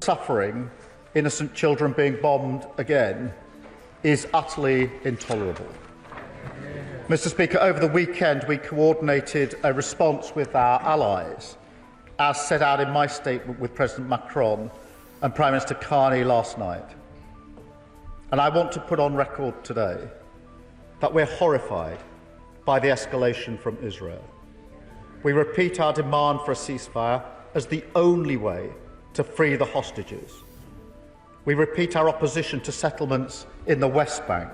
suffering, innocent children being bombed again, is utterly intolerable. Mr. Speaker, over the weekend we coordinated a response with our allies, as set out in my statement with President Macron and Prime Minister Carney last night. And I want to put on record today that we're horrified by the escalation from Israel. We repeat our demand for a ceasefire as the only way to free the hostages. We repeat our opposition to settlements in the West Bank.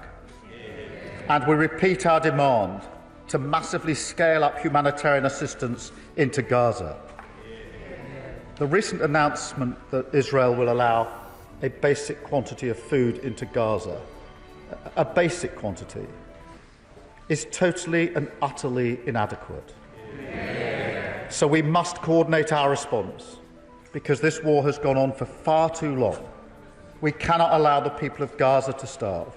And we repeat our demand to massively scale up humanitarian assistance into Gaza. The recent announcement that Israel will allow a basic quantity of food into Gaza, a basic quantity, is totally and utterly inadequate. So we must coordinate our response, because this war has gone on for far too long. We cannot allow the people of Gaza to starve,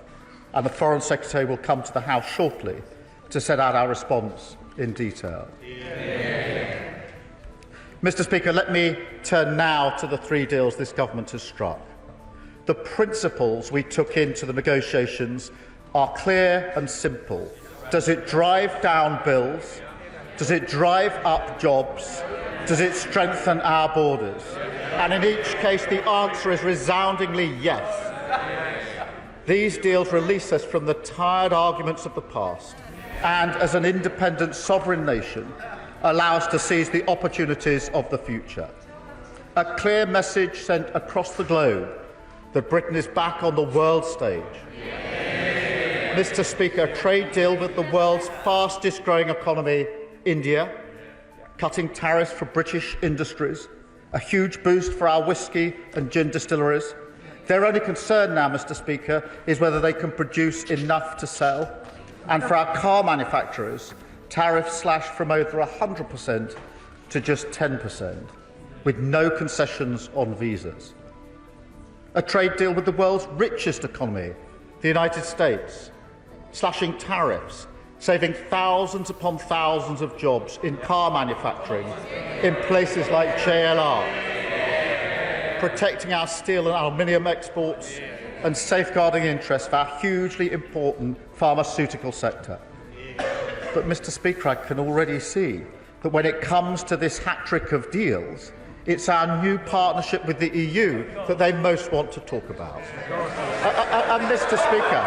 and the Foreign Secretary will come to the House shortly to set out our response in detail. Mr. Speaker, let me turn now to the three deals this government has struck. The principles we took into the negotiations are clear and simple. Does it drive down bills? Does it drive up jobs? Does it strengthen our borders? And in each case, the answer is resoundingly yes. These deals release us from the tired arguments of the past and, as an independent sovereign nation, allow us to seize the opportunities of the future. A clear message sent across the globe that Britain is back on the world stage. Mr. Speaker, a trade deal with the world's fastest growing economy, India, cutting tariffs for British industries, a huge boost for our whisky and gin distilleries. Their only concern now, Mr. Speaker, is whether they can produce enough to sell. And for our car manufacturers, tariffs slashed from over 100% to just 10%, with no concessions on visas. A trade deal with the world's richest economy, the United States, slashing tariffs, saving thousands upon thousands of jobs in car manufacturing in places like JLR, protecting our steel and aluminium exports and safeguarding interests for our hugely important pharmaceutical sector. But, Mr. Speaker, I can already see that when it comes to this hat-trick of deals, it's our new partnership with the EU that they most want to talk about. And, Mr. Speaker,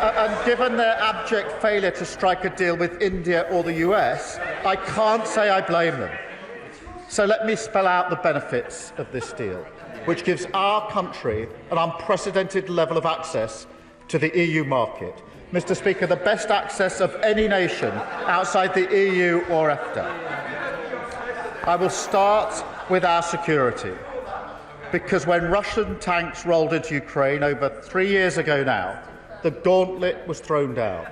and given their abject failure to strike a deal with India or the US, I can't say I blame them. So let me spell out the benefits of this deal, which gives our country an unprecedented level of access to the EU market. Mr. Speaker, the best access of any nation outside the EU or EFTA. I will start with our security, because when Russian tanks rolled into Ukraine over 3 years ago now, the gauntlet was thrown down,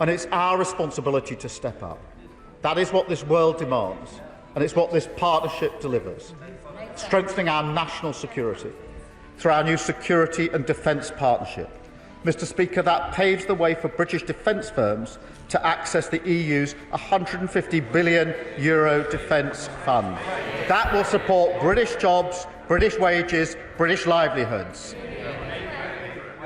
and it's our responsibility to step up. That is what this world demands, and it's what this partnership delivers, strengthening our national security through our new security and defence partnership. Mr. Speaker, that paves the way for British defence firms to access the EU's €150 billion defence fund. That will support British jobs, British wages, British livelihoods.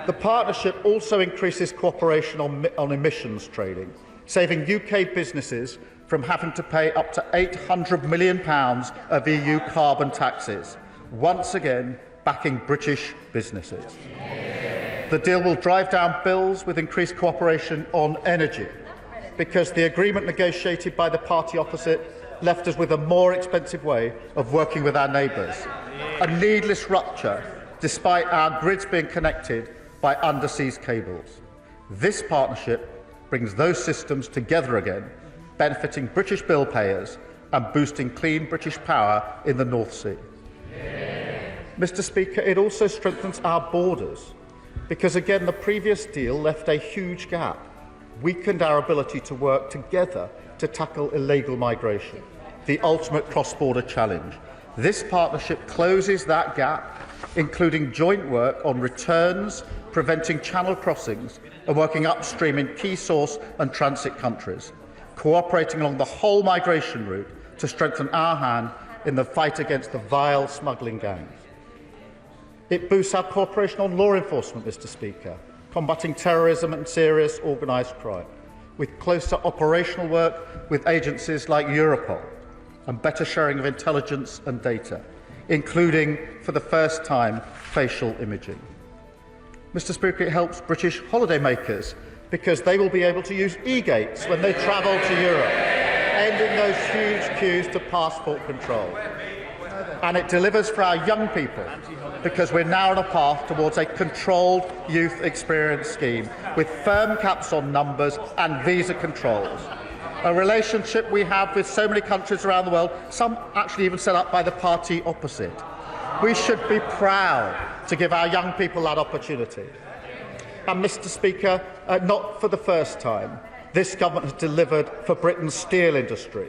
The partnership also increases cooperation on emissions trading, saving UK businesses from having to pay up to £800 million of EU carbon taxes, once again backing British businesses. The deal will drive down bills with increased cooperation on energy, because the agreement negotiated by the party opposite left us with a more expensive way of working with our neighbours, a needless rupture despite our grids being connected by undersea cables. This partnership brings those systems together again, benefiting British bill payers and boosting clean British power in the North Sea. Mr. Speaker, it also strengthens our borders, because again the previous deal left a huge gap, weakened our ability to work together to tackle illegal migration, the ultimate cross-border challenge. This partnership closes that gap, including joint work on returns, preventing channel crossings and working upstream in key source and transit countries, cooperating along the whole migration route to strengthen our hand in the fight against the vile smuggling gangs. It boosts our cooperation on law enforcement, Mr. Speaker, combating terrorism and serious organised crime, with closer operational work with agencies like Europol and better sharing of intelligence and data, including, for the first time, facial imaging. Mr. Speaker, it helps British holidaymakers because they will be able to use e-gates when they travel to Europe, ending those huge queues to passport control. And it delivers for our young people because we're now on a path towards a controlled youth experience scheme with firm caps on numbers and visa controls. A relationship we have with so many countries around the world, some actually even set up by the party opposite. We should be proud to give our young people that opportunity. And, Mr. Speaker, not for the first time, this government has delivered for Britain's steel industry,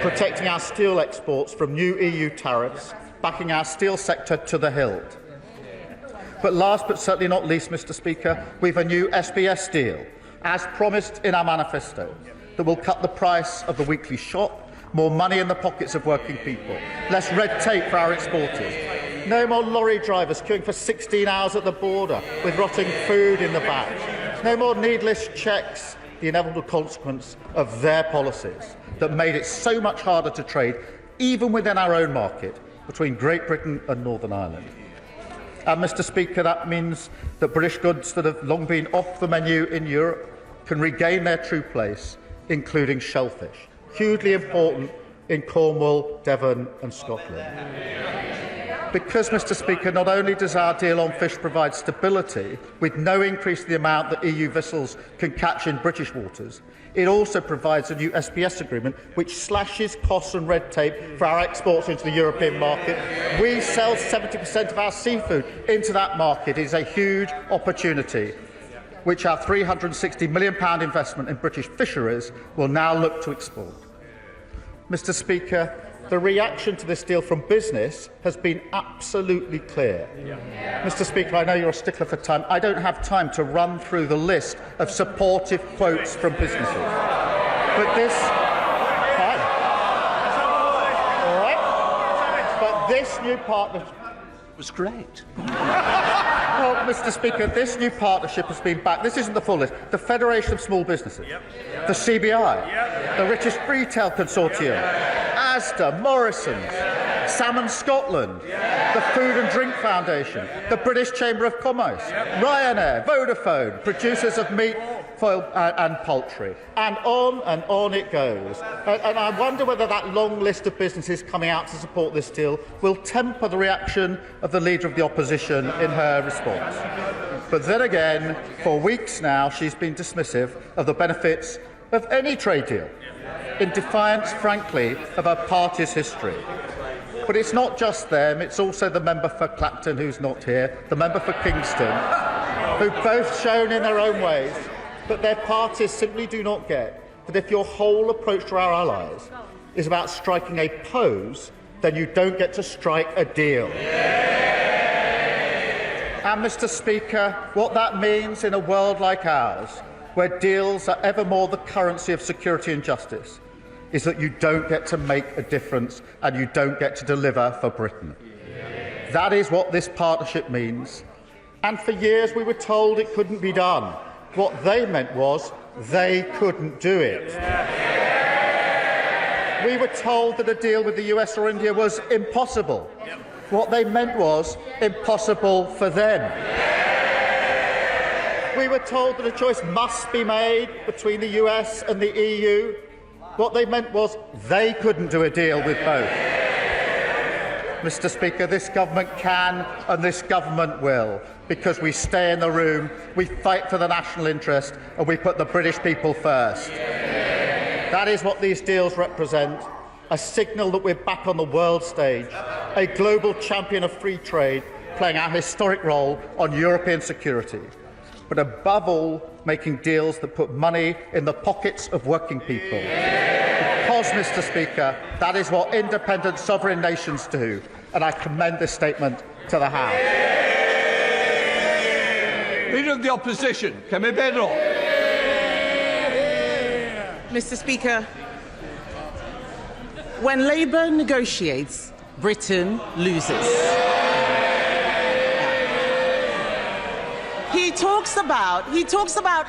protecting our steel exports from new EU tariffs, backing our steel sector to the hilt. But last but certainly not least, Mr. Speaker, we have a new SBS deal, as promised in our manifesto, that will cut the price of the weekly shop, more money in the pockets of working people, less red tape for our exporters, no more lorry drivers queuing for 16 hours at the border with rotting food in the bags, no more needless checks, the inevitable consequence of their policies that made it so much harder to trade, even within our own market, between Great Britain and Northern Ireland. And, Mr. Speaker, that means that British goods that have long been off the menu in Europe can regain their true place, including shellfish, hugely important in Cornwall, Devon and Scotland. Because, Mr. Speaker, not only does our deal on fish provide stability, with no increase in the amount that EU vessels can catch in British waters, it also provides a new SPS agreement which slashes costs and red tape for our exports into the European market. We sell 70% of our seafood into that market. It is a huge opportunity which our £360 million investment in British fisheries will now look to export. Mr. Speaker, the reaction to this deal from business has been absolutely clear. Mr. Speaker, I know you're a stickler for time. I don't have time to run through the list of supportive quotes from businesses. But this... Fine. All right. But this new partnership... was great. Well, Mr. Speaker, this new partnership has been backed. This isn't the full list. The Federation of Small Businesses, the CBI, the British Retail Consortium, Asda, Morrison's, Salmon Scotland, the Food and Drink Foundation, the British Chamber of Commerce, Ryanair, Vodafone, producers of meat, foil and poultry, and on it goes. And I wonder whether that long list of businesses coming out to support this deal will temper the reaction of the Leader of the Opposition in her response. But then again, for weeks now, she's been dismissive of the benefits of any trade deal, in defiance, frankly, of her party's history. But it's not just them, it's also the member for Clapton, who's not here, the member for Kingston, who've both shown in their own ways that their parties simply do not get that if your whole approach to our allies is about striking a pose, then you don't get to strike a deal. And, Mr. Speaker, what that means in a world like ours, where deals are ever more the currency of security and justice, is that you don't get to make a difference and you don't get to deliver for Britain. That is what this partnership means. And for years we were told it couldn't be done. What they meant was they couldn't do it. We were told that a deal with the US or India was impossible. What they meant was impossible for them. We were told that a choice must be made between the US and the EU. What they meant was they couldn't do a deal with both. Mr. Speaker, this government can and this government will, because we stay in the room, we fight for the national interest and we put the British people first. That is what these deals represent, a signal that we're back on the world stage, a global champion of free trade, playing our historic role on European security. But above all, making deals that put money in the pockets of working people. Because, Mr. Speaker, that is what independent sovereign nations do, and I commend this statement to the House. Leader of the Opposition, Camibero. Mr. Speaker, when Labour negotiates, Britain loses. He talks about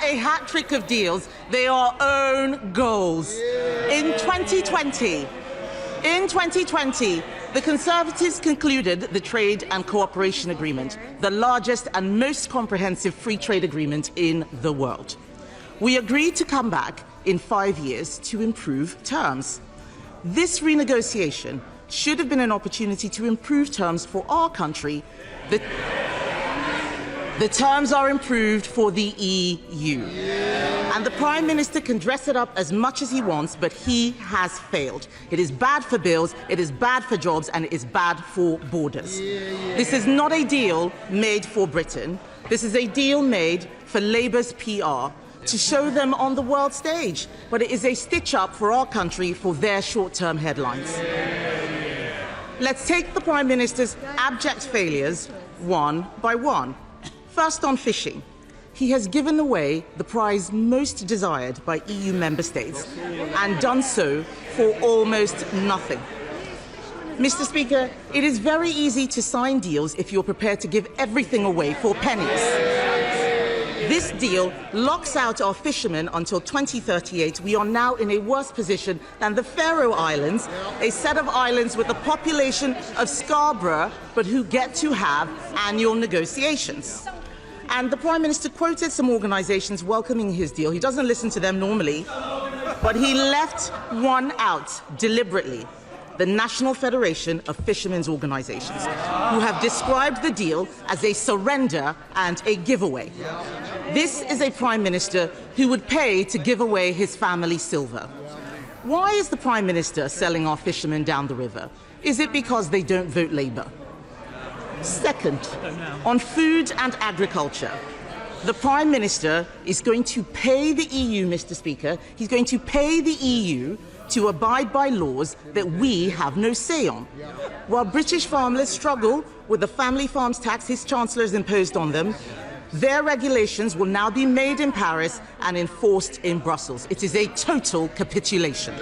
a hat trick of deals. They are own goals. In 2020, the Conservatives concluded the Trade and Cooperation Agreement, the largest and most comprehensive free trade agreement in the world. We agreed to come back in 5 years to improve terms. This renegotiation should have been an opportunity to improve terms for our country. The terms are improved for the EU. And the Prime Minister can dress it up as much as he wants, but he has failed. It is bad for bills, it is bad for jobs, and it is bad for borders. This is not a deal made for Britain. This is a deal made for Labour's PR, to show them on the world stage. But it is a stitch-up for our country for their short-term headlines. Let's take the Prime Minister's abject failures one by one. First, on fishing. He has given away the prize most desired by EU member states and done so for almost nothing. Mr. Speaker, it is very easy to sign deals if you're prepared to give everything away for pennies. This deal locks out our fishermen until 2038. We are now in a worse position than the Faroe Islands, a set of islands with a population of Scarborough, but who get to have annual negotiations. And the Prime Minister quoted some organisations welcoming his deal. He doesn't listen to them normally, but he left one out deliberately. The National Federation of Fishermen's Organisations, who have described the deal as a surrender and a giveaway. This is a Prime Minister who would pay to give away his family silver. Why is the Prime Minister selling our fishermen down the river? Is it because they don't vote Labour? Second, on food and agriculture, the Prime Minister is going to pay the EU, Mr. Speaker, he's going to pay the EU to abide by laws that we have no say on. While British farmers struggle with the family farms tax his Chancellor has imposed on them, their regulations will now be made in Paris and enforced in Brussels. It is a total capitulation.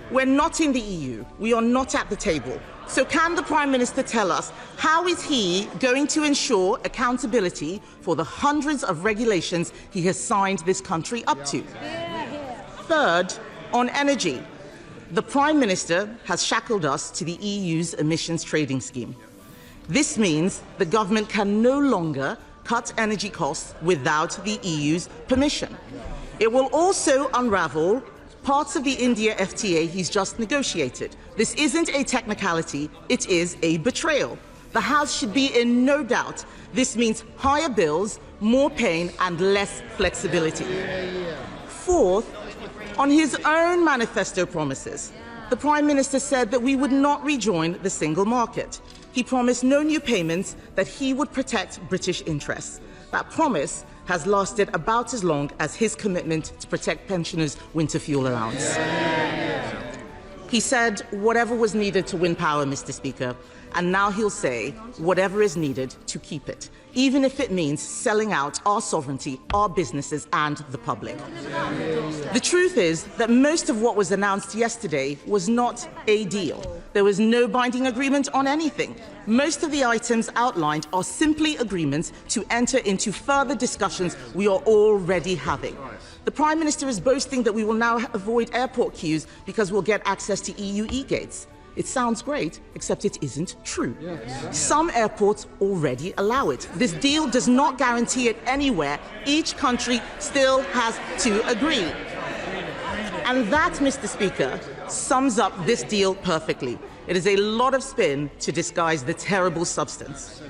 We're not in the EU. We are not at the table. So can the Prime Minister tell us how is he going to ensure accountability for the hundreds of regulations he has signed this country up to? Third, on energy, the Prime Minister has shackled us to the EU's emissions trading scheme. This means the government can no longer cut energy costs without the EU's permission. It will also unravel parts of the India FTA he's just negotiated. This isn't a technicality, it is a betrayal. The House should be in no doubt. This means higher bills, more pain, and less flexibility. Fourth, on his own manifesto promises, the Prime Minister said that we would not rejoin the single market. He promised no new payments, that he would protect British interests. That promise has lasted about as long as his commitment to protect pensioners' winter fuel allowance. He said whatever was needed to win power, Mr. Speaker, and now he'll say whatever is needed to keep it, even if it means selling out our sovereignty, our businesses, and the public. The truth is that most of what was announced yesterday was not a deal. There was no binding agreement on anything. Most of the items outlined are simply agreements to enter into further discussions we are already having. The Prime Minister is boasting that we will now avoid airport queues because we'll get access to EU e-gates. It sounds great, except it isn't true. Some airports already allow it. This deal does not guarantee it anywhere. Each country still has to agree. And that, Mr. Speaker, sums up this deal perfectly. It is a lot of spin to disguise the terrible substance.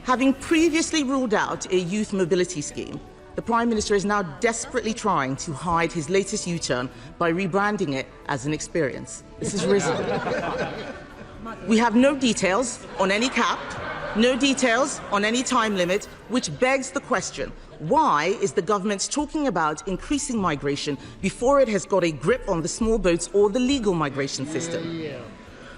Having previously ruled out a youth mobility scheme, the Prime Minister is now desperately trying to hide his latest U-turn by rebranding it as an experience. This is risible. We have no details on any cap, no details on any time limit, which begs the question, why is the government talking about increasing migration before it has got a grip on the small boats or the legal migration system?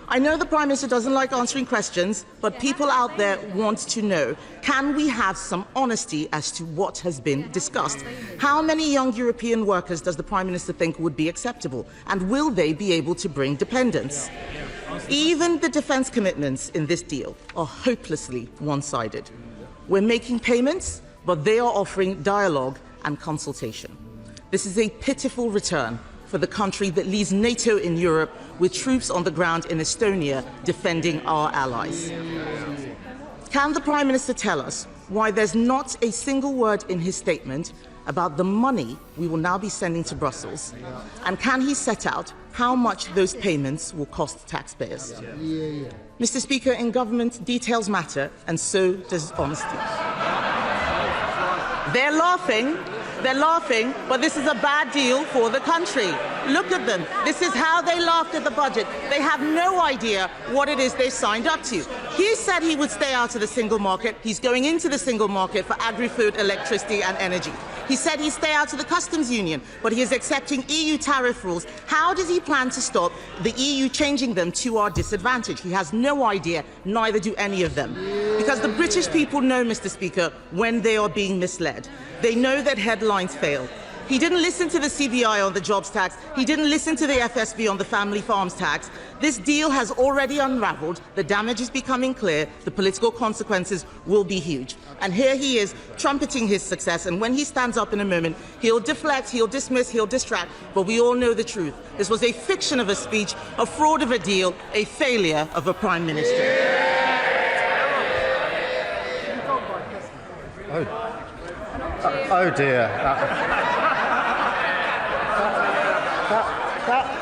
I know the Prime Minister doesn't like answering questions, but people out there want to know, can we have some honesty as to what has been discussed? How many young European workers does the Prime Minister think would be acceptable? And will they be able to bring dependents? Even the defence commitments in this deal are hopelessly one-sided. We're making payments, but they are offering dialogue and consultation. This is a pitiful return for the country that leads NATO in Europe with troops on the ground in Estonia defending our allies. Can the Prime Minister tell us why there's not a single word in his statement about the money we will now be sending to Brussels? And can he set out how much those payments will cost taxpayers? Mr. Speaker, in government, details matter, and so does honesty. They're laughing, but this is a bad deal for the country. Look at them. This is how they laughed at the budget. They have no idea what it is they signed up to. He said he would stay out of the single market. He's going into the single market for agri-food, electricity and energy. He said he'd stay out of the customs union, but he is accepting EU tariff rules. How does he plan to stop the EU changing them to our disadvantage? He has no idea, neither do any of them. Because the British people know, Mr. Speaker, when they are being misled. They know that headlines fail. He didn't listen to the CBI on the jobs tax. He didn't listen to the FSB on the family farms tax. This deal has already unravelled. The damage is becoming clear. The political consequences will be huge. And here he is trumpeting his success. And when he stands up in a moment, he'll deflect, he'll dismiss, he'll distract. But we all know the truth. This was a fiction of a speech, a fraud of a deal, a failure of a Prime Minister. Oh dear.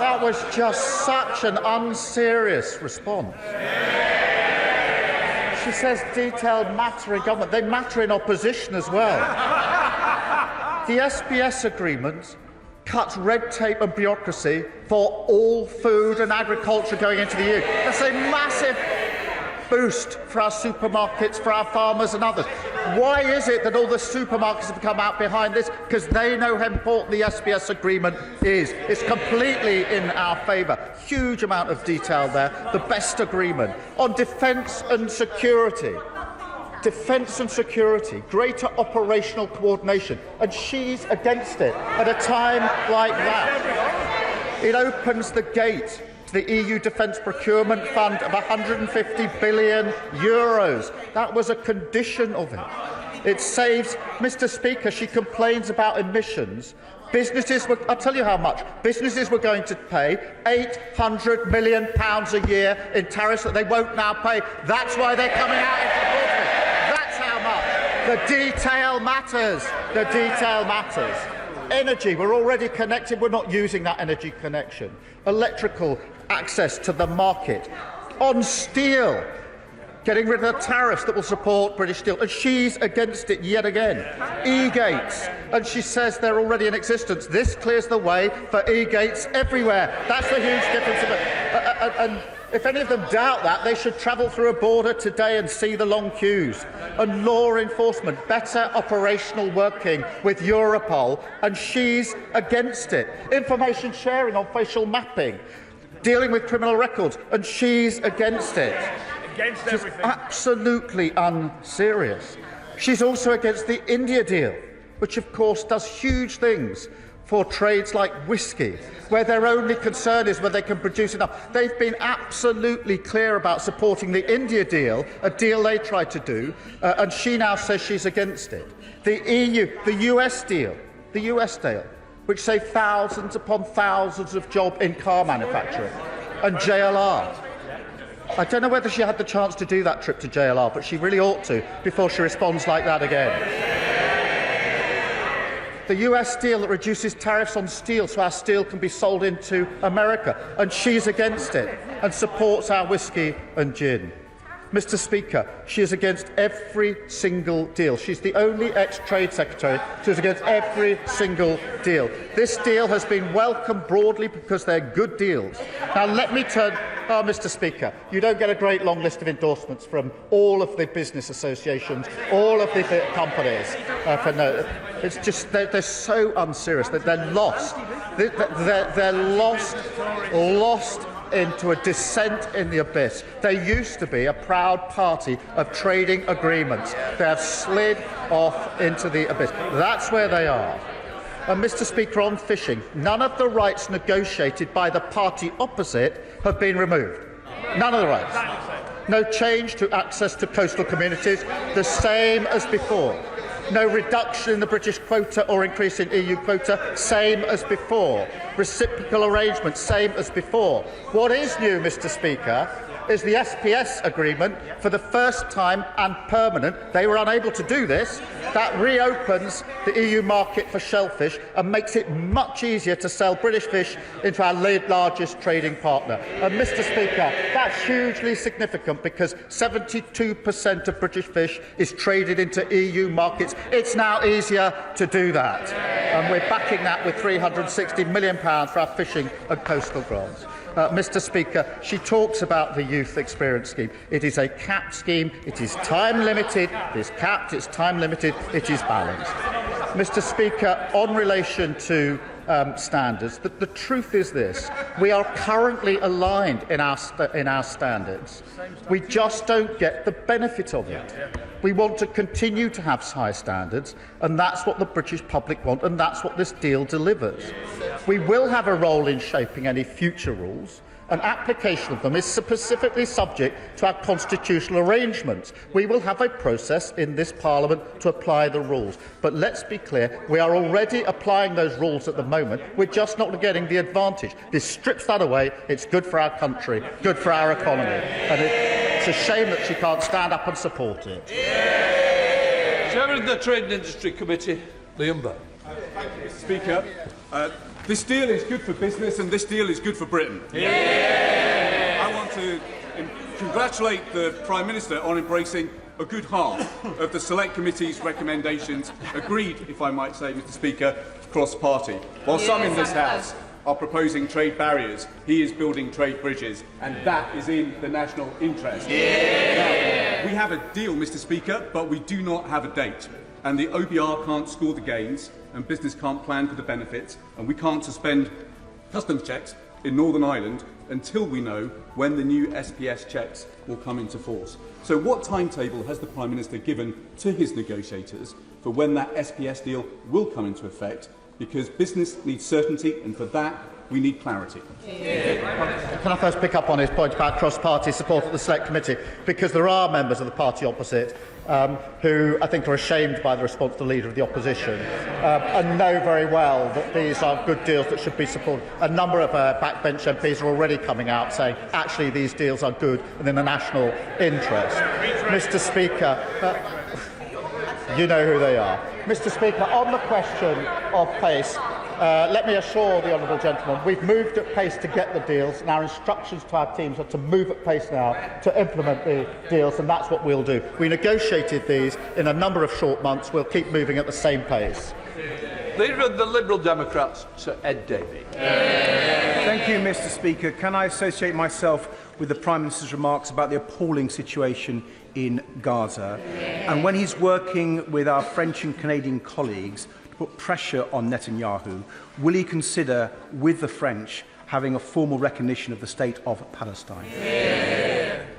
That was just such an unserious response. She says detail matter in government. They matter in opposition as well. The SBS agreement cuts red tape and bureaucracy for all food and agriculture going into the EU. That's a massive boost for our supermarkets, for our farmers and others. Why is it that all the supermarkets have come out behind this? Because they know how important the SBS agreement is. It's completely in our favour. Huge amount of detail there. The best agreement. On defence and security. Defence and security. Greater operational coordination. And she's against it at a time like that. It opens the gate the EU Defence Procurement Fund of €150 billion. That was a condition of it. It saves, Mr. Speaker, she complains about emissions. I'll tell you how much. Businesses were going to pay £800 million a year in tariffs that they won't now pay. That's why they're coming out in support of it. That's how much. The detail matters. The detail matters. Energy, we're already connected, we're not using that energy connection. Electrical access to the market. On steel, getting rid of the tariffs that will support British steel, and she's against it yet again. E-gates, and she says they're already in existence. This clears the way for e-gates everywhere. That's the huge difference. And if any of them doubt that, they should travel through a border today and see the long queues. And law enforcement, better operational working with Europol, and she's against it. Information sharing on facial mapping, dealing with criminal records, and she's against it. Against everything. She's absolutely unserious. She's also against the India deal, which of course does huge things for trades like whisky, where their only concern is whether they can produce enough. They've been absolutely clear about supporting the India deal, a deal they tried to do, and she now says she's against it. The US deal, which saved thousands upon thousands of jobs in car manufacturing, and JLR. I don't know whether she had the chance to do that trip to JLR, but she really ought to before she responds like that again. The US deal that reduces tariffs on steel so our steel can be sold into America, and she's against it and supports our whisky and gin. Mr. Speaker, she is against every single deal. She's the only ex-Trade Secretary who's against every single deal. This deal has been welcomed broadly because they're good deals. Now let me turn... Oh, Mr. Speaker, you don't get a great long list of endorsements from all of the business associations, all of the companies. It's just they're so unserious that they're lost. They're lost into a descent in the abyss. They used to be a proud party of trading agreements. They have slid off into the abyss. That's where they are. And Mr. Speaker, on fishing, none of the rights negotiated by the party opposite have been removed. None of the rights. No change to access to coastal communities, the same as before. No reduction in the British quota or increase in EU quota, same as before. Reciprocal arrangements, same as before. What is new, Mr. Speaker, is the SPS agreement. For the first time and permanent, they were unable to do this. That reopens the EU market for shellfish and makes it much easier to sell British fish into our largest trading partner. And, Mr. Speaker, that's hugely significant because 72% of British fish is traded into EU markets. It's now easier to do that. And we're backing that with £360 million for our fishing and coastal grants. Mr. Speaker, she talks about the youth experience scheme. It is a capped scheme. It is time limited. It is capped. It's time limited. It is balanced. Mr. Speaker, on relation to standards, the truth is this: we are currently aligned in our standards. We just don't get the benefit of it. We want to continue to have high standards, and that's what the British public want, and that's what this deal delivers. We will have a role in shaping any future rules, and application of them is specifically subject to our constitutional arrangements. We will have a process in this Parliament to apply the rules. But let's be clear, we are already applying those rules at the moment. We're just not getting the advantage. This strips that away. It's good for our country, good for our economy. And it's a shame that she can't stand up and support it. Chairman of the Trade and Industry Committee, Liam Burn. Thank you, Mr. Speaker. This deal is good for business and this deal is good for Britain. I want to congratulate the Prime Minister on embracing a good half of the Select Committee's recommendations, agreed, if I might say, Mr. Speaker, cross-party. While some in this House are proposing trade barriers, he is building trade bridges, and that is in the national interest. Now, we have a deal, Mr. Speaker, but we do not have a date. And the OBR can't score the gains, and business can't plan for the benefits, and we can't suspend customs checks in Northern Ireland until we know when the new SPS checks will come into force. So what timetable has the Prime Minister given to his negotiators for when that SPS deal will come into effect? Because business needs certainty, and for that we need clarity. Can I first pick up on his point about cross-party support at the Select Committee? Because there are members of the party opposite who I think are ashamed by the response to the Leader of the Opposition and know very well that these are good deals that should be supported. A number of backbench MPs are already coming out saying actually these deals are good and in the national interest. Mr. Speaker, you know who they are. Mr. Speaker, on the question of pace, let me assure the honourable gentleman we've moved at pace to get the deals, and our instructions to our teams are to move at pace now to implement the deals, and that's what we'll do. We negotiated these in a number of short months. We'll keep moving at the same pace. Leader of the Liberal Democrats, Sir Ed Davey. Thank you, Mr. Speaker. Can I associate myself with the Prime Minister's remarks about the appalling situation in Gaza? And when he's working with our French and Canadian colleagues to put pressure on Netanyahu, will he consider, with the French, having a formal recognition of the state of Palestine?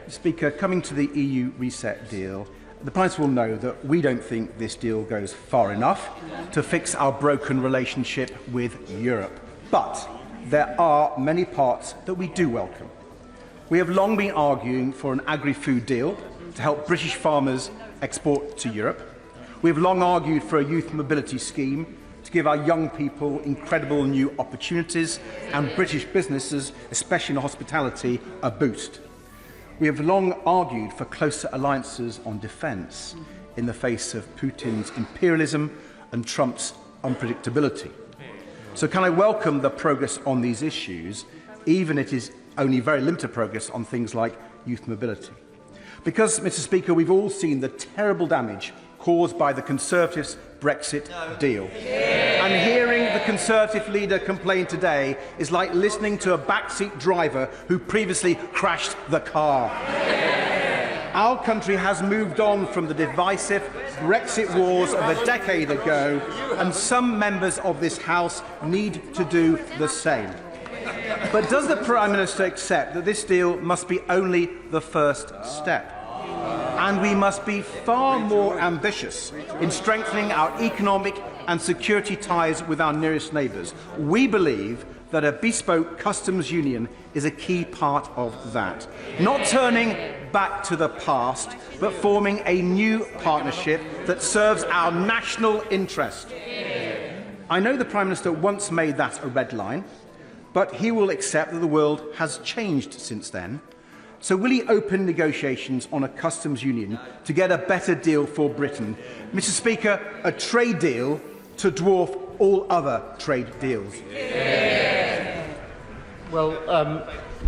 Speaker, coming to the EU reset deal, the Prime Minister will know that we don't think this deal goes far enough to fix our broken relationship with Europe. But there are many parts that we do welcome. We have long been arguing for an agri-food deal to help British farmers export to Europe. We have long argued for a youth mobility scheme to give our young people incredible new opportunities and British businesses, especially in hospitality, a boost. We have long argued for closer alliances on defence in the face of Putin's imperialism and Trump's unpredictability. So can I welcome the progress on these issues, even if it is only very limited progress on things like youth mobility? Because, Mr. Speaker, we've all seen the terrible damage caused by the Conservatives' Brexit deal. And hearing the Conservative leader complain today is like listening to a backseat driver who previously crashed the car. Our country has moved on from the divisive Brexit wars of a decade ago, and some members of this House need to do the same. But does the Prime Minister accept that this deal must be only the first step? And we must be far more ambitious in strengthening our economic and security ties with our nearest neighbours. We believe that a bespoke customs union is a key part of that. Not turning back to the past, but forming a new partnership that serves our national interest. I know the Prime Minister once made that a red line, but he will accept that the world has changed since then. So will he open negotiations on a customs union to get a better deal for Britain? Mr. Speaker, a trade deal to dwarf all other trade deals. Well,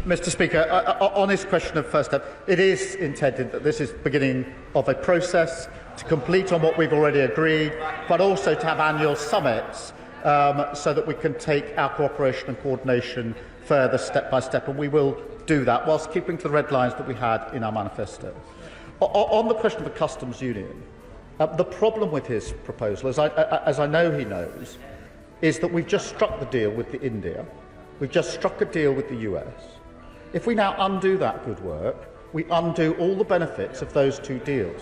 Mr. Speaker, on this question of first step, it is intended that this is the beginning of a process to complete on what we've already agreed, but also to have annual summits so that we can take our cooperation and coordination further step by step, and we will do that whilst keeping to the red lines that we had in our manifesto. On the question of the customs union, the problem with his proposal, as I know he knows, is that we've just struck the deal with India, we've just struck a deal with the US. If we now undo that good work, we undo all the benefits of those two deals.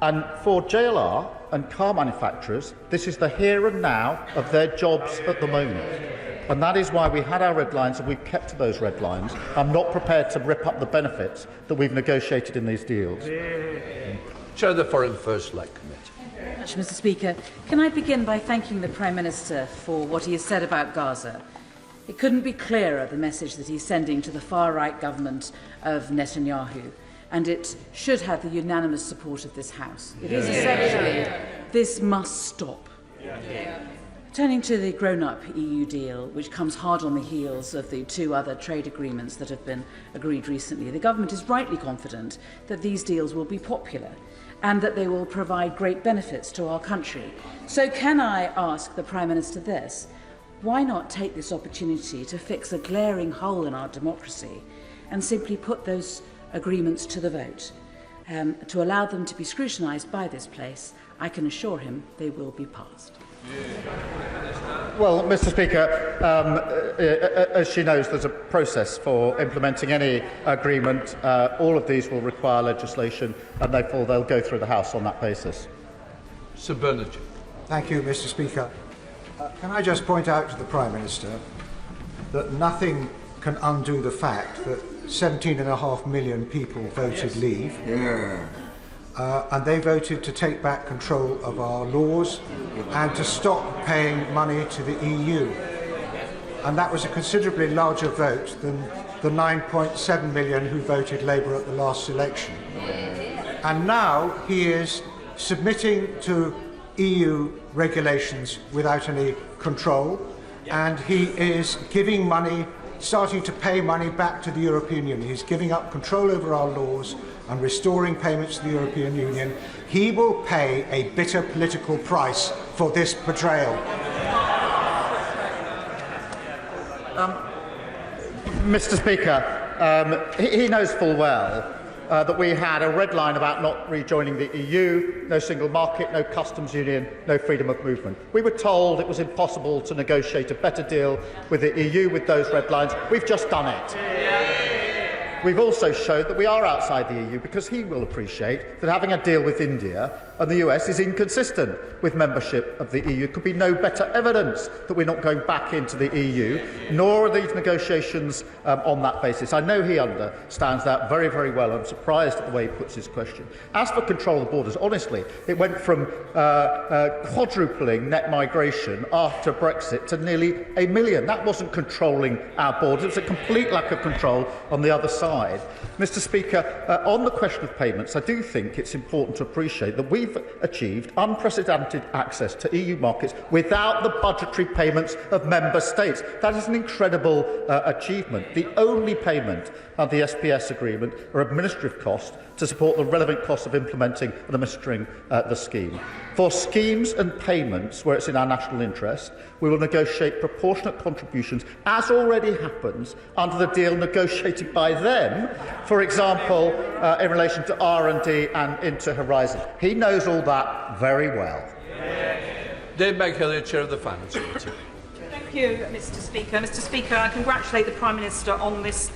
And for JLR and car manufacturers, this is the here and now of their jobs at the moment. And that is why we had our red lines and we've kept to those red lines. I'm not prepared to rip up the benefits that we've negotiated in these deals. Chair of the Foreign First Select Committee. Mr. Speaker, can I begin by thanking the Prime Minister for what he has said about Gaza? It couldn't be clearer, the message that he's sending to the far-right government of Netanyahu, and it should have the unanimous support of this House. It is essentially, this must stop. Turning to the grown-up EU deal, which comes hard on the heels of the two other trade agreements that have been agreed recently, the government is rightly confident that these deals will be popular and that they will provide great benefits to our country. So can I ask the Prime Minister this? Why not take this opportunity to fix a glaring hole in our democracy and simply put those agreements to the vote? To allow them to be scrutinised by this place, I can assure him they will be passed. Well, Mr. Speaker, as she knows, there's a process for implementing any agreement. All of these will require legislation, and therefore they'll go through the House on that basis. Sir Bernard. Thank you, Mr. Speaker. Can I just point out to the Prime Minister that nothing can undo the fact that 17.5 million people voted leave. And they voted to take back control of our laws and to stop paying money to the EU. And that was a considerably larger vote than the 9.7 million who voted Labour at the last election. And now he is submitting to EU regulations without any control, and he is giving money, starting to pay money back to the European Union. He's giving up control over our laws and restoring payments to the European Union. He will pay a bitter political price for this betrayal. Mr. Speaker, he knows full well that we had a red line about not rejoining the EU, no single market, no customs union, no freedom of movement. We were told it was impossible to negotiate a better deal with the EU with those red lines. We've just done it. We've also showed that we are outside the EU because he will appreciate that having a deal with India and the US is inconsistent with membership of the EU. Could be no better evidence that we're not going back into the EU, nor are these negotiations on that basis. I know he understands that very, very well. I'm surprised at the way he puts his question. As for control of borders, honestly, it went from quadrupling net migration after Brexit to nearly 1 million. That wasn't controlling our borders. It was a complete lack of control on the other side. Mr. Speaker, on the question of payments, I do think it's important to appreciate that we've achieved unprecedented access to EU markets without the budgetary payments of member states. That is an incredible achievement. The only payment of the SPS agreement are administrative costs to support the relevant costs of implementing and administering the scheme. For schemes and payments where it's in our national interest, we will negotiate proportionate contributions, as already happens under the deal negotiated by them, for example, in relation to R&D and into Horizon. He knows all that very well. Dave McHillier, Chair of the Finance Committee. Thank you, Mr. Speaker. Mr. Speaker, I congratulate the Prime Minister on this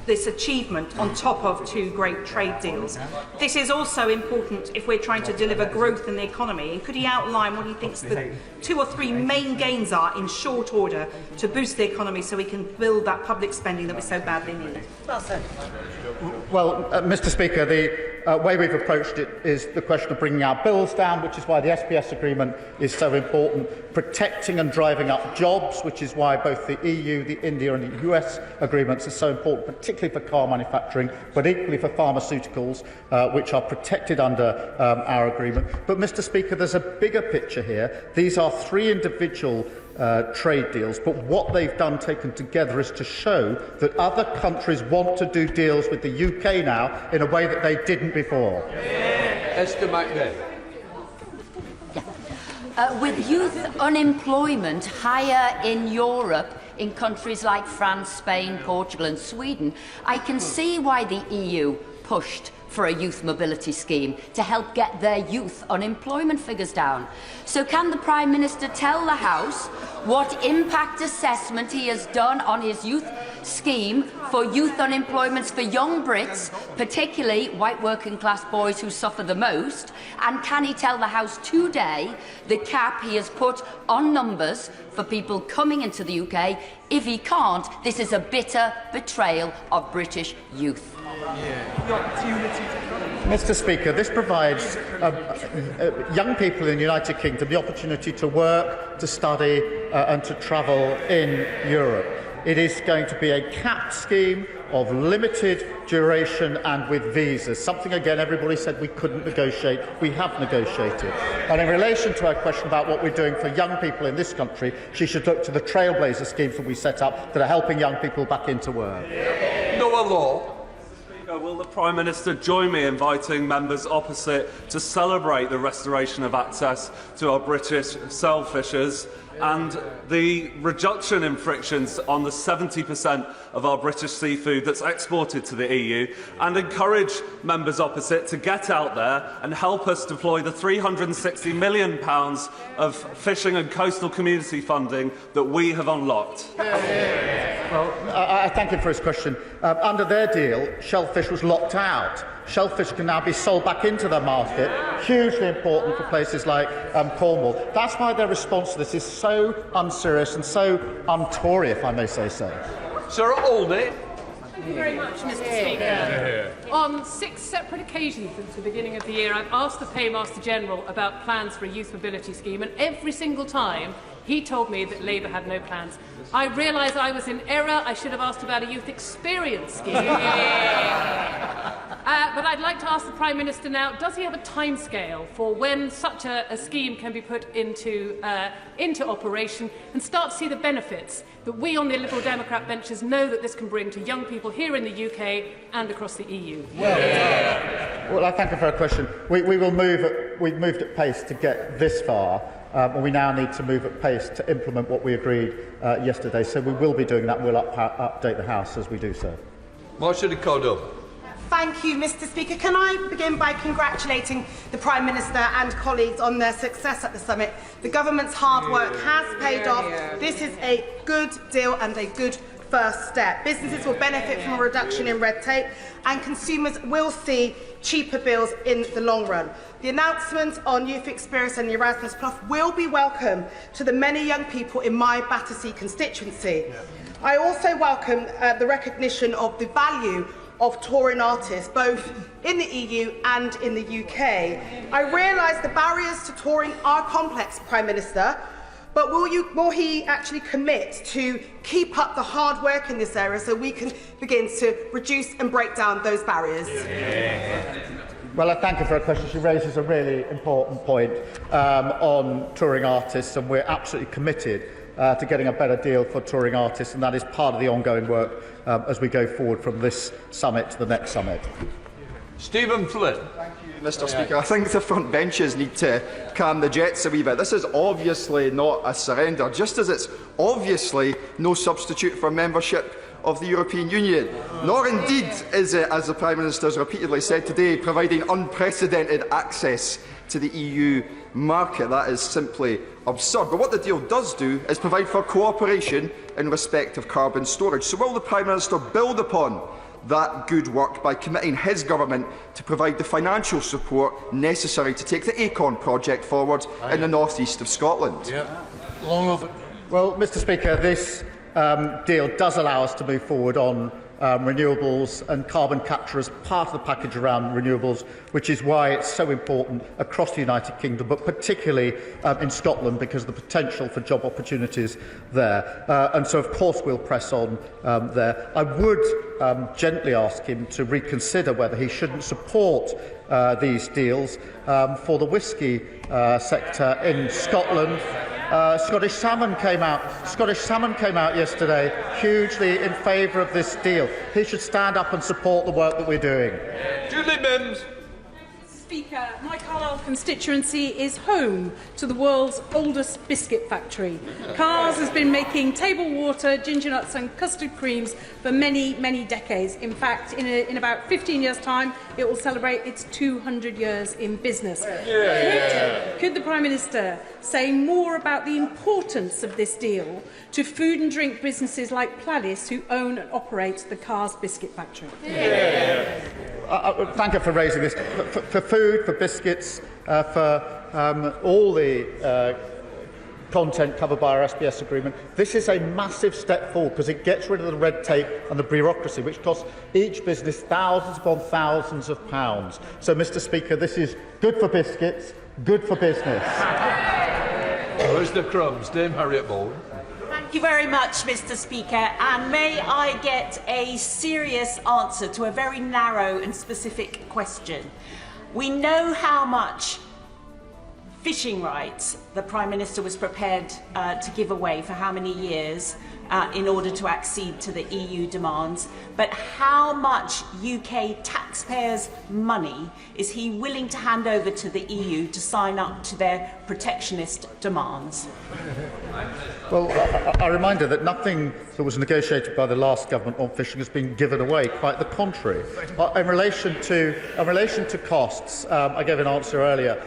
this achievement on top of 2 great trade deals. This is also important if we're trying to deliver growth in the economy. And could he outline what he thinks the 2 or 3 main gains are in short order to boost the economy so we can build that public spending that we so badly need? Well, Mr. Speaker, the way we've approached it is the question of bringing our bills down, which is why the SPS agreement is so important, protecting and driving up jobs, which is why both the EU, the India and the US agreements are so important, particularly for car manufacturing, but equally for pharmaceuticals, which are protected under our agreement. But, Mr. Speaker, there's a bigger picture here. These are 3 individual trade deals, but what they've done taken together is to show that other countries want to do deals with the UK now in a way that they didn't before. Esther McNair. With youth unemployment higher in Europe, in countries like France, Spain, Portugal and Sweden, I can see why the EU pushed for a youth mobility scheme to help get their youth unemployment figures down. So can the Prime Minister tell the House what impact assessment he has done on his youth scheme for youth unemployment for young Brits, particularly white working class boys who suffer the most? And can he tell the House today the cap he has put on numbers for people coming into the UK? If he can't, this is a bitter betrayal of British youth. Mr. Speaker, this provides young people in the United Kingdom the opportunity to work, to study and to travel in Europe. It is going to be a capped scheme of limited duration and with visas, something, again, everybody said we couldn't negotiate. We have negotiated. And in relation to our question about what we're doing for young people in this country, she should look to the Trailblazer schemes that we set up that are helping young people back into work. Noah Law. Will the Prime Minister join me in inviting members opposite to celebrate the restoration of access to our British shellfishers and the reduction in frictions on the 70% of our British seafood that's exported to the EU, and encourage members opposite to get out there and help us deploy the £360 million of fishing and coastal community funding that we have unlocked? Well, I thank him for his question. Under their deal, shellfish was locked out. Shellfish can now be sold back into the market, hugely important for places like Cornwall. That's why their response to this is so unserious and so un-Tory, if I may say so. Sir Oldie. Thank you very much, Mr. Speaker. On 6 separate occasions since the beginning of the year, I've asked the Paymaster General about plans for a youth mobility scheme, and every single time he told me that Labour had no plans. I realise I was in error. I should have asked about a youth experience scheme. But I'd like to ask the Prime Minister now, does he have a timescale for when such a scheme can be put into operation and start to see the benefits that we on the Liberal Democrat benches know that this can bring to young people here in the UK and across the EU? Well, I thank you for a question. We've moved at pace to get this far. And we now need to move at pace to implement what we agreed yesterday. So we will be doing that. We'll update the House as we do so. Marcia Ricardo. Thank you, Mr. Speaker. Can I begin by congratulating the Prime Minister and colleagues on their success at the summit? The government's hard work has paid off. This is a good deal and a good first step. Businesses will benefit from a reduction in red tape and consumers will see cheaper bills in the long run. The announcement on Youth Experience and Erasmus Plus will be welcome to the many young people in my Battersea constituency. I also welcome the recognition of the value of touring artists, both in the EU and in the UK. I realise the barriers to touring are complex, Prime Minister, but will he actually commit to keep up the hard work in this area so we can begin to reduce and break down those barriers? Well, I thank her for her question. She raises a really important point on touring artists, and we're absolutely committed to getting a better deal for touring artists, and that is part of the ongoing work as we go forward from this summit to the next summit. Stephen Flynn. Thank you, Mr. Speaker. I think the front benches need to calm the jets a wee bit. This is obviously not a surrender, just as it's obviously no substitute for membership of the European Union, nor indeed is it, as the Prime Minister has repeatedly said today, providing unprecedented access to the EU market. That is simply absurd. But what the deal does do is provide for cooperation in respect of carbon storage. So will the Prime Minister build upon that good work by committing his government to provide the financial support necessary to take the ACON project forward in the north east of Scotland. Long over. Well, Mr Speaker, this deal does allow us to move forward on renewables and carbon capture as part of the package around renewables, which is why it's so important across the United Kingdom, but particularly in Scotland, because of the potential for job opportunities there. And so, of course, we'll press on there. I would gently ask him to reconsider whether he shouldn't support these deals for the whisky sector in Scotland. Scottish Salmon came out yesterday hugely in favour of this deal. He should stand up and support the work that we're doing. Julie Mims. Speaker, my Carlisle constituency is home to the world's oldest biscuit factory. Cars has been making table water, ginger nuts and custard creams for many, many decades. In fact, in about 15 years' time, it will celebrate its 200 years in business. Could the Prime Minister say more about the importance of this deal to food and drink businesses like Pladis, who own and operate the Cars biscuit factory? Thank you for raising this. For food, for biscuits, for all the content covered by our SBS agreement, this is a massive step forward because it gets rid of the red tape and the bureaucracy, which costs each business thousands upon thousands of pounds. So, Mr Speaker, this is good for biscuits, good for business. Where's the crumbs? Dame Harriet Baldwin. Thank you very much, Mr Speaker, and may I get a serious answer to a very narrow and specific question. We know how much fishing rights the Prime Minister was prepared to give away for how many years in order to accede to the EU demands, but how much UK taxpayers' money is he willing to hand over to the EU to sign up to their protectionist demands? Well, I remind her that nothing that was negotiated by the last government on fishing has been given away, quite the contrary. In relation to costs, I gave an answer earlier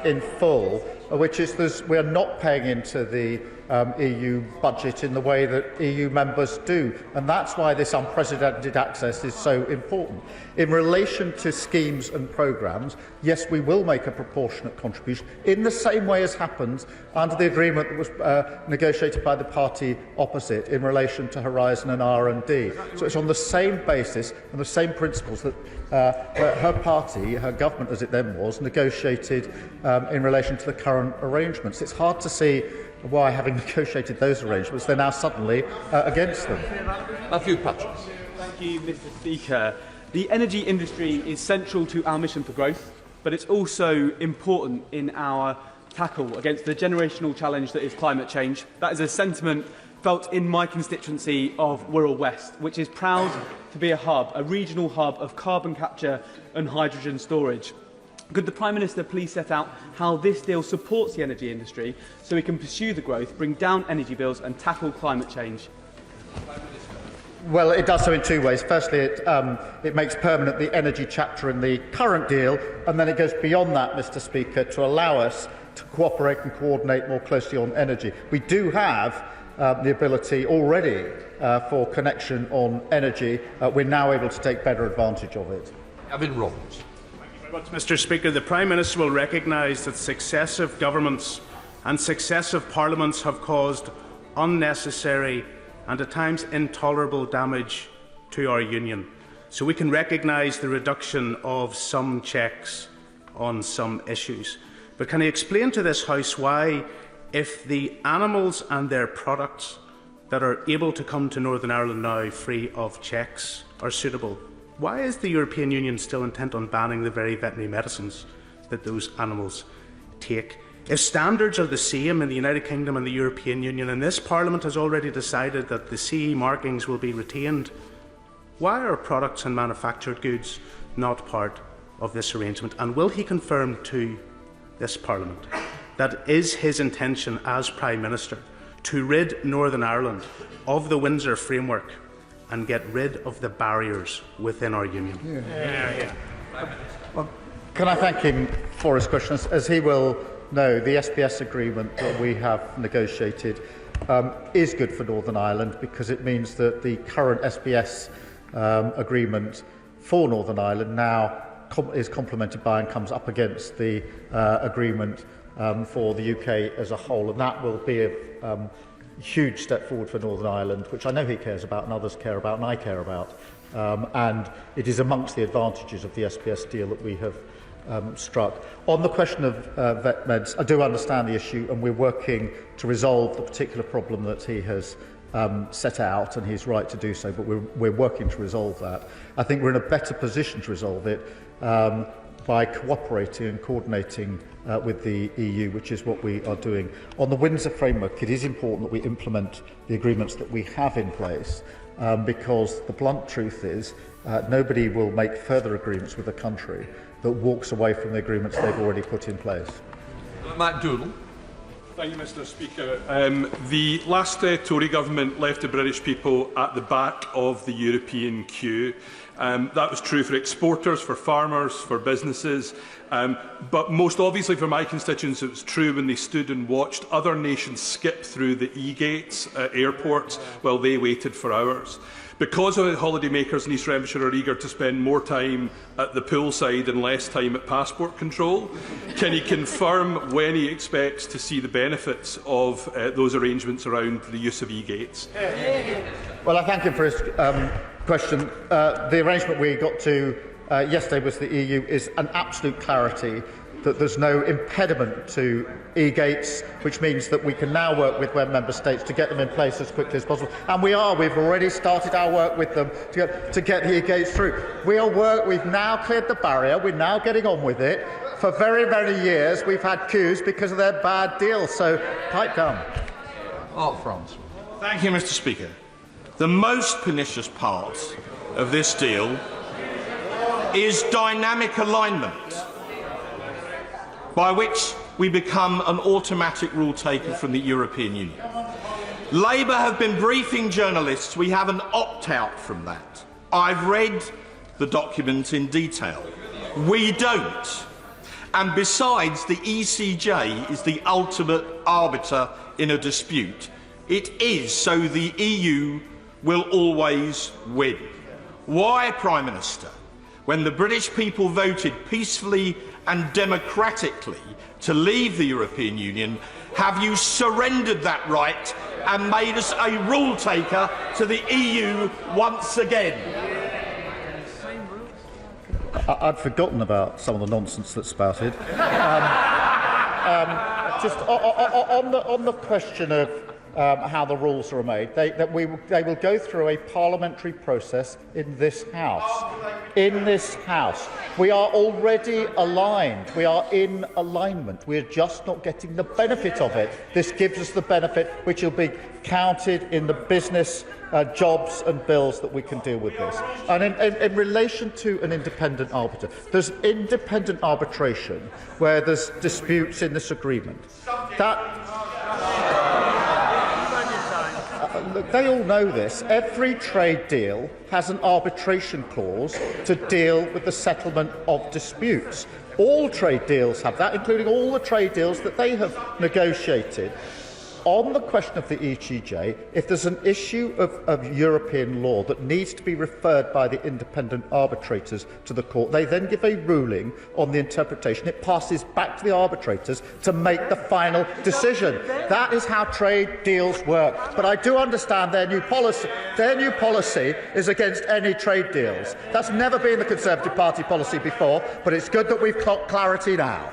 in full, which is we are not paying into the EU budget in the way that EU members do, and that's why this unprecedented access is so important. In relation to schemes and programmes, yes, we will make a proportionate contribution in the same way as happens under the agreement that was negotiated by the party opposite in relation to Horizon and R&D. So it's on the same basis and the same principles that her party, her government as it then was, negotiated in relation to the current arrangements. It's hard to see why, having negotiated those arrangements, they're now suddenly against them. Matthew Patrick. Thank you, Mr Speaker. The energy industry is central to our mission for growth, but it's also important in our tackle against the generational challenge that is climate change. That is a sentiment felt in my constituency of Wirral West, which is proud to be a regional hub of carbon capture and hydrogen storage. Could the Prime Minister please set out how this deal supports the energy industry so we can pursue the growth, bring down energy bills and tackle climate change? Well, it does so in two ways. Firstly, it makes permanent the energy chapter in the current deal, and then it goes beyond that, Mr Speaker, to allow us to cooperate and coordinate more closely on energy. We do have the ability already for connection on energy. We're now able to take better advantage of it. Gavin Roberts. Mr Speaker, the Prime Minister will recognise that successive governments and successive parliaments have caused unnecessary and at times intolerable damage to our union. So we can recognise the reduction of some checks on some issues. But can he explain to this House why, if the animals and their products that are able to come to Northern Ireland now free of checks are suitable, why is the European Union still intent on banning the very veterinary medicines that those animals take? If standards are the same in the United Kingdom and the European Union, and this Parliament has already decided that the CE markings will be retained, why are products and manufactured goods not part of this arrangement? And will he confirm to this Parliament that it is his intention as Prime Minister to rid Northern Ireland of the Windsor Framework and get rid of the barriers within our union? Well, can I thank him for his question? As he will know, the SBS agreement that we have negotiated is good for Northern Ireland because it means that the current SBS agreement for Northern Ireland now is complemented by and comes up against the agreement for the UK as a whole, and that will be a huge step forward for Northern Ireland, which I know he cares about and others care about and I care about, and it is amongst the advantages of the SPS deal that we have struck. On the question of vet meds, I do understand the issue, and we're working to resolve the particular problem that he has set out, and he's right to do so, but we're working to resolve that. I think we're in a better position to resolve it by cooperating and coordinating with the EU, which is what we are doing. On the Windsor Framework, it is important that we implement the agreements that we have in place, because the blunt truth is nobody will make further agreements with a country that walks away from the agreements they've already put in place. Matt Doodle. Thank you, Mr Speaker. The last Tory government left the British people at the back of the European queue. That was true for exporters, for farmers, for businesses, but most obviously for my constituents it was true when they stood and watched other nations skip through the e-gates at airports while they waited for hours. Because of holidaymakers in East Renfrewshire are eager to spend more time at the poolside and less time at passport control, can he confirm when he expects to see the benefits of those arrangements around the use of e-gates? Well, I thank him for his question. The arrangement we got to yesterday with the EU is an absolute clarity that there's no impediment to e-gates, which means that we can now work with member states to get them in place as quickly as possible. And we've already started our work with them to get the e-gates through. We've now cleared the barrier, we're now getting on with it. For very, very years we've had queues because of their bad deals, so pipe down. Art France. Thank you, Mr Speaker. The most pernicious part of this deal is dynamic alignment, by which we become an automatic rule taker from the European Union. Labour have been briefing journalists. We have an opt-out from that. I've read the document in detail. We don't. And besides, the ECJ is the ultimate arbiter in a dispute. It is, so the EU will always win. Why, Prime Minister, when the British people voted peacefully and democratically to leave the European Union, have you surrendered that right and made us a rule taker to the EU once again? I'd forgotten about some of the nonsense that's spouted. Just on the question of how the rules are made, they will go through a parliamentary process in this House. We are already aligned. We are in alignment. We are just not getting the benefit of it. This gives us the benefit, which will be counted in the business jobs and bills that we can deal with this. And in relation to an independent arbiter, there's independent arbitration where there's disputes in this agreement. Look, they all know this. Every trade deal has an arbitration clause to deal with the settlement of disputes. All trade deals have that, including all the trade deals that they have negotiated. On the question of the ECJ, if there's an issue of European law that needs to be referred by the independent arbitrators to the court, they then give a ruling on the interpretation. It passes back to the arbitrators to make the final decision. That is how trade deals work. But I do understand their new policy. Their new policy is against any trade deals. That's never been the Conservative Party policy before, but it's good that we've got clarity now.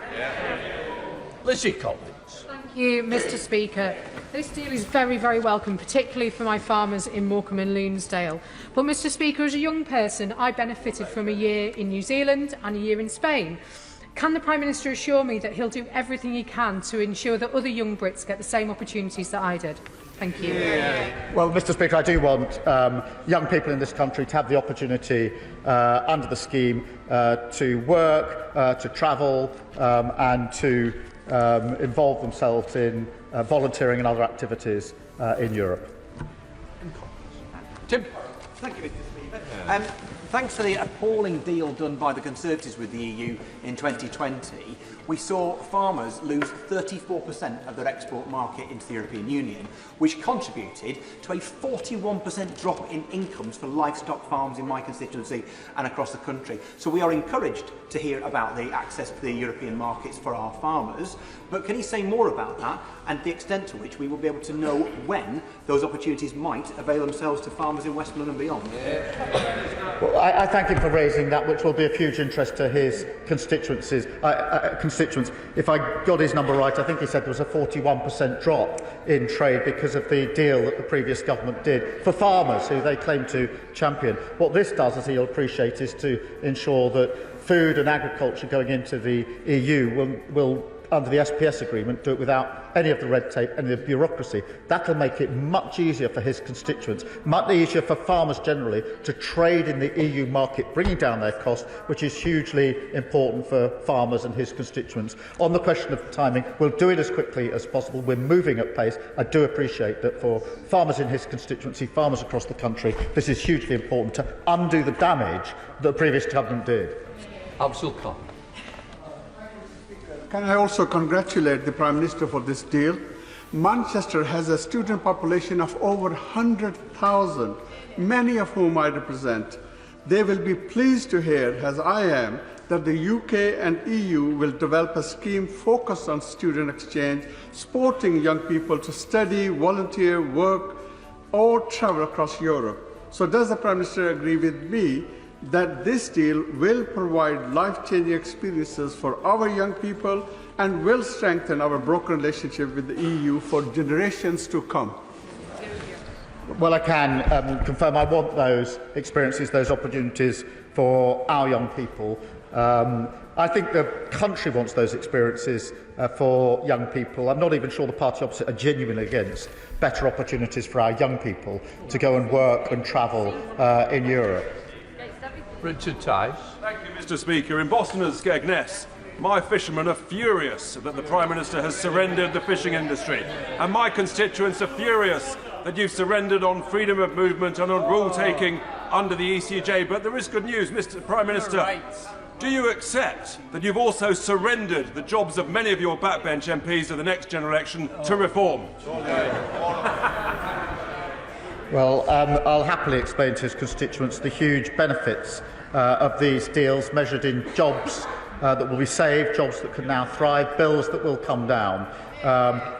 Lizzie Collins. Thank you, Mr Speaker. This deal is very, very welcome, particularly for my farmers in Morecambe and Loonsdale. But, Mr Speaker, as a young person, I benefited from a year in New Zealand and a year in Spain. Can the Prime Minister assure me that he'll do everything he can to ensure that other young Brits get the same opportunities that I did? Thank you. Well, Mr Speaker, I do want young people in this country to have the opportunity under the scheme to work, to travel and to involve themselves in volunteering and other activities in Europe. Tim. Thank you, Mr Speaker. Thanks to the appalling deal done by the Conservatives with the EU in 2020, we saw farmers lose 34% of their export market into the European Union, which contributed to a 41% drop in incomes for livestock farms in my constituency and across the country. So we are encouraged to hear about the access to the European markets for our farmers, but can he say more about that and the extent to which we will be able to know when those opportunities might avail themselves to farmers in West London and beyond? Well, I thank him for raising that, which will be of huge interest to his constituents. If I got his number right, I think he said there was a 41% drop in trade because of the deal that the previous government did for farmers, who they claim to champion. What this does, as he'll appreciate, is to ensure that food and agriculture going into the EU will under the SPS agreement, do it without any of the red tape, any of the bureaucracy. That will make it much easier for his constituents, much easier for farmers generally, to trade in the EU market, bringing down their costs, which is hugely important for farmers and his constituents. On the question of timing, we'll do it as quickly as possible. We're moving at pace. I do appreciate that for farmers in his constituency, farmers across the country, this is hugely important to undo the damage that the previous government did. Absolute Khan. Can I also congratulate the Prime Minister for this deal? Manchester has a student population of over 100,000, many of whom I represent. They will be pleased to hear, as I am, that the UK and EU will develop a scheme focused on student exchange, supporting young people to study, volunteer, work, or travel across Europe. So does the Prime Minister agree with me that this deal will provide life-changing experiences for our young people and will strengthen our broken relationship with the EU for generations to come? Well, I can confirm I want those experiences, those opportunities for our young people. I think the country wants those experiences for young people. I'm not even sure the party opposite are genuinely against better opportunities for our young people to go and work and travel in Europe. Richard Tice. Thank you, Mr. Speaker. In Boston and Skegness, my fishermen are furious that the Prime Minister has surrendered the fishing industry, and my constituents are furious that you've surrendered on freedom of movement and on rule-taking under the ECJ. But there is good news, Mr. Prime Minister. Do you accept that you've also surrendered the jobs of many of your backbench MPs of the next general election to reform? Well, I'll happily explain to his constituents the huge benefits of these deals, measured in jobs that will be saved, jobs that can now thrive, bills that will come down.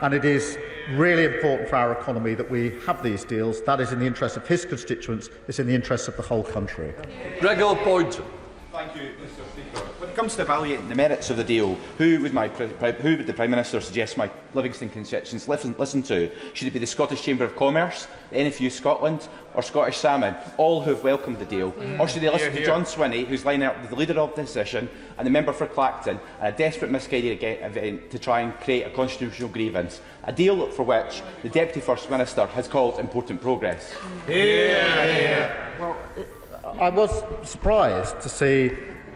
And it is really important for our economy that we have these deals. That is in the interest of his constituents. It's in the interest of the whole country. Gregor Boynton. Thank you, Mr. Speaker. When it comes to evaluating the merits of the deal, who would the Prime Minister suggest my Livingston constituents listen to? Should it be the Scottish Chamber of Commerce, the NFU Scotland, or Scottish Salmon, all who have welcomed the deal? Or should they listen to John Swinney, who's lining up with the leader of the decision and the member for Clacton, and a desperate misguided event to try and create a constitutional grievance, a deal for which the Deputy First Minister has called important progress? Well, I was surprised to see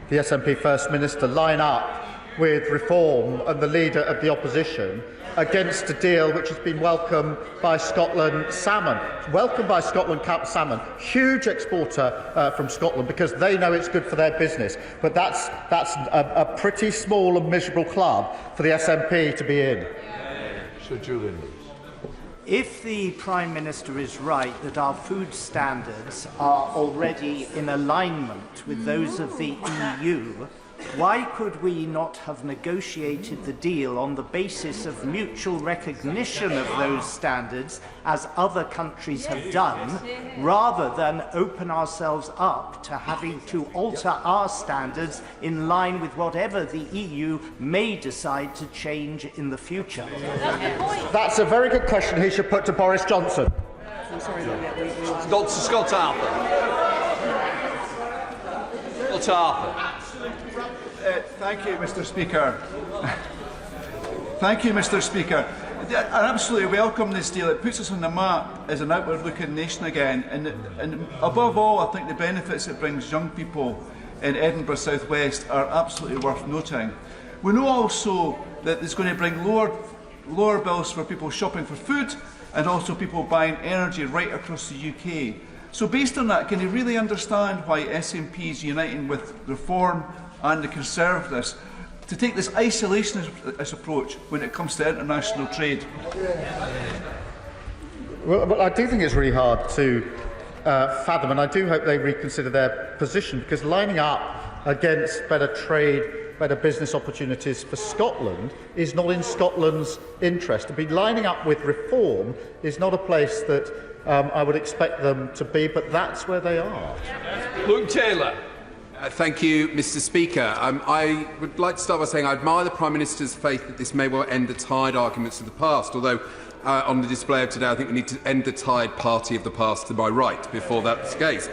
the SNP First Minister line up with Reform and the leader of the opposition against a deal which has been welcomed by Scotland Salmon. Welcomed by Scotland Salmon, huge exporter from Scotland, because they know it's good for their business. But that's a pretty small and miserable club for the SNP to be in. Sir Julian. If the Prime Minister is right that our food standards are already in alignment with those of the EU, why could we not have negotiated the deal on the basis of mutual recognition of those standards, as other countries have done, rather than open ourselves up to having to alter our standards in line with whatever the EU may decide to change in the future? That's a very good question he should put to Boris Johnson. Scott Harper. Scott Harper. Thank you, Mr. Speaker. Thank you, Mr. Speaker. I absolutely welcome this deal. It puts us on the map as an outward-looking nation again, and above all, I think the benefits it brings young people in Edinburgh South West are absolutely worth noting. We know also that it's going to bring lower bills for people shopping for food and also people buying energy right across the UK. So based on that, can you really understand why SNP is uniting with Reform and the Conservatives to take this isolationist approach when it comes to international trade? Well, I do think it's really hard to fathom, and I do hope they reconsider their position, because lining up against better trade, better business opportunities for Scotland is not in Scotland's interest. To be lining up with Reform is not a place that I would expect them to be, but that's where they are. Luke Taylor. Thank you, Mr. Speaker. I would like to start by saying I admire the Prime Minister's faith that this may well end the tired arguments of the past, although on the display of today I think we need to end the tired party of the past to my right before that's the case.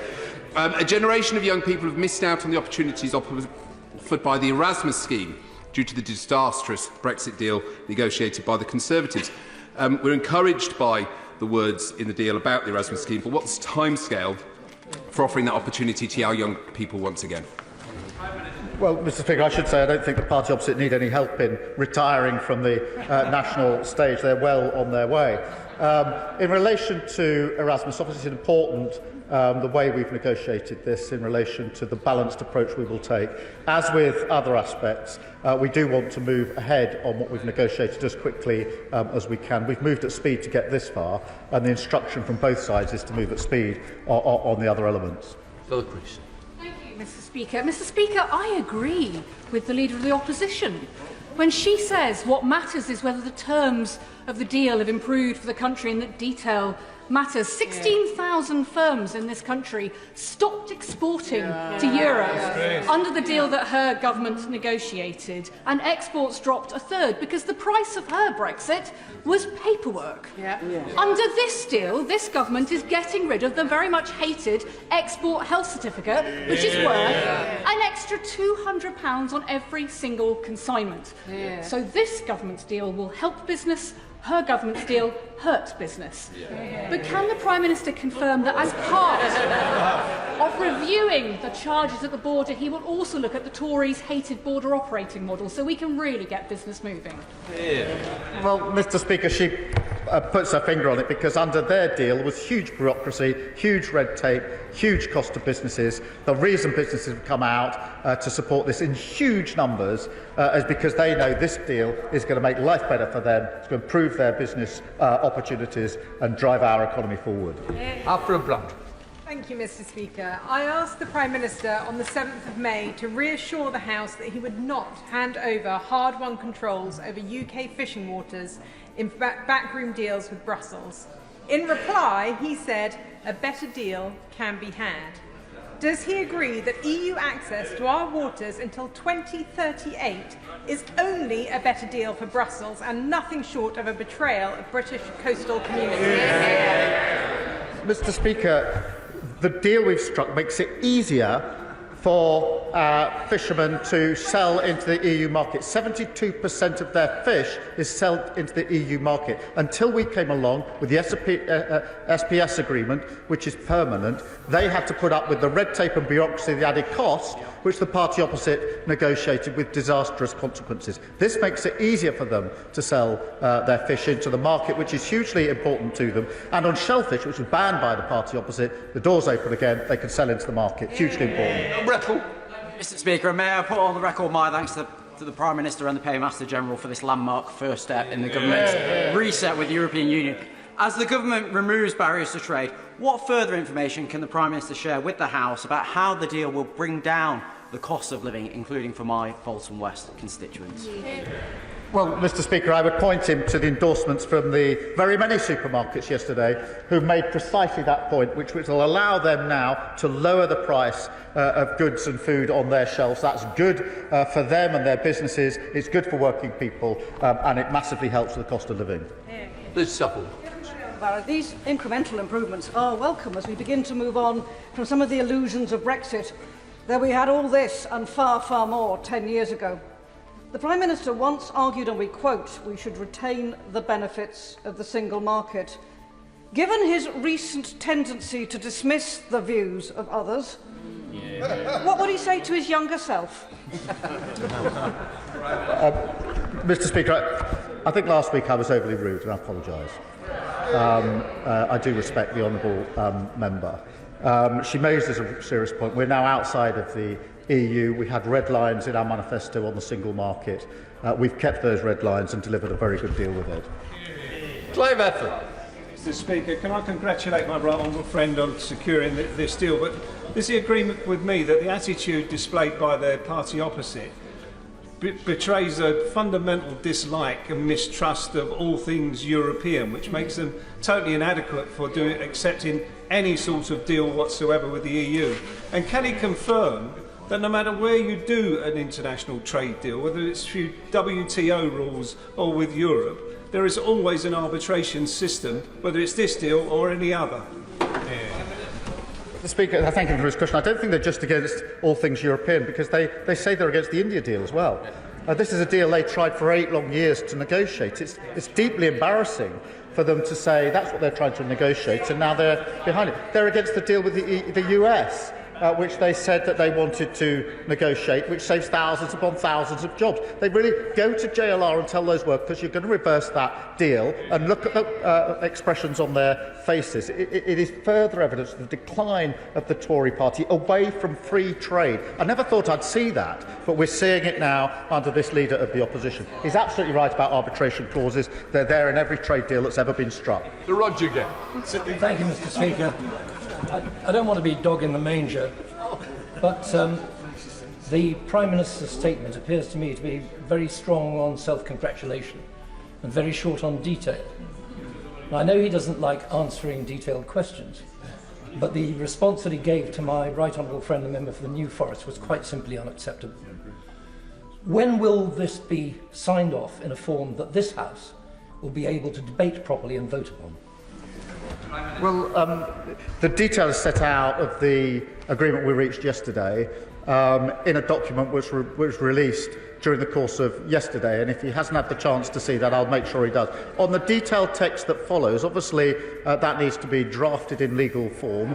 A generation of young people have missed out on the opportunities offered by the Erasmus scheme due to the disastrous Brexit deal negotiated by the Conservatives. We're encouraged by the words in the deal about the Erasmus scheme, but what's the timescale for offering that opportunity to our young people once again? Well, Mr. Speaker, I should say I don't think the party opposite need any help in retiring from the national stage. They're well on their way. In relation to Erasmus, obviously it's important the way we've negotiated this in relation to the balanced approach we will take. As with other aspects, we do want to move ahead on what we've negotiated as quickly as we can. We've moved at speed to get this far, and the instruction from both sides is to move at speed on the other elements. Philip Rees. Mr. Speaker. Mr. Speaker, I agree with the Leader of the Opposition when she says what matters is whether the terms of the deal have improved for the country and that detail matters. 16,000 firms in this country stopped exporting to Europe under the deal that her government negotiated, and exports dropped a third because the price of her Brexit was paperwork. Under this deal, this government is getting rid of the very much hated export health certificate, which is worth an extra £200 on every single consignment. So this government's deal will help business. Her government's deal hurts business. But can the Prime Minister confirm that as part of reviewing the charges at the border, he will also look at the Tories' hated border operating model so we can really get business moving? Well, Mr. Speaker, she puts her finger on it, because under their deal was huge bureaucracy, huge red tape, huge cost to businesses. The reason businesses have come out to support this in huge numbers is because they know this deal is going to make life better for them, it's going to improve their business opportunities and drive our economy forward. After a blunt. Thank you, Mr. Speaker. I asked the Prime Minister on the 7th of May to reassure the House that he would not hand over hard-won controls over UK fishing waters in backroom deals with Brussels. In reply, he said a better deal can be had. Does he agree that EU access to our waters until 2038 is only a better deal for Brussels and nothing short of a betrayal of British coastal communities? Mr. Speaker, the deal we've struck makes it easier for fishermen to sell into the EU market. 72% of their fish is sold into the EU market. Until we came along with the SPS agreement, which is permanent, they had to put up with the red tape and bureaucracy, the added cost, which the party opposite negotiated with disastrous consequences. This makes it easier for them to sell their fish into the market, which is hugely important to them. And on shellfish, which was banned by the party opposite, the door's open again, they can sell into the market. Hugely important. Mr. Speaker, may I put on the record my thanks to the Prime Minister and the Paymaster General for this landmark first step in the government's reset with the European Union. As the government removes barriers to trade, what further information can the Prime Minister share with the House about how the deal will bring down the cost of living, including for my Bolton West constituents? Well, Mr. Speaker, I would point him to the endorsements from the very many supermarkets yesterday who made precisely that point, which will allow them now to lower the price of goods and food on their shelves. That's good for them and their businesses, it's good for working people, and it massively helps with the cost of living. Liz Supple. These incremental improvements are welcome as we begin to move on from some of the illusions of Brexit, that we had all this and far, far more 10 years ago. The Prime Minister once argued, and we quote, "We should retain the benefits of the single market." Given his recent tendency to dismiss the views of others, what would he say to his younger self? Mr. Speaker, I think last week I was overly rude, and I apologise. I do respect the honourable member. She raises a serious point. We're now outside of the EU. We had red lines in our manifesto on the single market. We've kept those red lines and delivered a very good deal with it. Clive Efford. Mr. Speaker, can I congratulate my right honourable friend on securing this deal? But is the agreement with me that the attitude displayed by the party opposite betrays a fundamental dislike and mistrust of all things European, which makes them totally inadequate for accepting any sort of deal whatsoever with the EU? And can he confirm that no matter where you do an international trade deal, whether it's through WTO rules or with Europe, there is always an arbitration system, whether it's this deal or any other? Mr. Speaker, I thank him for his question. I don't think they're just against all things European, because they say they're against the India deal as well. This is a deal they tried for 8 long years to negotiate. It's deeply embarrassing for them to say that's what they're trying to negotiate, and now they're behind it. They're against the deal with the US, which they said that they wanted to negotiate, which saves thousands upon thousands of jobs. They really go to JLR and tell those workers you're going to reverse that deal, and look at the expressions on their faces. It is further evidence of the decline of the Tory party away from free trade. I never thought I'd see that, but we're seeing it now under this leader of the opposition. He's absolutely right about arbitration clauses. They're there in every trade deal that's ever been struck. Sir Roger again. Thank you, Mr. Speaker. I don't want to be dog in the manger, but the Prime Minister's statement appears to me to be very strong on self-congratulation and very short on detail. Now, I know he doesn't like answering detailed questions, but the response that he gave to my right honourable friend, the member for the New Forest, was quite simply unacceptable. When will this be signed off in a form that this House will be able to debate properly and vote upon? Well, the detail is set out of the agreement we reached yesterday in a document which was released during the course of yesterday, and if he hasn't had the chance to see that, I'll make sure he does. On the detailed text that follows, obviously that needs to be drafted in legal form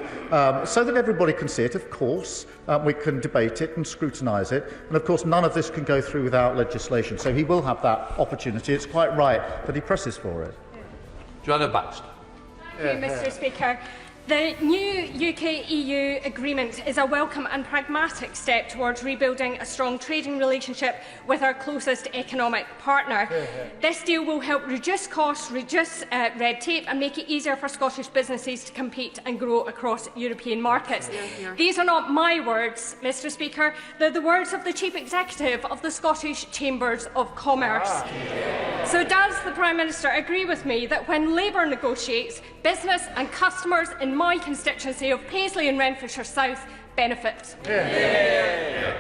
so that everybody can see it. Of course, we can debate it and scrutinise it, and of course none of this can go through without legislation, so he will have that opportunity. It's quite right that he presses for it. Joanna Baxter. Thank you, Mr. Speaker. The new UK-EU agreement is a welcome and pragmatic step towards rebuilding a strong trading relationship with our closest economic partner. This deal will help reduce costs, reduce red tape and make it easier for Scottish businesses to compete and grow across European markets. These are not my words, Mr. Speaker. They're the words of the Chief Executive of the Scottish Chambers of Commerce. So does the Prime Minister agree with me that when Labour negotiates, business and customers in my constituency of Paisley and Renfrewshire South benefit?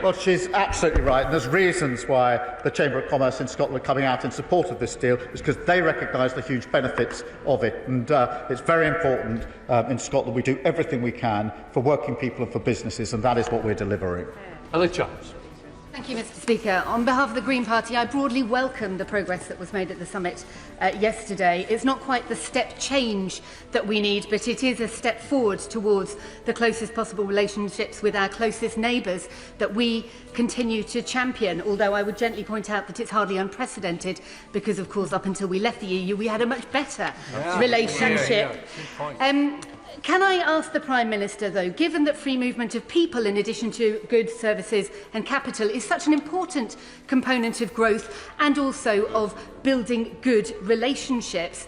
Well, she's absolutely right, and there's reasons why the Chamber of Commerce in Scotland are coming out in support of this deal, is because they recognise the huge benefits of it, and it's very important in Scotland we do everything we can for working people and for businesses, and that is what we're delivering. Ellie Chance. Thank you, Mr. Speaker. On behalf of the Green Party, I broadly welcome the progress that was made at the summit yesterday. It's not quite the step change that we need, but it is a step forward towards the closest possible relationships with our closest neighbours that we continue to champion, although I would gently point out that it's hardly unprecedented because, of course, up until we left the EU, we had a much better relationship. Can I ask the Prime Minister, though, given that free movement of people in addition to goods, services and capital is such an important component of growth and also of building good relationships,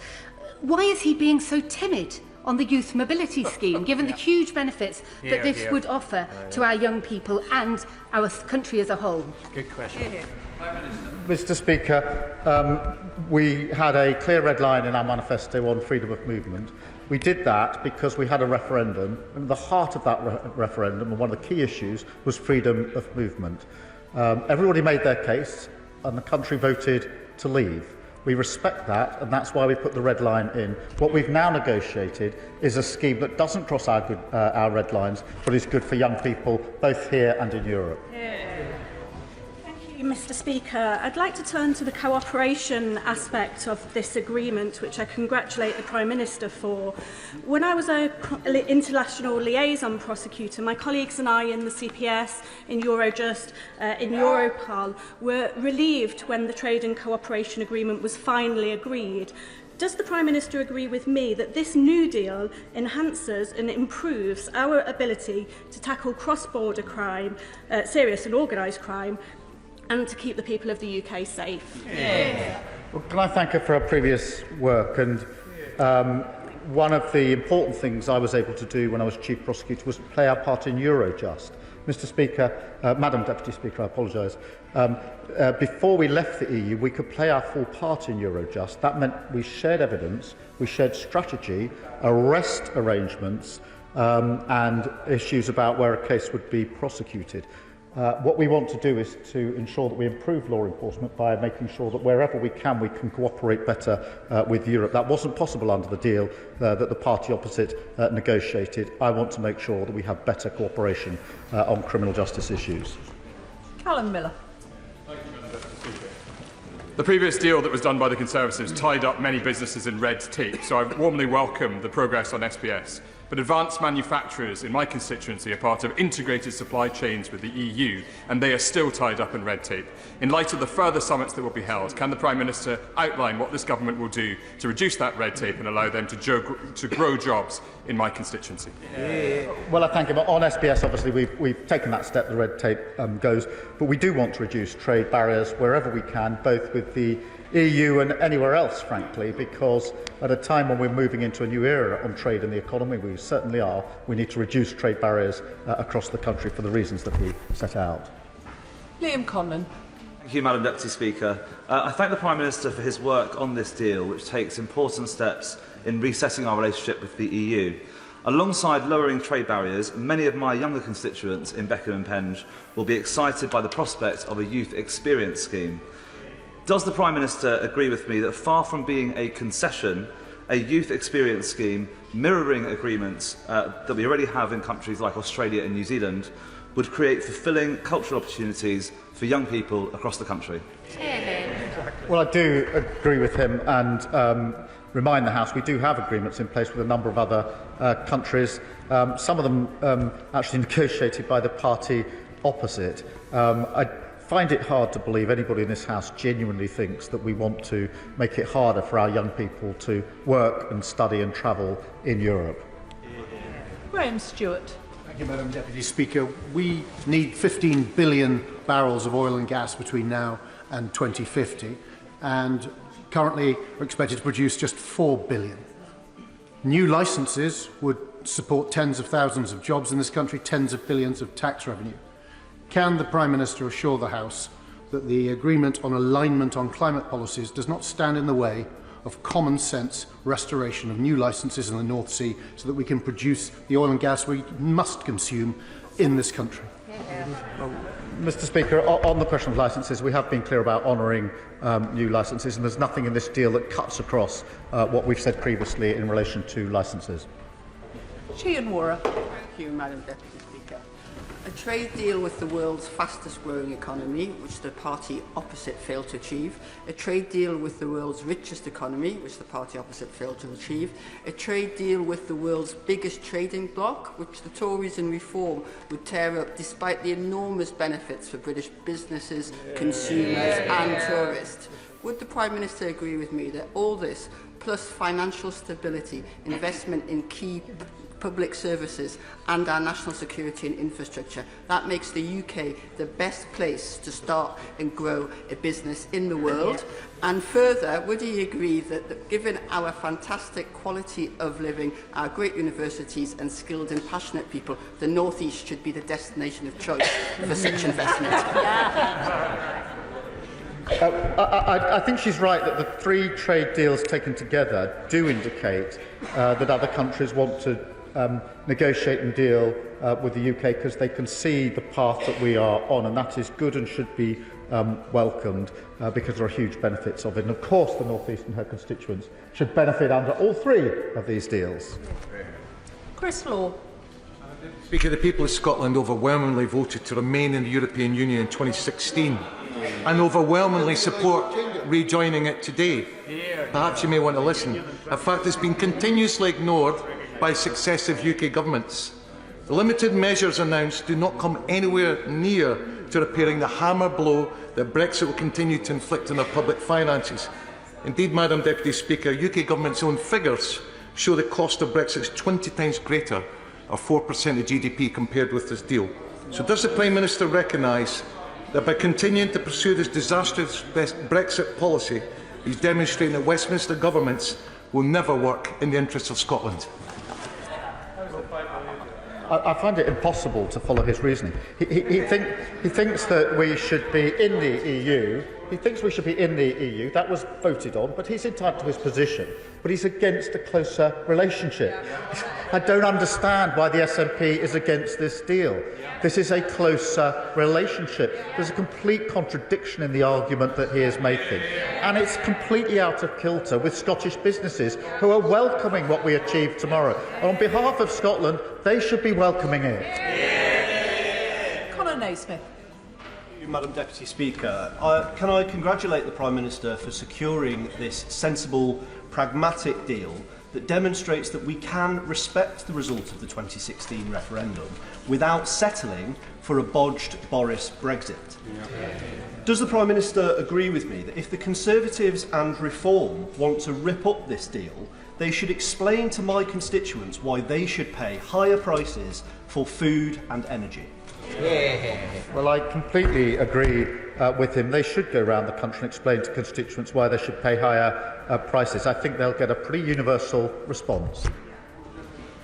why is he being so timid on the youth mobility scheme, given the huge benefits that this would offer to our young people and our country as a whole? Good question. Mr. Speaker, we had a clear red line in our manifesto on freedom of movement. We did that because we had a referendum, and the heart of that referendum, and one of the key issues, was freedom of movement. Everybody made their case, and the country voted to leave. We respect that, and that's why we put the red line in. What we've now negotiated is a scheme that doesn't cross our red lines, but is good for young people, both here and in Europe. Mr. Speaker, I'd like to turn to the cooperation aspect of this agreement, which I congratulate the Prime Minister for. When I was an international liaison prosecutor, my colleagues and I in the CPS, in Eurojust, in Europol, were relieved when the trade and cooperation agreement was finally agreed. Does the Prime Minister agree with me that this new deal enhances and improves our ability to tackle cross-border crime, serious and organised crime, and to keep the people of the UK safe? Well, can I thank her for her previous work? And one of the important things I was able to do when I was Chief Prosecutor was play our part in Eurojust. Mr. Speaker, Madam Deputy Speaker, I apologise. Before we left the EU, we could play our full part in Eurojust. That meant we shared evidence, we shared strategy, arrest arrangements, and issues about where a case would be prosecuted. What we want to do is to ensure that we improve law enforcement by making sure that wherever we can cooperate better with Europe. That wasn't possible under the deal that the party opposite negotiated. I want to make sure that we have better cooperation on criminal justice issues. Callum Miller. The previous deal that was done by the Conservatives tied up many businesses in red tape, so I warmly welcome the progress on SPS. But advanced manufacturers in my constituency are part of integrated supply chains with the EU, and they are still tied up in red tape. In light of the further summits that will be held, can the Prime Minister outline what this government will do to reduce that red tape and allow them to grow jobs in my constituency? Well, I thank him. On SPS, obviously, we've taken that step, the red tape goes, but we do want to reduce trade barriers wherever we can, both with the EU and anywhere else, frankly, because at a time when we're moving into a new era on trade and the economy, we certainly are, we need to reduce trade barriers across the country for the reasons that we set out. Liam Conlon. Thank you, Madam Deputy Speaker. I thank the Prime Minister for his work on this deal, which takes important steps in resetting our relationship with the EU. Alongside lowering trade barriers, many of my younger constituents in Beckham and Penge will be excited by the prospect of a youth experience scheme. Does the Prime Minister agree with me that far from being a concession, a youth experience scheme mirroring agreements that we already have in countries like Australia and New Zealand would create fulfilling cultural opportunities for young people across the country? Well, I do agree with him and remind the House we do have agreements in place with a number of other countries, some of them actually negotiated by the party opposite. I find it hard to believe anybody in this House genuinely thinks that we want to make it harder for our young people to work and study and travel in Europe. Graham Stewart. Thank you, Madam Deputy Speaker. We need 15 billion barrels of oil and gas between now and 2050, and currently we're expected to produce just 4 billion. New licences would support tens of thousands of jobs in this country, tens of billions of tax revenue. Can the Prime Minister assure the House that the agreement on alignment on climate policies does not stand in the way of common sense restoration of new licences in the North Sea so that we can produce the oil and gas we must consume in this country? Well, Mr. Speaker, on the question of licences, we have been clear about honouring new licences, and there's nothing in this deal that cuts across what we've said previously in relation to licences. Sheehan Wara. Thank you, Madam Deputy Speaker. A trade deal with the world's fastest growing economy, which the party opposite failed to achieve. A trade deal with the world's richest economy, which the party opposite failed to achieve. A trade deal with the world's biggest trading bloc, which the Tories in Reform would tear up despite the enormous benefits for British businesses, consumers and tourists. Would the Prime Minister agree with me that all this, plus financial stability, investment in key public services and our national security and infrastructure, that makes the UK the best place to start and grow a business in the world? And further, would he agree that given our fantastic quality of living, our great universities and skilled and passionate people, the North East should be the destination of choice for such investment? I think she's right that the 3 trade deals taken together do indicate that other countries want to negotiate and deal with the UK because they can see the path that we are on, and that is good and should be welcomed because there are huge benefits of it. And of course the North East and her constituents should benefit under all 3 of these deals. Chris Law. Speaker, the people of Scotland overwhelmingly voted to remain in the European Union in 2016 and overwhelmingly support rejoining it today. Perhaps you may want to listen. A fact that's been continuously ignored by successive UK governments. The limited measures announced do not come anywhere near to repairing the hammer blow that Brexit will continue to inflict on our public finances. Indeed, Madam Deputy Speaker, UK Government's own figures show the cost of Brexit is 20 times greater, or 4% of GDP, compared with this deal. So does the Prime Minister recognise that by continuing to pursue this disastrous Brexit policy, he's demonstrating that Westminster governments will never work in the interests of Scotland? I find it impossible to follow his reasoning. He thinks that we should be in the EU. He thinks we should be in the EU. That was voted on, but he's entitled to his position. But he's against a closer relationship. I don't understand why the SNP is against this deal. This is a closer relationship. There's a complete contradiction in the argument that he is making. And it's completely out of kilter with Scottish businesses who are welcoming what we achieve tomorrow. And on behalf of Scotland, they should be welcoming it. Conor Naismith. Madam Deputy Speaker, can I congratulate the Prime Minister for securing this sensible, pragmatic deal that demonstrates that we can respect the result of the 2016 referendum without settling for a bodged Boris Brexit. Does the Prime Minister agree with me that if the Conservatives and Reform want to rip up this deal, they should explain to my constituents why they should pay higher prices for food and energy? Well, I completely agree with him. They should go around the country and explain to constituents why they should pay higher prices. I think they'll get a pretty universal response.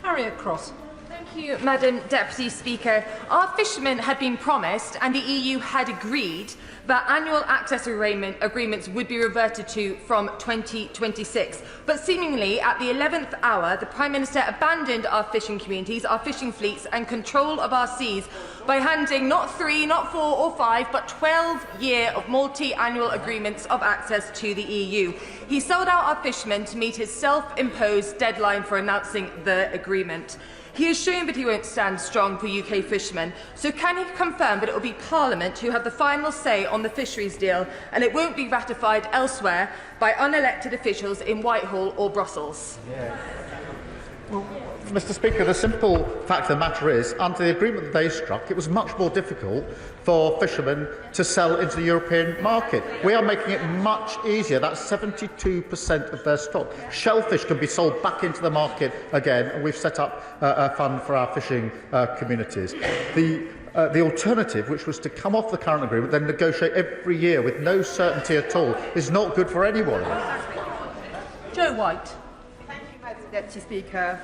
Harriet Cross. Thank you, Madam Deputy Speaker. Our fishermen had been promised, and the EU had agreed, that annual access agreements would be reverted to from 2026. But seemingly, at the 11th hour, the Prime Minister abandoned our fishing communities, our fishing fleets, and control of our seas by handing not 3, not 4 or 5, but 12-year of multi-annual agreements of access to the EU. He sold out our fishermen to meet his self-imposed deadline for announcing the agreement. He has shown that he won't stand strong for UK fishermen, so can he confirm that it will be Parliament who have the final say on the Fisheries deal, and it won't be ratified elsewhere by unelected officials in Whitehall or Brussels? Well, Mr. Speaker, the simple fact of the matter is, under the agreement that they struck, it was much more difficult for fishermen to sell into the European market. We are making it much easier. That's 72% of their stock. Shellfish can be sold back into the market again, and we've set up a fund for our fishing communities. The alternative, which was to come off the current agreement, then negotiate every year with no certainty at all, is not good for anyone. Joe White. Thank you, Madam Deputy Speaker.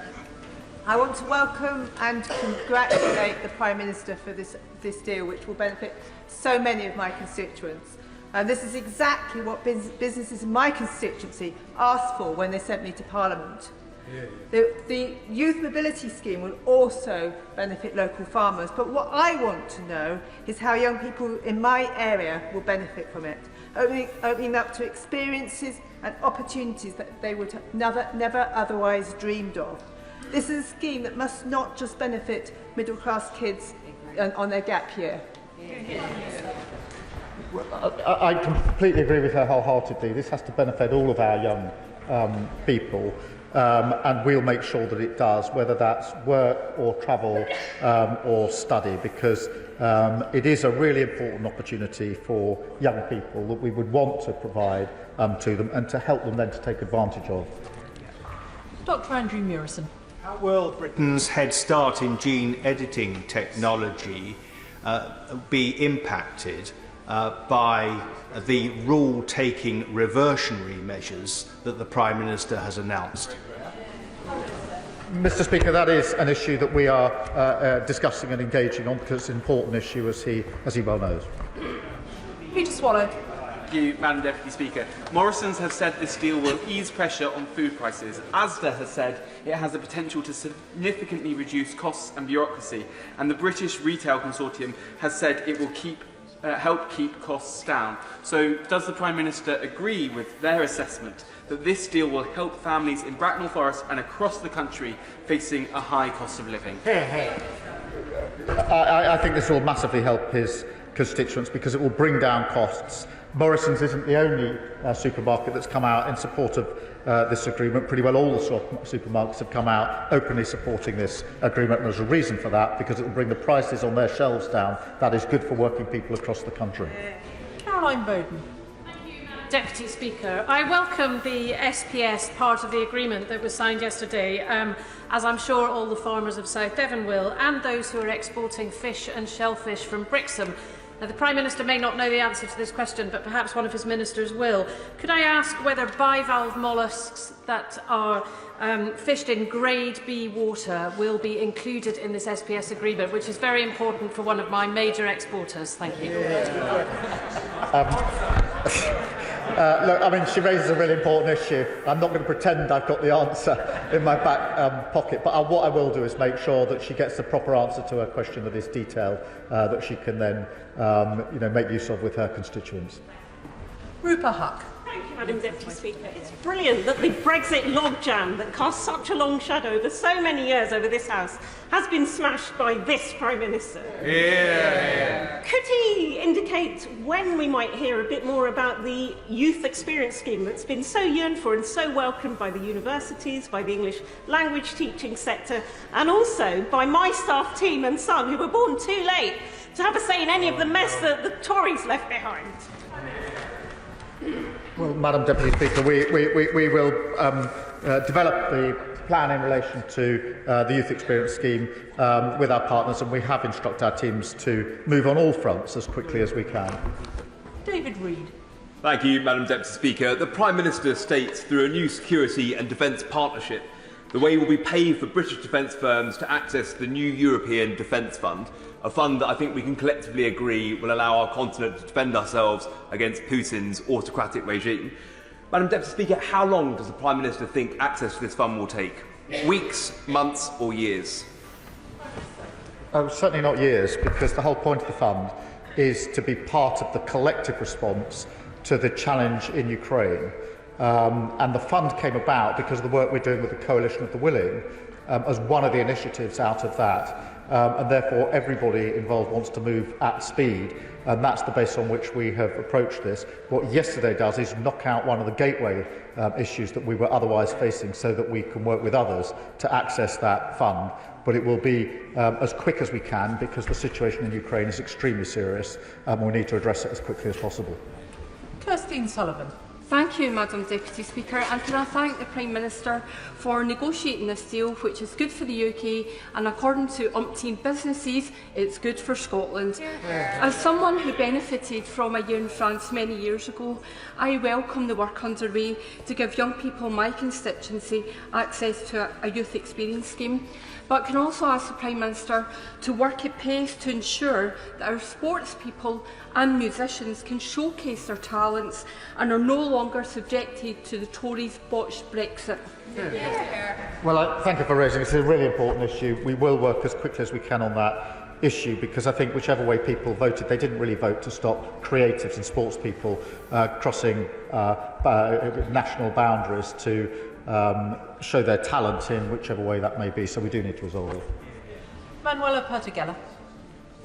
I want to welcome and congratulate the Prime Minister for this deal, which will benefit so many of my constituents. And this is exactly what businesses in my constituency asked for when they sent me to Parliament. The youth mobility scheme will also benefit local farmers, but what I want to know is how young people in my area will benefit from it, opening up to experiences and opportunities that they would have never otherwise dreamed of. This is a scheme that must not just benefit middle-class kids on their gap year. I completely agree with her wholeheartedly. This has to benefit all of our young people, and we'll make sure that it does, whether that's work or travel or study, because it is a really important opportunity for young people that we would want to provide to them and to help them then to take advantage of. Dr. Andrew Murison. How will Britain's head start in gene editing technology be impacted by the rule-taking reversionary measures that the Prime Minister has announced? Mr. Speaker, that is an issue that we are discussing and engaging on, because it's an important issue, as he well knows. Peter Swallow. Thank you, Madam Deputy Speaker. Morrison's have said this deal will ease pressure on food prices. Asda has said it has the potential to significantly reduce costs and bureaucracy, and the British Retail Consortium has said it will help keep costs down. So does the Prime Minister agree with their assessment that this deal will help families in Bracknell Forest and across the country facing a high cost of living? I think this will massively help his constituents because it will bring down costs. Morrison's isn't the only supermarket that's come out in support of this agreement. Pretty well all the supermarkets have come out openly supporting this agreement, and there's a reason for that, because it will bring the prices on their shelves down. That is good for working people across the country. Caroline Bowden. Deputy Speaker. I welcome the SPS part of the agreement that was signed yesterday, as I'm sure all the farmers of South Devon will, and those who are exporting fish and shellfish from Brixham. Now, the Prime Minister may not know the answer to this question, but perhaps one of his ministers will. Could I ask whether bivalve molluscs that are fished in Grade B water will be included in this SPS agreement, which is very important for one of my major exporters? Thank you. Look, I mean, she raises a really important issue. I'm not going to pretend I've got the answer in my back pocket, but what I will do is make sure that she gets the proper answer to her question that is detailed, that she can then make use of with her constituents. Rupa Huck. Thank you, Madam Deputy Speaker. It's brilliant that the Brexit logjam that cast such a long shadow over so many years over this House has been smashed by this Prime Minister. Yeah. Could he indicate when we might hear a bit more about the youth experience scheme that's been so yearned for and so welcomed by the universities, by the English language teaching sector, and also by my staff team and son, who were born too late to have a say in any of the mess that the Tories left behind? Well, Madam Deputy Speaker, we will develop the plan in relation to the Youth Experience Scheme with our partners, and we have instructed our teams to move on all fronts as quickly as we can. David Reid. Thank you, Madam Deputy Speaker. The Prime Minister states through a new security and defence partnership the way will be paved for British defence firms to access the new European Defence Fund, a fund that I think we can collectively agree will allow our continent to defend ourselves against Putin's autocratic regime. Madam Deputy Speaker, how long does the Prime Minister think access to this fund will take? Weeks, months or years? Certainly not years, because the whole point of the fund is to be part of the collective response to the challenge in Ukraine. And the fund came about because of the work we're doing with the Coalition of the Willing as one of the initiatives out of that. And therefore everybody involved wants to move at speed, and that's the basis on which we have approached this. What yesterday does is knock out one of the gateway issues that we were otherwise facing, so that we can work with others to access that fund. But it will be as quick as we can, because the situation in Ukraine is extremely serious, and we need to address it as quickly as possible. Kirstine Sullivan. Thank you, Madam Deputy Speaker, and can I thank the Prime Minister for negotiating this deal, which is good for the UK, and according to umpteen businesses, it's good for Scotland. As someone who benefited from a year in France many years ago, I welcome the work underway to give young people in my constituency access to a youth experience scheme, but can also ask the Prime Minister to work at pace to ensure that our sports people and musicians can showcase their talents and are no longer subjected to the Tories' botched Brexit. Well, thank you for raising it. It's a really important issue. We will work as quickly as we can on that issue, because I think whichever way people voted, they didn't really vote to stop creatives and sports people crossing national boundaries to show their talent in whichever way that may be. So we do need to resolve it. Manuela Pertigella.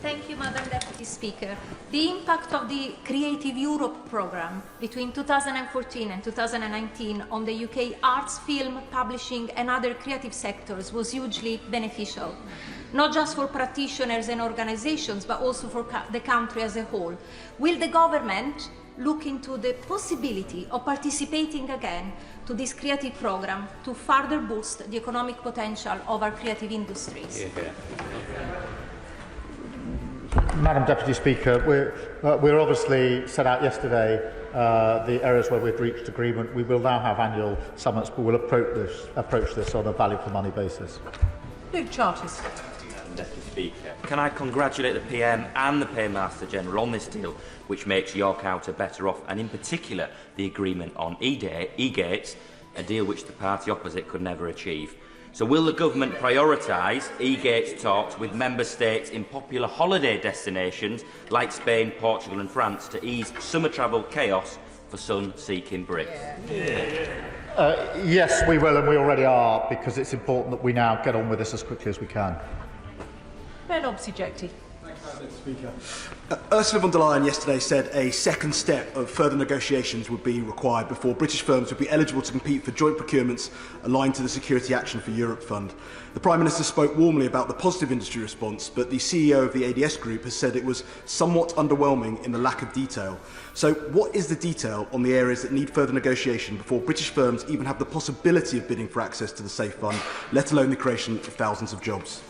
Thank you, Madam Deputy Speaker. The impact of the Creative Europe programme between 2014 and 2019 on the UK arts, film, publishing and other creative sectors was hugely beneficial, not just for practitioners and organisations, but also for the country as a whole. Will the government look into the possibility of participating again to this creative programme to further boost the economic potential of our creative industries? Madam Deputy Speaker, we're obviously set out yesterday the areas where we've reached agreement. We will now have annual summits, but we'll approach this on a value for money basis. Luke Charters. Deputy Speaker, can I congratulate the PM and the Paymaster General on this deal, which makes York Outer better off, and in particular the agreement on e-gates, a deal which the party opposite could never achieve. So will the government prioritise e-gates talks with member states in popular holiday destinations like Spain, Portugal and France to ease summer travel chaos for sun-seeking Brits? Yes, we will, and we already are, because it's important that we now get on with this as quickly as we can. Ben Obsijekti. Speaker. Ursula von der Leyen yesterday said a second step of further negotiations would be required before British firms would be eligible to compete for joint procurements aligned to the Security Action for Europe Fund. The Prime Minister spoke warmly about the positive industry response, but the CEO of the ADS Group has said it was somewhat underwhelming in the lack of detail. So what is the detail on the areas that need further negotiation before British firms even have the possibility of bidding for access to the Safe Fund, let alone the creation of thousands of jobs?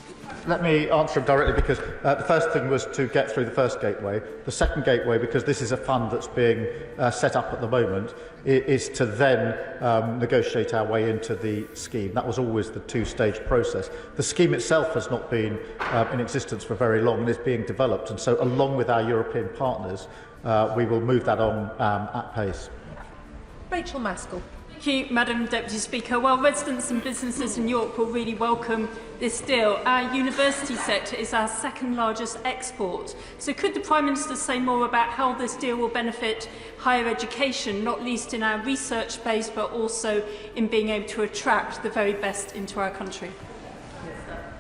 Let me answer him directly, because the first thing was to get through the first gateway. The second gateway, because this is a fund that's being set up at the moment, is to then negotiate our way into the scheme. That was always the two-stage process. The scheme itself has not been in existence for very long and is being developed, and so along with our European partners, we will move that on at pace. Rachel Maskell. Thank you, Madam Deputy Speaker. Well, residents and businesses in York will really welcome this deal. Our university sector is our second largest export. So could the Prime Minister say more about how this deal will benefit higher education, not least in our research base, but also in being able to attract the very best into our country?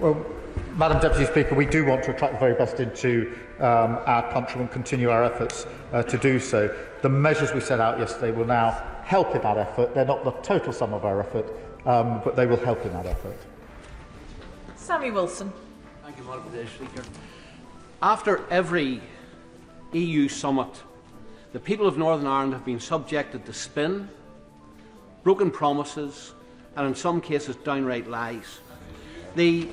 Well, Madam Deputy Speaker, we do want to attract the very best into our country and continue our efforts to do so. The measures we set out yesterday will now help in that effort. They're not the total sum of our effort, but they will help in that effort. Sammy Wilson. Thank you, Madam Speaker. After every EU summit, the people of Northern Ireland have been subjected to spin, broken promises, and in some cases downright lies. The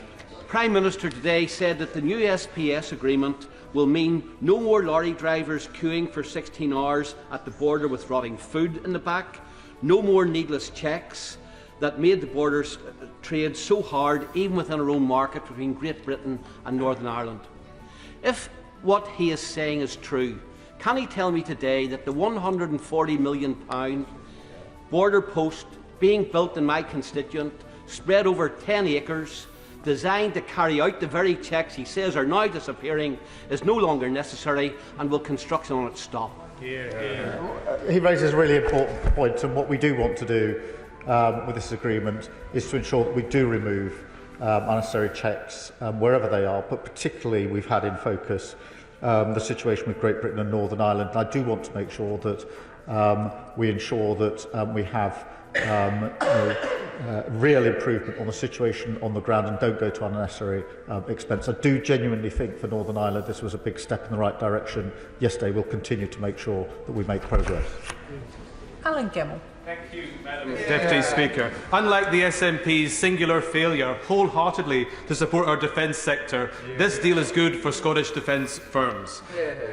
Prime Minister today said that the new SPS agreement will mean no more lorry drivers queuing for 16 hours at the border with rotting food in the back, no more needless checks that made the borders trade so hard even within our own market between Great Britain and Northern Ireland. If what he is saying is true, can he tell me today that the £140 million border post being built in my constituent, spread over 10 acres, designed to carry out the very checks he says are now disappearing, is no longer necessary, and will construction on it stop? He raises a really important point, and what we do want to do with this agreement is to ensure that we do remove unnecessary checks wherever they are, but particularly we've had in focus the situation with Great Britain and Northern Ireland. And I do want to make sure that we ensure that we have real improvement on the situation on the ground and don't go to unnecessary expense. I do genuinely think for Northern Ireland this was a big step in the right direction. Yesterday we'll continue to make sure that we make progress. Alan Gemmell. Thank you, Madam Deputy Speaker. Unlike the SNP's singular failure wholeheartedly to support our defence sector, this deal is good for Scottish defence firms.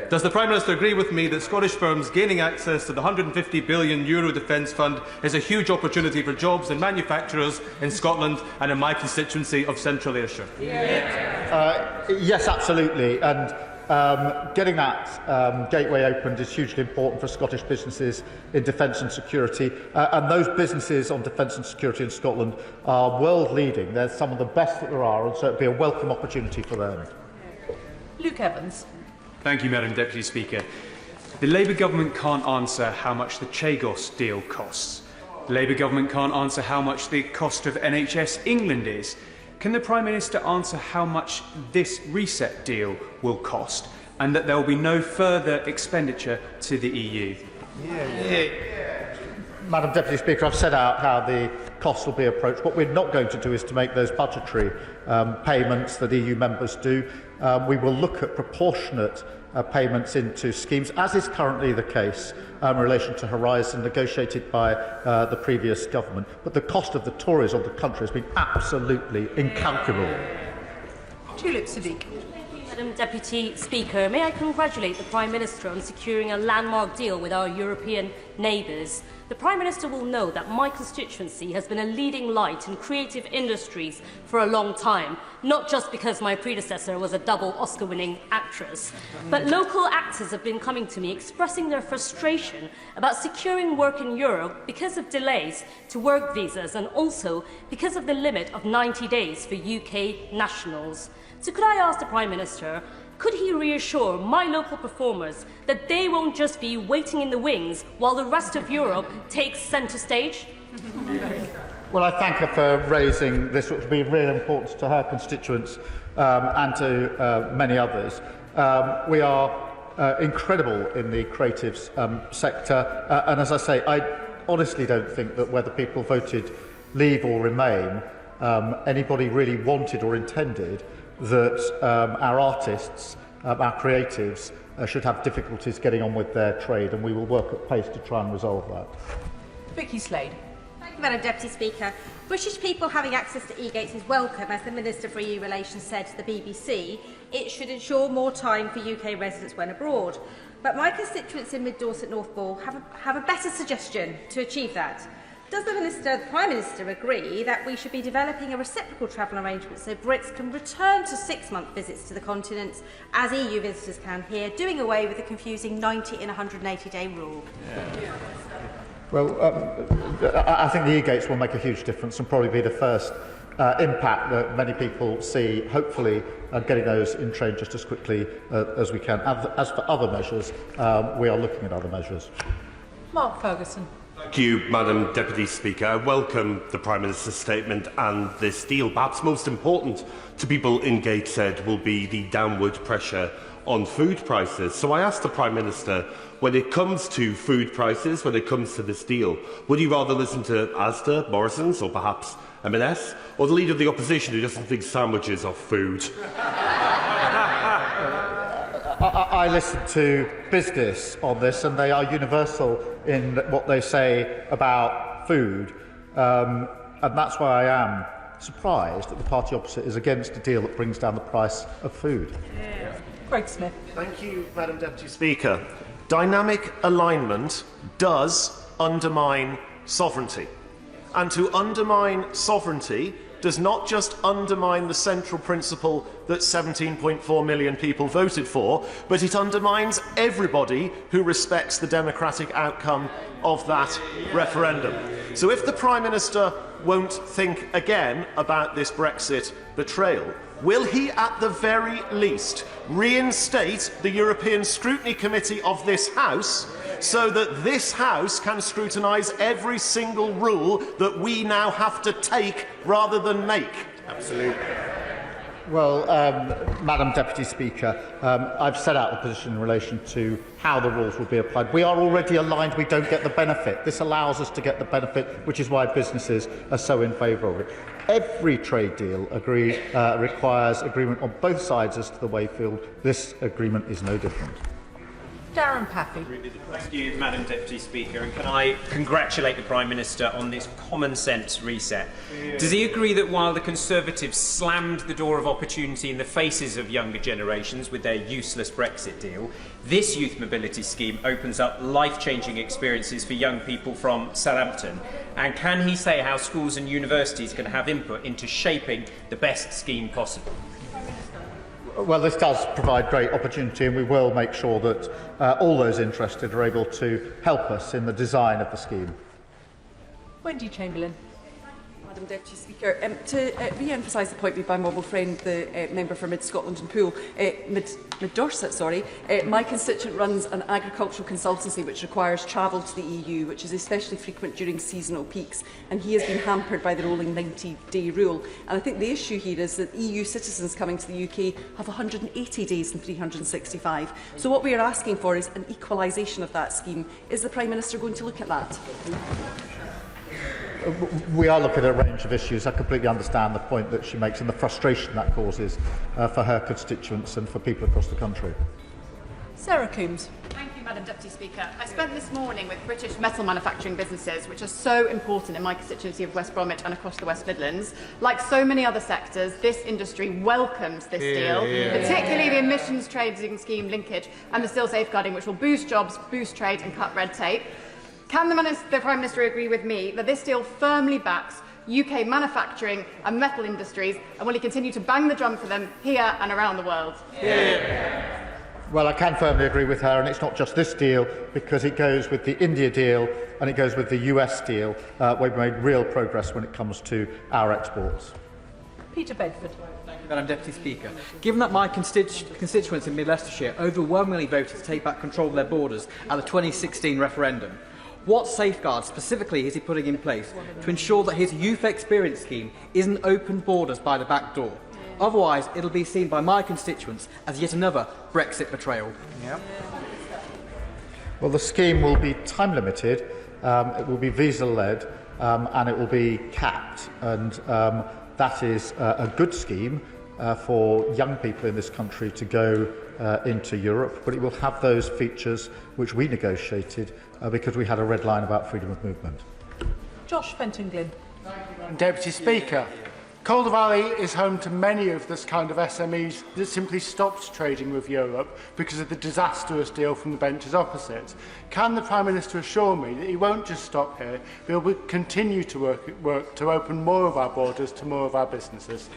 Does the Prime Minister agree with me that Scottish firms gaining access to the €150 billion defence fund is a huge opportunity for jobs and manufacturers in Scotland and in my constituency of Central Ayrshire? Yes, absolutely. And getting that gateway opened is hugely important for Scottish businesses in defence and security, and those businesses on defence and security in Scotland are world leading. They're some of the best that there are, and so it would be a welcome opportunity for them. Luke Evans. Thank you, Madam Deputy Speaker. The Labour government can't answer how much the Chagos deal costs. The Labour government can't answer how much the cost of NHS England is. Can the Prime Minister answer how much this reset deal will cost, and that there will be no further expenditure to the EU? Madam Deputy Speaker, I've set out how the costs will be approached. What we're not going to do is to make those budgetary payments that EU members do. We will look at proportionate payments into schemes, as is currently the case in relation to Horizon, negotiated by the previous government. But the cost of the Tories on the country has been absolutely incalculable. Tulip Siddiq. Madam Deputy Speaker, may I congratulate the Prime Minister on securing a landmark deal with our European neighbours. The Prime Minister will know that my constituency has been a leading light in creative industries for a long time, not just because my predecessor was a double Oscar-winning actress, but local actors have been coming to me expressing their frustration about securing work in Europe because of delays to work visas and also because of the limit of 90 days for UK nationals. So could I ask the Prime Minister, could he reassure my local performers that they won't just be waiting in the wings while the rest of Europe takes centre stage? Well, I thank her for raising this, which will be really important to her constituents and to many others. We are incredible in the creatives sector, and as I say, I honestly don't think that whether people voted leave or remain, anybody really wanted or intended that our artists, our creatives, should have difficulties getting on with their trade, and we will work at pace to try and resolve that. Vicky Slade. Thank you, Madam Deputy Speaker. British people having access to e-gates is welcome. As the Minister for EU Relations said to the BBC, it should ensure more time for UK residents when abroad. But my constituents in Mid-Dorset North Ball have a better suggestion to achieve that. Does the Prime Minister agree that we should be developing a reciprocal travel arrangement so Brits can return to 6-month visits to the continent as EU visitors can here, doing away with the confusing 90 and 180-day rule? Well, I think the e-gates will make a huge difference and probably be the first impact that many people see, hopefully getting those in train just as quickly as we can. As for other measures, we are looking at other measures. Mark Ferguson. Thank you, Madam Deputy Speaker. I welcome the Prime Minister's statement and this deal. Perhaps most important to people in Gateshead will be the downward pressure on food prices. So I ask the Prime Minister, when it comes to food prices, when it comes to this deal, would he rather listen to Asda, Morrison's or perhaps M&S, or the Leader of the Opposition who doesn't think sandwiches are food? I listen to business on this, and they are universal in what they say about food, and that's why I am surprised that the party opposite is against a deal that brings down the price of food. Greg Smith. Thank you, Madam Deputy Speaker. Dynamic alignment does undermine sovereignty. And to undermine sovereignty does not just undermine the central principle that 17.4 million people voted for, but it undermines everybody who respects the democratic outcome of that referendum. So if the Prime Minister won't think again about this Brexit betrayal, will he at the very least reinstate the European Scrutiny Committee of this House so that this House can scrutinise every single rule that we now have to take rather than make? Absolutely. Well, Madam Deputy Speaker, I've set out the position in relation to how the rules will be applied. We are already aligned. We don't get the benefit. This allows us to get the benefit, which is why businesses are so in favour of it. Every trade deal requires agreement on both sides as to the way forward. This agreement is no different. Darren Paffy. Thank you, Madam Deputy Speaker. And can I congratulate the Prime Minister on this common sense reset? Does he agree that while the Conservatives slammed the door of opportunity in the faces of younger generations with their useless Brexit deal, this youth mobility scheme opens up life-changing experiences for young people from Southampton? And can he say how schools and universities can have input into shaping the best scheme possible? Well, this does provide great opportunity, and we will make sure that all those interested are able to help us in the design of the scheme. Wendy Chamberlain. Madam Deputy Speaker, to re-emphasise the point made by my mobile friend, the member for Mid Scotland and Poole, Mid Dorset, my constituent runs an agricultural consultancy which requires travel to the EU, which is especially frequent during seasonal peaks, and he has been hampered by the rolling 90-day rule. And I think the issue here is that EU citizens coming to the UK have 180 days and 365. So what we are asking for is an equalisation of that scheme. Is the Prime Minister going to look at that? We are looking at a range of issues. I completely understand the point that she makes and the frustration that causes for her constituents and for people across the country. Sarah Coombs. Thank you, Madam Deputy Speaker. I spent this morning with British metal manufacturing businesses, which are so important in my constituency of West Bromwich and across the West Midlands. Like so many other sectors, this industry welcomes this deal, particularly the emissions trading scheme linkage and the steel safeguarding, which will boost jobs, boost trade and cut red tape. Can the Prime Minister agree with me that this deal firmly backs UK manufacturing and metal industries, and will he continue to bang the drum for them here and around the world? Well, I can firmly agree with her, and it's not just this deal, because it goes with the India deal and it goes with the US deal, where we've made real progress when it comes to our exports. Peter Bedford. Madam Deputy Speaker, given that my constituents in Mid-Leicestershire overwhelmingly voted to take back control of their borders at the 2016 referendum, what safeguards specifically is he putting in place to ensure that his youth experience scheme isn't open borders by the back door? Otherwise, it'll be seen by my constituents as yet another Brexit betrayal. Yeah. Well, the scheme will be time limited, it will be visa-led, and it will be capped. And that is a good scheme for young people in this country to go into Europe, but it will have those features which we negotiated because we had a red line about freedom of movement. Josh Fenton-Glynn. Deputy Speaker, Calder Valley is home to many of this kind of SMEs that simply stopped trading with Europe because of the disastrous deal from the benches opposite. Can the Prime Minister assure me that he won't just stop here, but he will continue to work to open more of our borders to more of our businesses?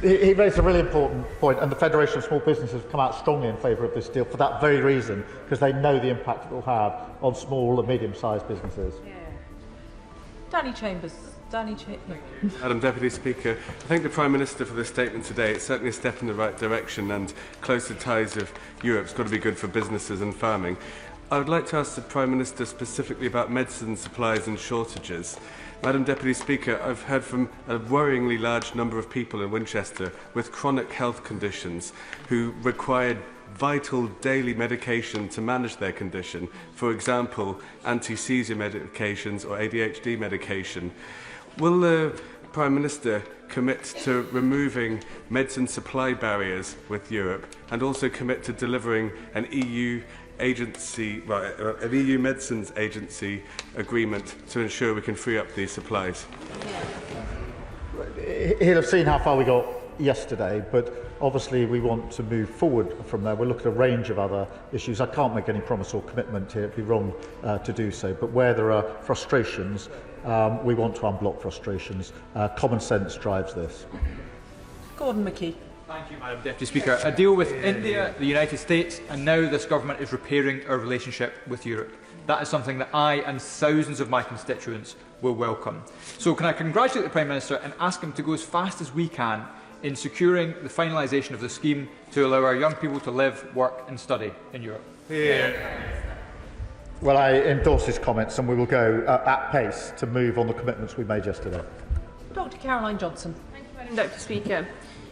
He raised a really important point, and the Federation of Small Businesses have come out strongly in favour of this deal for that very reason, because they know the impact it will have on small and medium-sized businesses. Danny Chambers. Madam Deputy Speaker, I thank the Prime Minister for the statement today. It's certainly a step in the right direction, and closer ties of Europe's got to be good for businesses and farming. I would like to ask the Prime Minister specifically about medicine supplies and shortages. Madam Deputy Speaker, I've heard from a worryingly large number of people in Winchester with chronic health conditions who required vital daily medication to manage their condition, for example, anti-seizure medications or ADHD medication. Will the Prime Minister commit to removing medicine supply barriers with Europe and also commit to delivering an EU medicines agency agreement to ensure we can free up these supplies? He'll have seen how far we got yesterday, but obviously we want to move forward from there. We'll look at a range of other issues. I can't make any promise or commitment here, it'd be wrong to do so, but where there are frustrations, we want to unblock frustrations. Common sense drives this. Gordon McKee. Thank you, Madam Deputy Speaker. A deal with India, the United States, and now this government is repairing our relationship with Europe. That is something that I and thousands of my constituents will welcome. So can I congratulate the Prime Minister and ask him to go as fast as we can in securing the finalisation of the scheme to allow our young people to live, work and study in Europe? Well, I endorse his comments, and we will go at pace to move on the commitments we made yesterday. Dr Caroline Johnson. Thank you, Madam Deputy Speaker.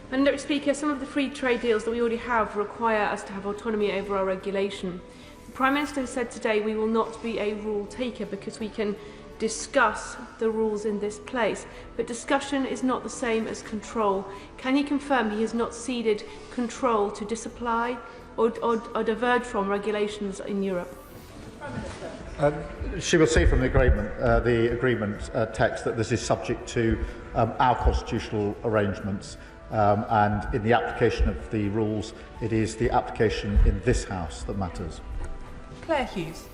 Madam Deputy Speaker, some of the free trade deals that we already have require us to have autonomy over our regulation. The Prime Minister has said today we will not be a rule taker because we can discuss the rules in this place. But discussion is not the same as control. Can he confirm he has not ceded control to disapply or diverge from regulations in Europe? She will see from the agreement text that this is subject to our constitutional arrangements, and in the application of the rules, it is the application in this House that matters. Claire Hughes.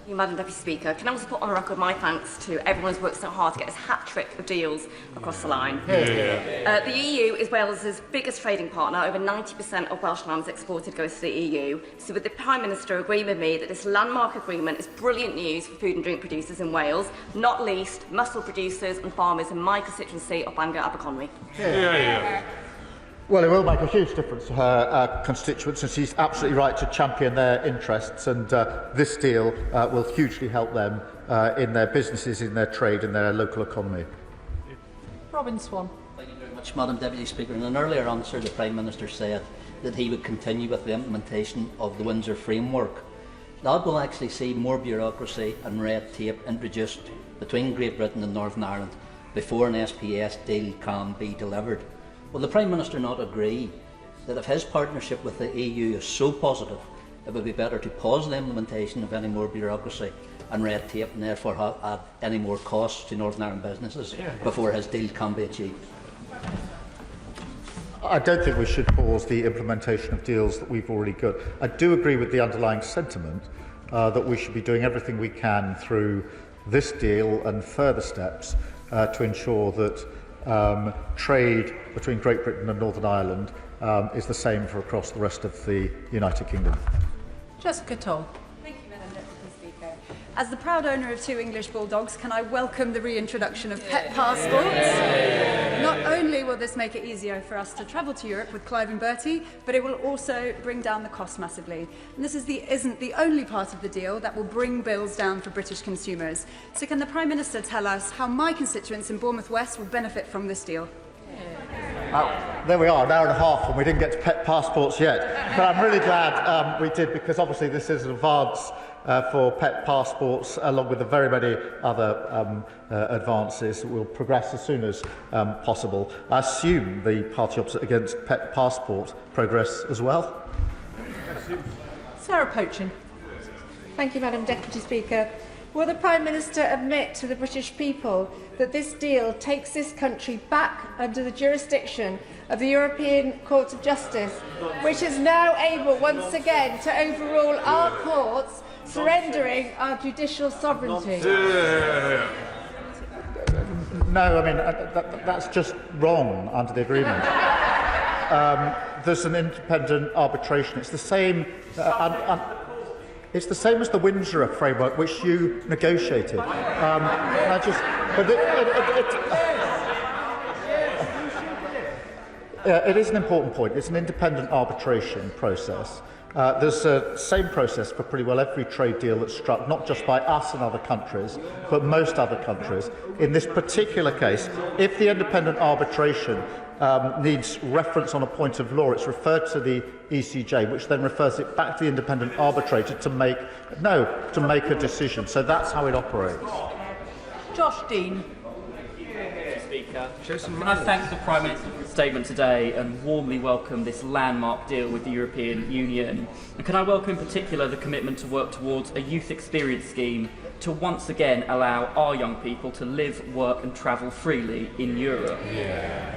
Thank you, Madam Deputy Speaker. Can I also put on record my thanks to everyone who's worked so hard to get this hat-trick of deals across the line. The EU is Wales's biggest trading partner. Over 90% of Welsh lambs exported goes to the EU. So would the Prime Minister agree with me that this landmark agreement is brilliant news for food and drink producers in Wales, not least mussel producers and farmers in my constituency of Bangor Aberconwy? Well, it will make a huge difference to her constituents, and she's absolutely right to champion their interests, and this deal will hugely help them in their businesses, in their trade, in their local economy. Robin Swan. Thank you very much, Madam Deputy Speaker. In an earlier answer, the Prime Minister said that he would continue with the implementation of the Windsor Framework. That will actually see more bureaucracy and red tape introduced between Great Britain and Northern Ireland before an SPS deal can be delivered. Will the Prime Minister not agree that if his partnership with the EU is so positive, it would be better to pause the implementation of any more bureaucracy and red tape and therefore add any more costs to Northern Ireland businesses before his deal can be achieved? I don't think we should pause the implementation of deals that we've already got. I do agree with the underlying sentiment that we should be doing everything we can through this deal and further steps to ensure that trade between Great Britain and Northern Ireland is the same for across the rest of the United Kingdom. Jessica Toll. Thank you, Madam Deputy Speaker. As the proud owner of 2 English bulldogs, can I welcome the reintroduction of pet passports? Not only will this make it easier for us to travel to Europe with Clive and Bertie, but it will also bring down the cost massively. And this isn't the only part of the deal that will bring bills down for British consumers. So can the Prime Minister tell us how my constituents in Bournemouth West will benefit from this deal? There we are, an hour and a half, and we didn't get to pet passports yet. But I'm really glad we did, because obviously this is an advance for pet passports, along with the very many other advances that will progress as soon as possible. I assume the party opposite against pet passport progress as well. Sarah Pochin. Thank you, Madam Deputy Speaker. Will the Prime Minister admit to the British people that this deal takes this country back under the jurisdiction of the European Court of Justice, which is now able once again to overrule our courts, surrendering our judicial sovereignty? No, I mean, that's just wrong under the agreement. There's an independent arbitration. It's the same. It's the same as the Windsor Framework, which you negotiated. It is an important point. It's an independent arbitration process. There's the same process for pretty well every trade deal that's struck, not just by us and other countries, but most other countries. In this particular case, if the independent arbitration needs reference on a point of law, it's referred to the ECJ, which then refers it back to the independent arbitrator to make a decision. So that's how it operates. Josh Dean. Speaker. Can I thank the Prime Minister's statement today and warmly welcome this landmark deal with the European Union? And can I welcome in particular the commitment to work towards a youth experience scheme to once again allow our young people to live, work and travel freely in Europe?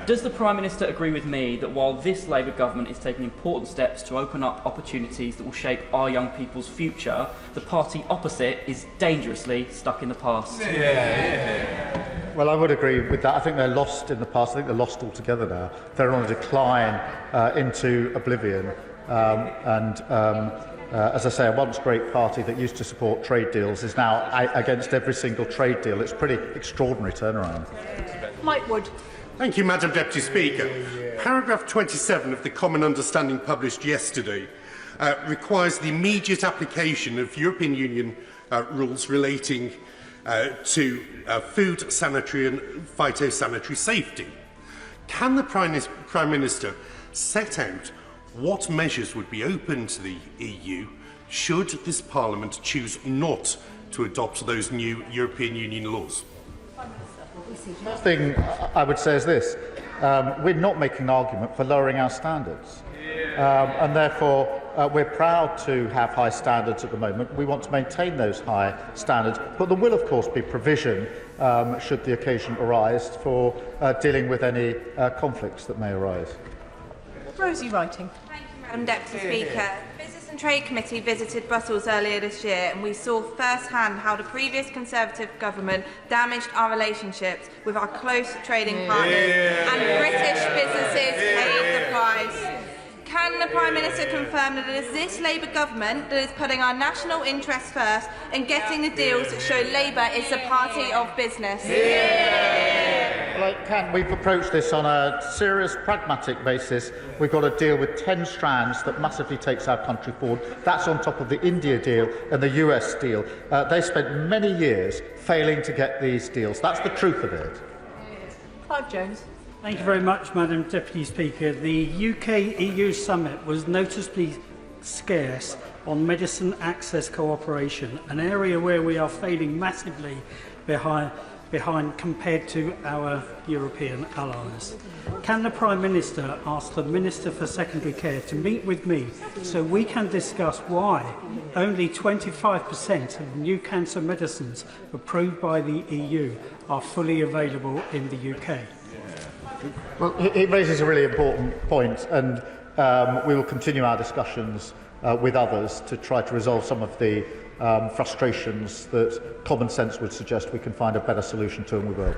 Does the Prime Minister agree with me that while this Labour government is taking important steps to open up opportunities that will shape our young people's future, the party opposite is dangerously stuck in the past? Well, I would agree with that. I think they're lost in the past. I think they're lost altogether now. They're on a decline into oblivion. As I say, a once great party that used to support trade deals is now against every single trade deal. It's a pretty extraordinary turnaround. Mike Wood. Thank you, Madam Deputy Speaker. Paragraph 27 of the Common Understanding published yesterday requires the immediate application of European Union rules relating to food, sanitary and phytosanitary safety. Can the Prime Minister set out what measures would be open to the EU should this Parliament choose not to adopt those new European Union laws? The first thing I would say is this. We're not making an argument for lowering our standards. And therefore, we're proud to have high standards at the moment. We want to maintain those high standards. But there will, of course, be provision, should the occasion arise, for dealing with any conflicts that may arise. Rosie Writing. Thank you, Madam Deputy Speaker. The Business and Trade Committee visited Brussels earlier this year, and we saw firsthand how the previous Conservative government damaged our relationships with our close trading partners, and British businesses paid the price. Can the Prime Minister confirm that it is this Labour government that is putting our national interests first and getting the deals that show Labour is the party of business? Well, I can. We've approached this on a serious, pragmatic basis. We've got to deal with 10 strands that massively takes our country forward. That's on top of the India deal and the US deal. They spent many years failing to get these deals. That's the truth of it. Clive Jones. Thank you very much, Madam Deputy Speaker. The UK-EU summit was noticeably scarce on medicine access cooperation, an area where we are failing massively behind compared to our European allies. Can the Prime Minister ask the Minister for Secondary Care to meet with me so we can discuss why only 25% of new cancer medicines approved by the EU are fully available in the UK? Well, he raises a really important point, and we will continue our discussions with others to try to resolve some of the frustrations that common sense would suggest we can find a better solution to, and we will.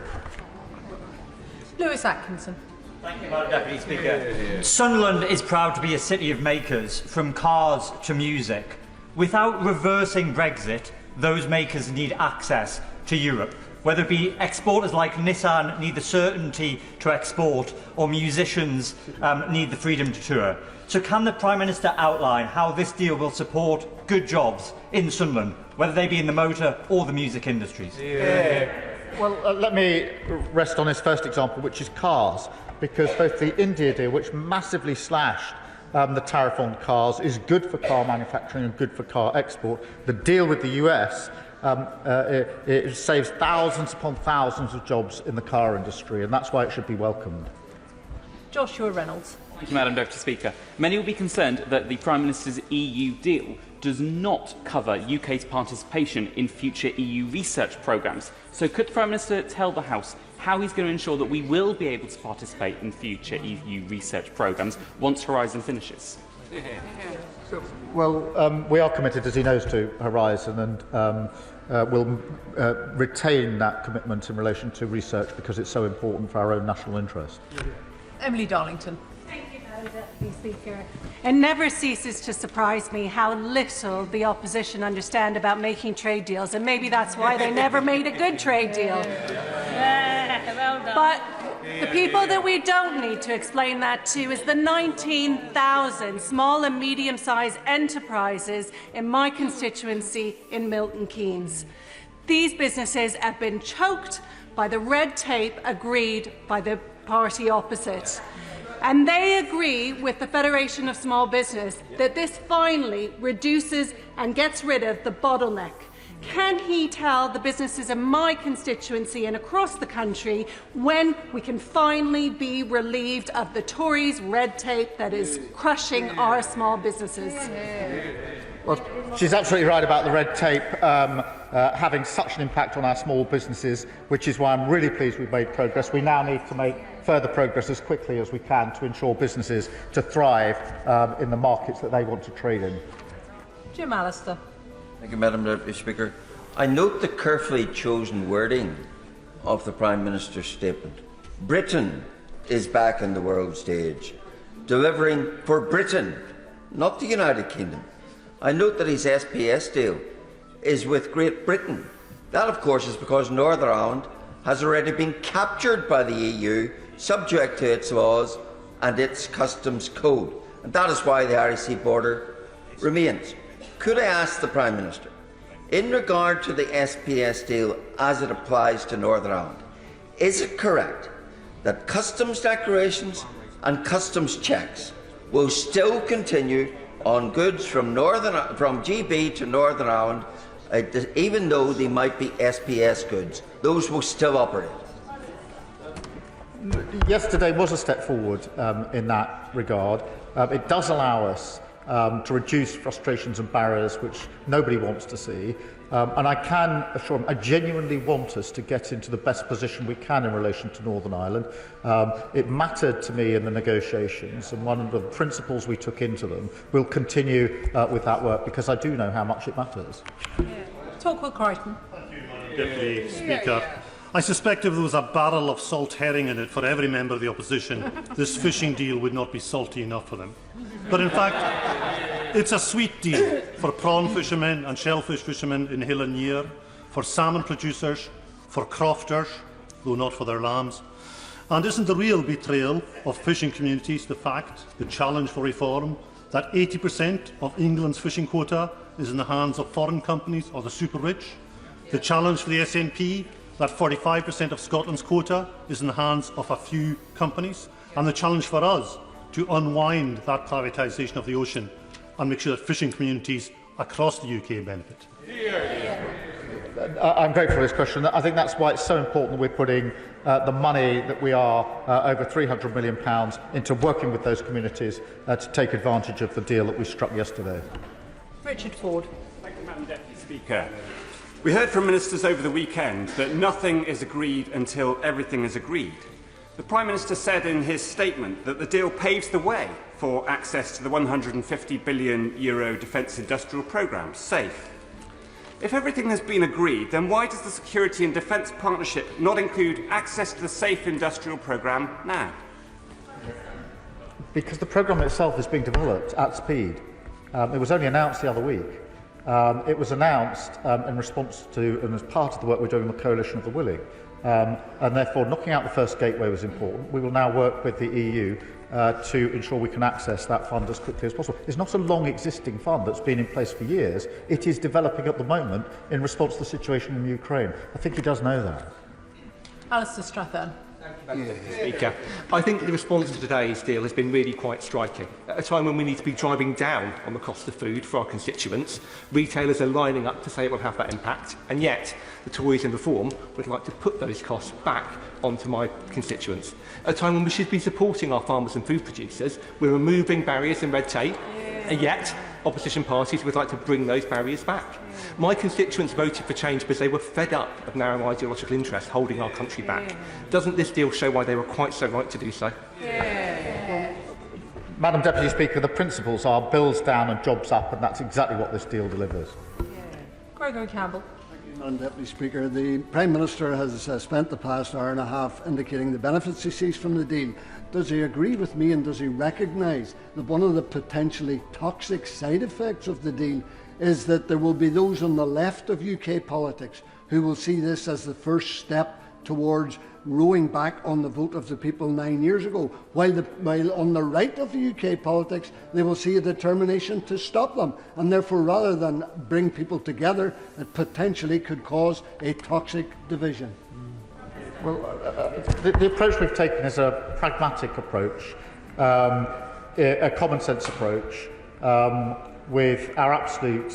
Lewis Atkinson. Thank you, Madam Deputy Speaker. Sunderland is proud to be a city of makers, from cars to music. Without reversing Brexit, those makers need access to Europe. Whether it be exporters like Nissan need the certainty to export, or musicians need the freedom to tour. So can the Prime Minister outline how this deal will support good jobs in Sunderland, whether they be in the motor or the music industries? Well, let me rest on this first example, which is cars, because both the India deal, which massively slashed the tariff on cars, is good for car manufacturing and good for car export. The deal with the US it saves thousands upon thousands of jobs in the car industry, and that's why it should be welcomed. Joshua Reynolds. Thank you, Madam Deputy Speaker. Many will be concerned that the Prime Minister's EU deal does not cover UK's participation in future EU research programmes. So could the Prime Minister tell the House how he's going to ensure that we will be able to participate in future EU research programmes once Horizon finishes? Well, we are committed, as he knows, to Horizon, and we'll retain that commitment in relation to research because it's so important for our own national interest. Emily Darlington. Thank you, Madam Deputy Speaker. It never ceases to surprise me how little the opposition understand about making trade deals, and maybe that's why they never made a good trade deal. Well done. But the people that we don't need to explain that to is the 19,000 small and medium-sized enterprises in my constituency in Milton Keynes. These businesses have been choked by the red tape agreed by the party opposite. And they agree with the Federation of Small Business that this finally reduces and gets rid of the bottleneck. Can he tell the businesses in my constituency and across the country when we can finally be relieved of the Tories' red tape that is crushing our small businesses? Well, she's absolutely right about the red tape having such an impact on our small businesses, which is why I'm really pleased we've made progress. We now need to make further progress as quickly as we can to ensure businesses to thrive in the markets that they want to trade in. Jim Allister. Thank you, Madam Deputy Speaker. I note the carefully chosen wording of the Prime Minister's statement. Britain is back on the world stage, delivering for Britain, not the United Kingdom. I note that his SPS deal is with Great Britain. That, of course, is because Northern Ireland has already been captured by the EU, subject to its laws and its customs code. And that is why the Irish Sea border remains. Could I ask the Prime Minister, in regard to the SPS deal as it applies to Northern Ireland, is it correct that customs declarations and customs checks will still continue on goods from GB to Northern Ireland, even though they might be SPS goods? Those will still operate. Yesterday was a step forward in that regard. It does allow us to reduce frustrations and barriers which nobody wants to see. And I can assure them, I genuinely want us to get into the best position we can in relation to Northern Ireland. It mattered to me in the negotiations, and one of the principles we took into them will continue with that work, because I do know how much it matters. Torquil Crichton. Deputy Speaker. I suspect if there was a barrel of salt herring in it for every member of the opposition, this fishing deal would not be salty enough for them. But in fact, it's a sweet deal for prawn fishermen and shellfish fishermen in Hill and Near, for salmon producers, for crofters, though not for their lambs. And isn't the real betrayal of fishing communities the fact, the challenge for reform, that 80% of England's fishing quota is in the hands of foreign companies or the super-rich? The challenge for the SNP, that 45% of Scotland's quota is in the hands of a few companies? And the challenge for us to unwind that privatisation of the ocean and make sure that fishing communities across the UK benefit? I'm grateful for this question. I think that's why it's so important that we're putting the money that we are, over £300 million, into working with those communities to take advantage of the deal that we struck yesterday. Richard Ford. Thank you, Madam Deputy Speaker. We heard from ministers over the weekend that nothing is agreed until everything is agreed. The Prime Minister said in his statement that the deal paves the way for access to the €150 billion defence industrial programme, SAFE. If everything has been agreed, then why does the Security and Defence Partnership not include access to the SAFE industrial programme now? Because the programme itself is being developed at speed. It was only announced the other week. It was announced in response to and as part of the work we're doing in the Coalition of the Willing. And therefore, knocking out the first gateway was important. We will now work with the EU to ensure we can access that fund as quickly as possible. It's not a long existing fund that's been in place for years. It is developing at the moment in response to the situation in Ukraine. I think he does know that. Alistair Strathern. Speaker, I think the response to today's deal has been really quite striking. At a time when we need to be driving down on the cost of food for our constituents, retailers are lining up to say it will have that impact, and yet the Tories in Reform would like to put those costs back onto my constituents. At a time when we should be supporting our farmers and food producers, we're removing barriers and red tape, and yet opposition parties would like to bring those barriers back. My constituents voted for change because they were fed up of narrow ideological interests holding our country back. Doesn't this deal show why they were quite so right to do so? Madam Deputy Speaker, the principles are bills down and jobs up, and that's exactly what this deal delivers. Gregory Campbell. Madam Deputy Speaker, the Prime Minister has spent the past hour and a half indicating the benefits he sees from the deal. Does he agree with me, and does he recognise that one of the potentially toxic side effects of the deal is that there will be those on the left of UK politics who will see this as the first step towards rowing back on the vote of the people 9 years ago, while on the right of UK politics they will see a determination to stop them, and therefore rather than bring people together, it potentially could cause a toxic division? Well, the approach we've taken is a pragmatic approach, a common sense approach, with our absolute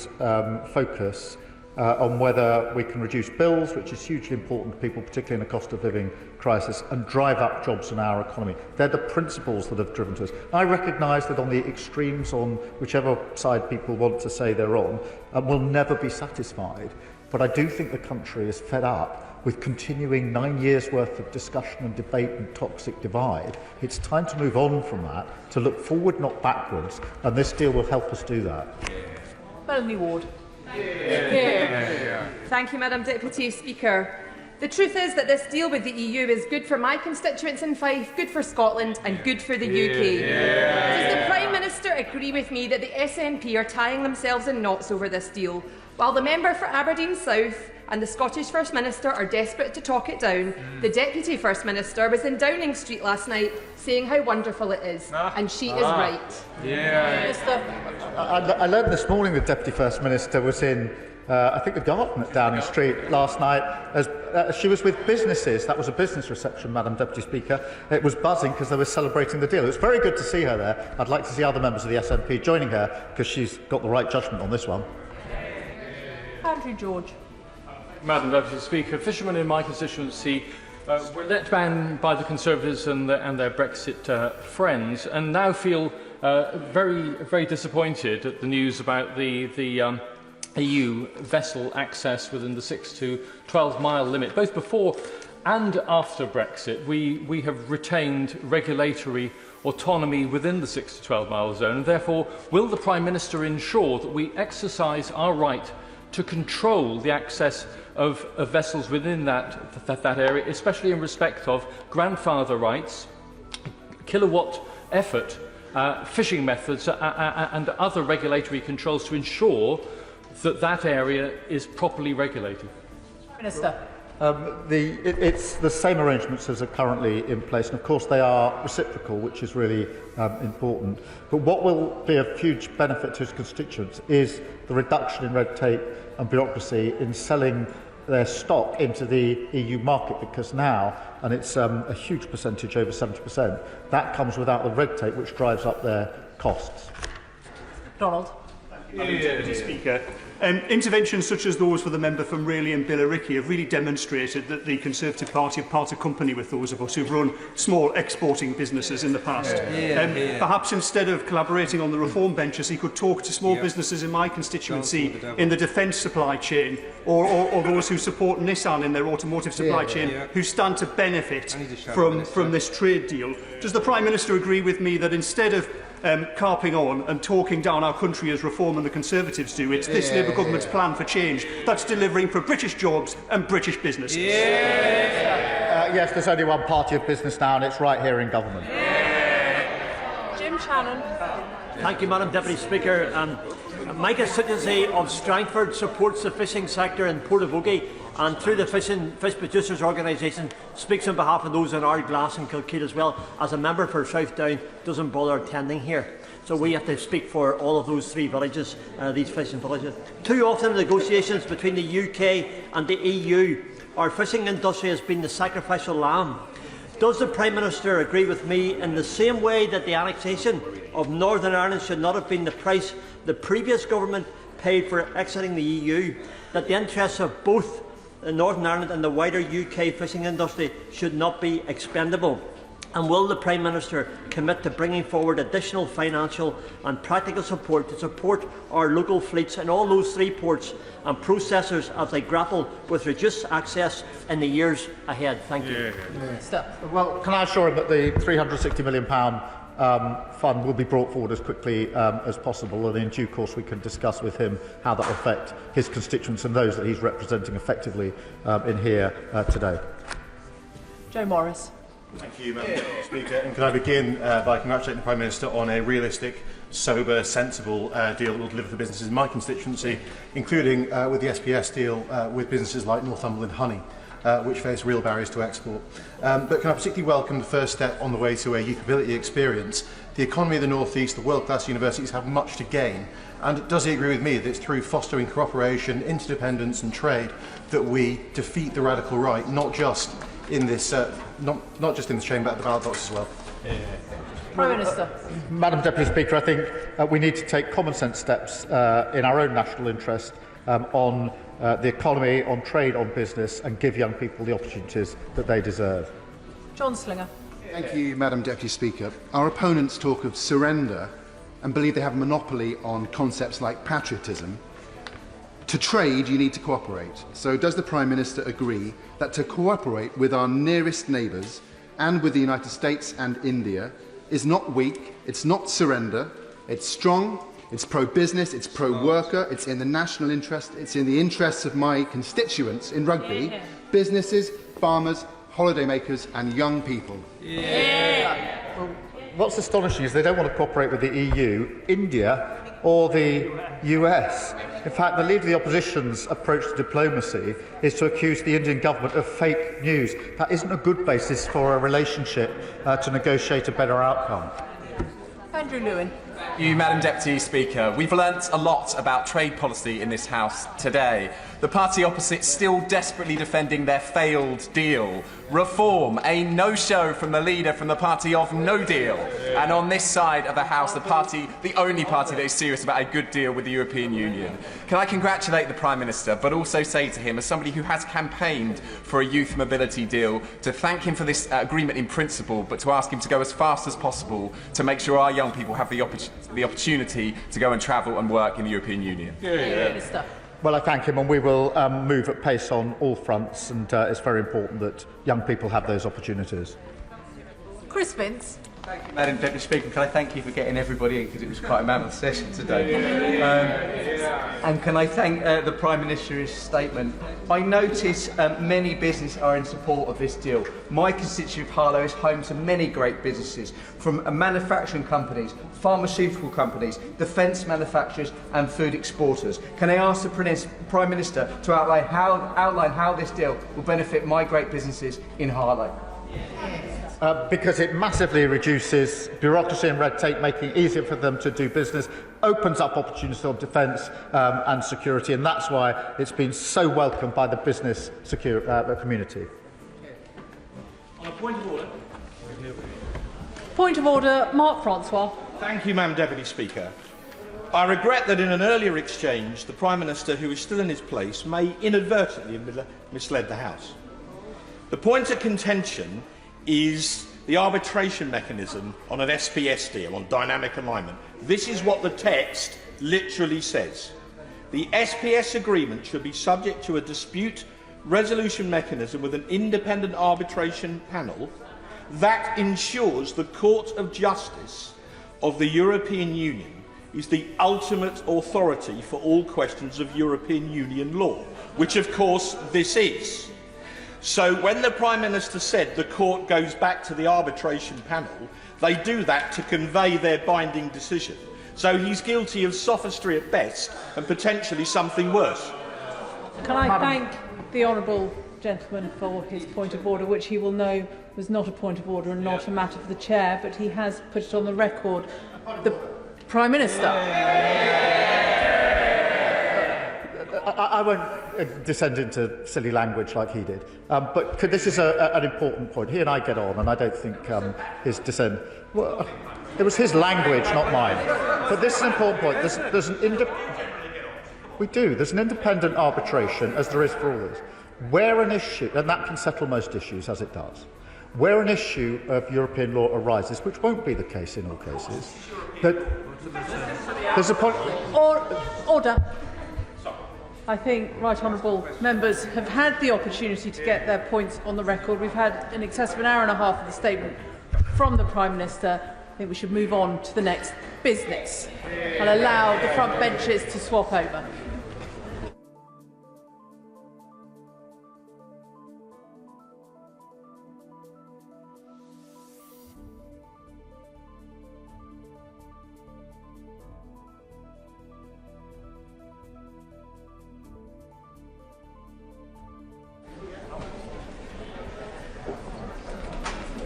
focus on whether we can reduce bills, which is hugely important to people, particularly in a cost of living crisis, and drive up jobs in our economy. They're the principles that have driven to us. I recognise that on the extremes, on whichever side people want to say they're on, we'll never be satisfied. But I do think the country is fed up with continuing 9 years' worth of discussion and debate and toxic divide. It's time to move on from that, to look forward, not backwards, and this deal will help us do that. Melanie Ward. Thank you, Madam Deputy Speaker. The truth is that this deal with the EU is good for my constituents in Fife, good for Scotland and good for the UK. Does the Prime Minister agree with me that the SNP are tying themselves in knots over this deal, while the member for Aberdeen South and the Scottish First Minister are desperate to talk it down? The Deputy First Minister was in Downing Street last night saying how wonderful it is, and she is right. I learned this morning the Deputy First Minister was in, I think, the garden at Downing Street last night. As she was with businesses. That was a business reception, Madam Deputy Speaker. It was buzzing because they were celebrating the deal. It was very good to see her there. I'd like to see other members of the SNP joining her because she's got the right judgment on this one. Andrew George. Madam Deputy Speaker, fishermen in my constituency were let down by the Conservatives and their Brexit friends, and now feel very disappointed at the news about the EU vessel access within the 6 to 12 mile limit. Both before and after Brexit, we have retained regulatory autonomy within the 6 to 12 mile zone, and therefore will the Prime Minister ensure that we exercise our right to control the access of vessels within that area, especially in respect of grandfather rights, kilowatt effort, fishing methods and other regulatory controls to ensure that that area is properly regulated? Minister. It's the same arrangements as are currently in place, and of course they are reciprocal, which is really important. But what will be of huge benefit to his constituents is the reduction in red tape and bureaucracy in selling their stock into the EU market, because now, and it's a huge percentage, over 70%, that comes without the red tape which drives up their costs. Donald. Madam Deputy Speaker, interventions such as those for the member from Rayleigh and Billericay have really demonstrated that the Conservative Party have parted company with those of us who've run small exporting businesses in the past. Perhaps instead of collaborating on the reform benches, he could talk to small businesses in my constituency in the defence supply chain, or those who support Nissan in their automotive supply chain, who stand to benefit from this trade deal. Does the Prime Minister agree with me that instead of carping on and talking down our country as Reform and the Conservatives do, it's this Labour government's plan for change that's delivering for British jobs and British businesses? Yes, there's only one party of business now, and it's right here in government. Jim Shannon. Thank you, Madam Deputy Speaker. My constituency of Strangford supports the fishing sector in Portavogie, and through the Fish Producers Organisation speaks on behalf of those in Ardglass and Kilkeel, as well as a member for South Down doesn't bother attending here. So we have to speak for all of those three villages, these fishing villages. Too often negotiations between the UK and the EU our fishing industry has been the sacrificial lamb. Does the Prime Minister agree with me in the same way that the annexation of Northern Ireland should not have been the price the previous government paid for exiting the EU, that the interests of both Northern Ireland and the wider UK fishing industry should not be expendable? And will the Prime Minister commit to bringing forward additional financial and practical support to support our local fleets in all those 3 ports and processors as they grapple with reduced access in the years ahead? Thank you. Well, can I assure him that the £360 million fund will be brought forward as quickly as possible, and in due course we can discuss with him how that will affect his constituents and those that he's representing effectively in here today. Joe Morris. Thank you, Madam Speaker. And can I begin by congratulating the Prime Minister on a realistic, sober, sensible deal that will deliver for businesses in my constituency, including with the SPS deal with businesses like Northumberland Honey, which face real barriers to export. But can I particularly welcome the first step on the way to a youth mobility experience? The economy of the North East, the world-class universities have much to gain. And does he agree with me that it's through fostering cooperation, interdependence and trade that we defeat the radical right, not just in this, not just in this chamber, but at the ballot box as well? Prime Minister. Madam Deputy Speaker, I think we need to take common sense steps in our own national interest on the economy, on trade, on business, and give young people the opportunities that they deserve. John Slinger. Thank you, Madam Deputy Speaker. Our opponents talk of surrender and believe they have a monopoly on concepts like patriotism. To trade, you need to cooperate. So does the Prime Minister agree that to cooperate with our nearest neighbours and with the United States and India is not weak, it's not surrender, it's strong, it's pro-business, it's pro-worker, it's in the national interest, it's in the interests of my constituents in Rugby, businesses, farmers, holidaymakers and young people? Well, what's astonishing is they don't want to cooperate with the EU, India or the US. In fact, the Leader of the Opposition's approach to diplomacy is to accuse the Indian government of fake news. That isn't a good basis for a relationship to negotiate a better outcome. Andrew Lewin. Thank you, Madam Deputy Speaker. We've learnt a lot about trade policy in this House today. The party opposite still desperately defending their failed deal. Reform, a no-show from the leader from the party of no deal. And on this side of the House, the only party that is serious about a good deal with the European Union. Can I congratulate the Prime Minister, but also say to him, as somebody who has campaigned for a youth mobility deal, to thank him for this agreement in principle, but to ask him to go as fast as possible to make sure our young people have the opportunity to go and travel and work in the European Union. Well, I thank him, and we will move at pace on all fronts, and it's very important that young people have those opportunities. Chris Vince. Thank you, Madam Deputy Speaker. Can I thank you for getting everybody in, because it was quite a mammoth session today. And can I thank the Prime Minister's statement. I notice many businesses are in support of this deal. My constituency of Harlow is home to many great businesses, from manufacturing companies, pharmaceutical companies, defence manufacturers and food exporters. Can I ask the Prime Minister to outline how this deal will benefit my great businesses in Harlow? Because it massively reduces bureaucracy and red tape, making it easier for them to do business, opens up opportunities of defence and security, and that's why it's been so welcomed by the business community. On a point of order. Point of order, Mark Francois. Thank you, Madam Deputy Speaker. I regret that in an earlier exchange, the Prime Minister, who is still in his place, may inadvertently have misled the House. The point of contention is the arbitration mechanism on an SPS deal, on dynamic alignment. This is what the text literally says. The SPS agreement should be subject to a dispute resolution mechanism with an independent arbitration panel that ensures the Court of Justice of the European Union is the ultimate authority for all questions of European Union law, which of course this is. So when the Prime Minister said the court goes back to the arbitration panel, they do that to convey their binding decision. So he's guilty of sophistry at best and potentially something worse. Can I thank the honourable gentleman for his point of order, which he will know was not a point of order and not a matter for the chair, but he has put it on the record. The Prime Minister. I won't descend into silly language like he did, but this is an important point. He and I get on, and I don't think his dissent... Well, it was his language, not mine. But this is an important point. There's an independent arbitration, as there is for all this, where an issue, and that can settle most issues, as it does, where an issue of European law arises, which won't be the case in all cases, that there's a point... Order. I think right honourable members have had the opportunity to get their points on the record. We've had in excess of an hour and a half of the statement from the Prime Minister. I think we should move on to the next business and allow the front benches to swap over.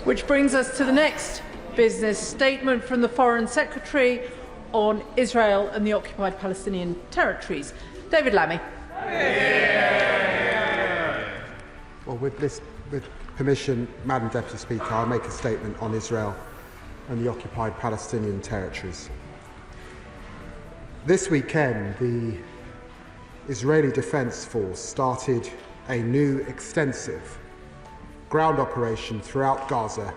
Which brings us to the next business statement from the Foreign Secretary on Israel and the occupied Palestinian territories. David Lammy. Well, with permission, Madam Deputy Speaker, I'll make a statement on Israel and the occupied Palestinian territories. This weekend, the Israeli Defence Force started a new extensive ground operation throughout Gaza,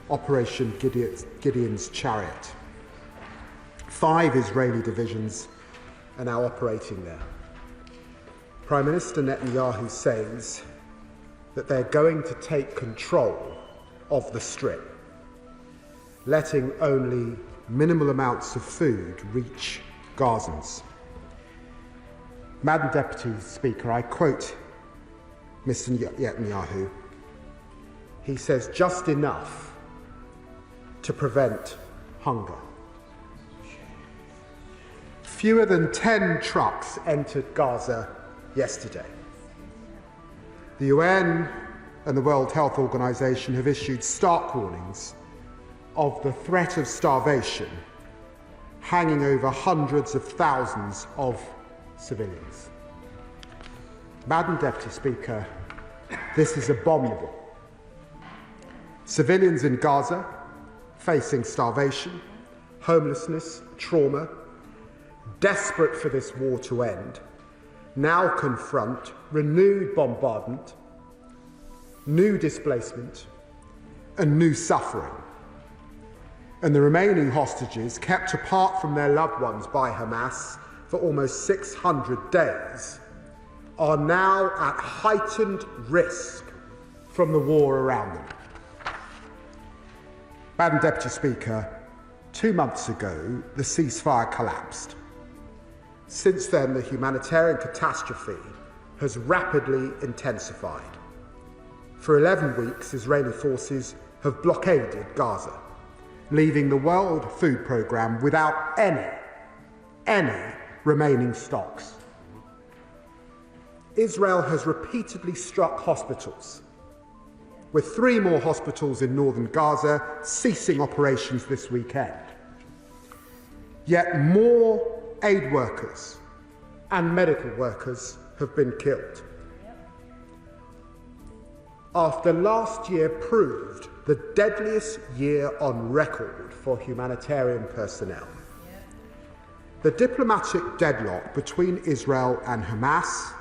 Operation Gideon's Chariot. 5 Israeli divisions are now operating there. Prime Minister Netanyahu says that they're going to take control of the Strip, letting only minimal amounts of food reach Gazans. Madam Deputy Speaker, I quote Mr. Netanyahu. He says, just enough to prevent hunger. Fewer than 10 trucks entered Gaza yesterday. The UN and the World Health Organization have issued stark warnings of the threat of starvation hanging over hundreds of thousands of civilians. Madam Deputy Speaker, this is abominable. Civilians in Gaza, facing starvation, homelessness, trauma, desperate for this war to end, now confront renewed bombardment, new displacement, and new suffering. And the remaining hostages, kept apart from their loved ones by Hamas for almost 600 days, are now at heightened risk from the war around them. Madam Deputy Speaker, 2 months ago, the ceasefire collapsed. Since then, the humanitarian catastrophe has rapidly intensified. For 11 weeks, Israeli forces have blockaded Gaza, leaving the World Food Programme without any remaining stocks. Israel has repeatedly struck hospitals, with 3 more hospitals in northern Gaza ceasing operations this weekend. Yet more aid workers and medical workers have been killed. After last year proved the deadliest year on record for humanitarian personnel, the diplomatic deadlock between Israel and Hamas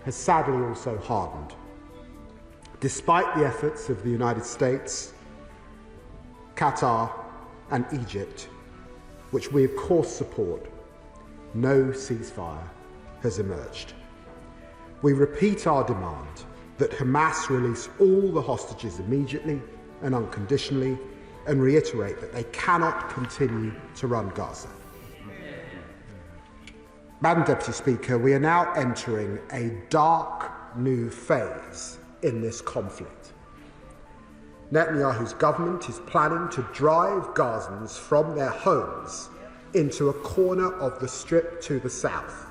has sadly also hardened. Despite the efforts of the United States, Qatar, and Egypt, which we of course support, no ceasefire has emerged. We repeat our demand that Hamas release all the hostages immediately and unconditionally, and reiterate that they cannot continue to run Gaza. Madam Deputy Speaker, we are now entering a dark new phase in this conflict. Netanyahu's government is planning to drive Gazans from their homes into a corner of the Strip to the south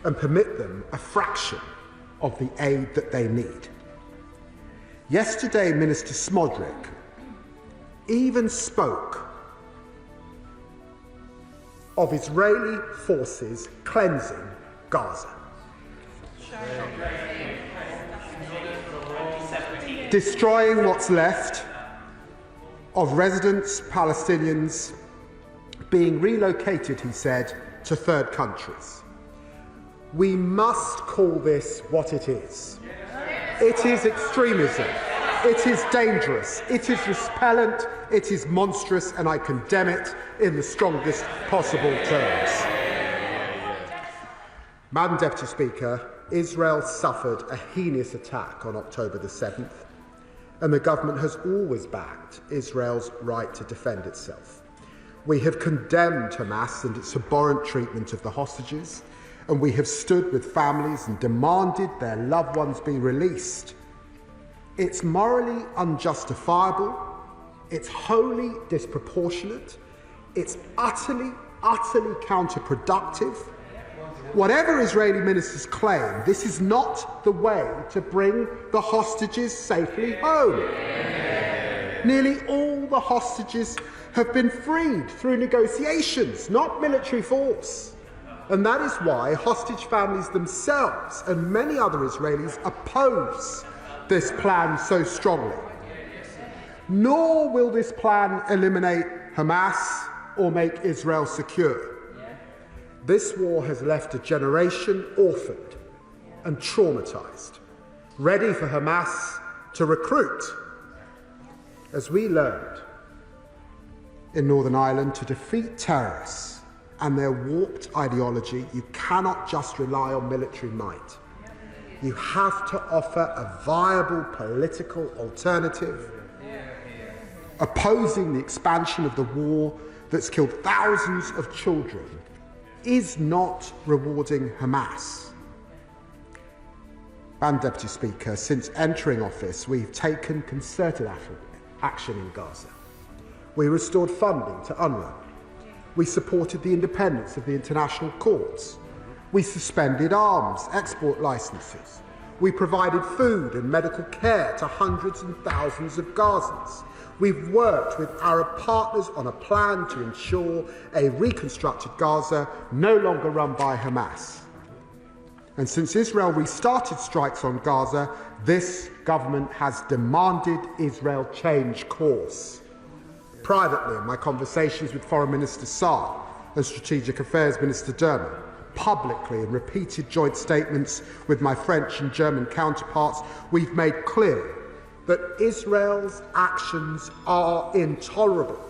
and permit them a fraction of the aid that they need. Yesterday, Minister Smodrick even spoke of Israeli forces cleansing Gaza. Destroying what's left of residents, Palestinians, being relocated, he said, to third countries. We must call this what it is. It is extremism. It is dangerous. It is repellent. It is monstrous, and I condemn it in the strongest possible terms. Madam Deputy Speaker, Israel suffered a heinous attack on October the 7th, and the government has always backed Israel's right to defend itself. We have condemned Hamas and its abhorrent treatment of the hostages, and we have stood with families and demanded their loved ones be released. It's morally unjustifiable, it's wholly disproportionate, it's utterly counterproductive. Whatever Israeli ministers claim, this is not the way to bring the hostages safely home. Nearly all the hostages have been freed through negotiations, not military force. And that is why hostage families themselves and many other Israelis oppose this plan so strongly. Nor will this plan eliminate Hamas or make Israel secure. This war has left a generation orphaned and traumatised, ready for Hamas to recruit. As we learned in Northern Ireland, to defeat terrorists and their warped ideology, you cannot just rely on military might. You have to offer a viable political alternative, opposing the expansion of the war that's killed thousands of children is not rewarding Hamas. Madam Deputy Speaker, since entering office, we've taken concerted action in Gaza. We restored funding to UNRWA. We supported the independence of the international courts. We suspended arms export licenses. We provided food and medical care to hundreds and thousands of Gazans. We've worked with Arab partners on a plan to ensure a reconstructed Gaza no longer run by Hamas. And since Israel restarted strikes on Gaza, this government has demanded Israel change course. Privately, in my conversations with Foreign Minister Saar and Strategic Affairs Minister Dermot, publicly in repeated joint statements with my French and German counterparts, we've made clear that Israel's actions are intolerable.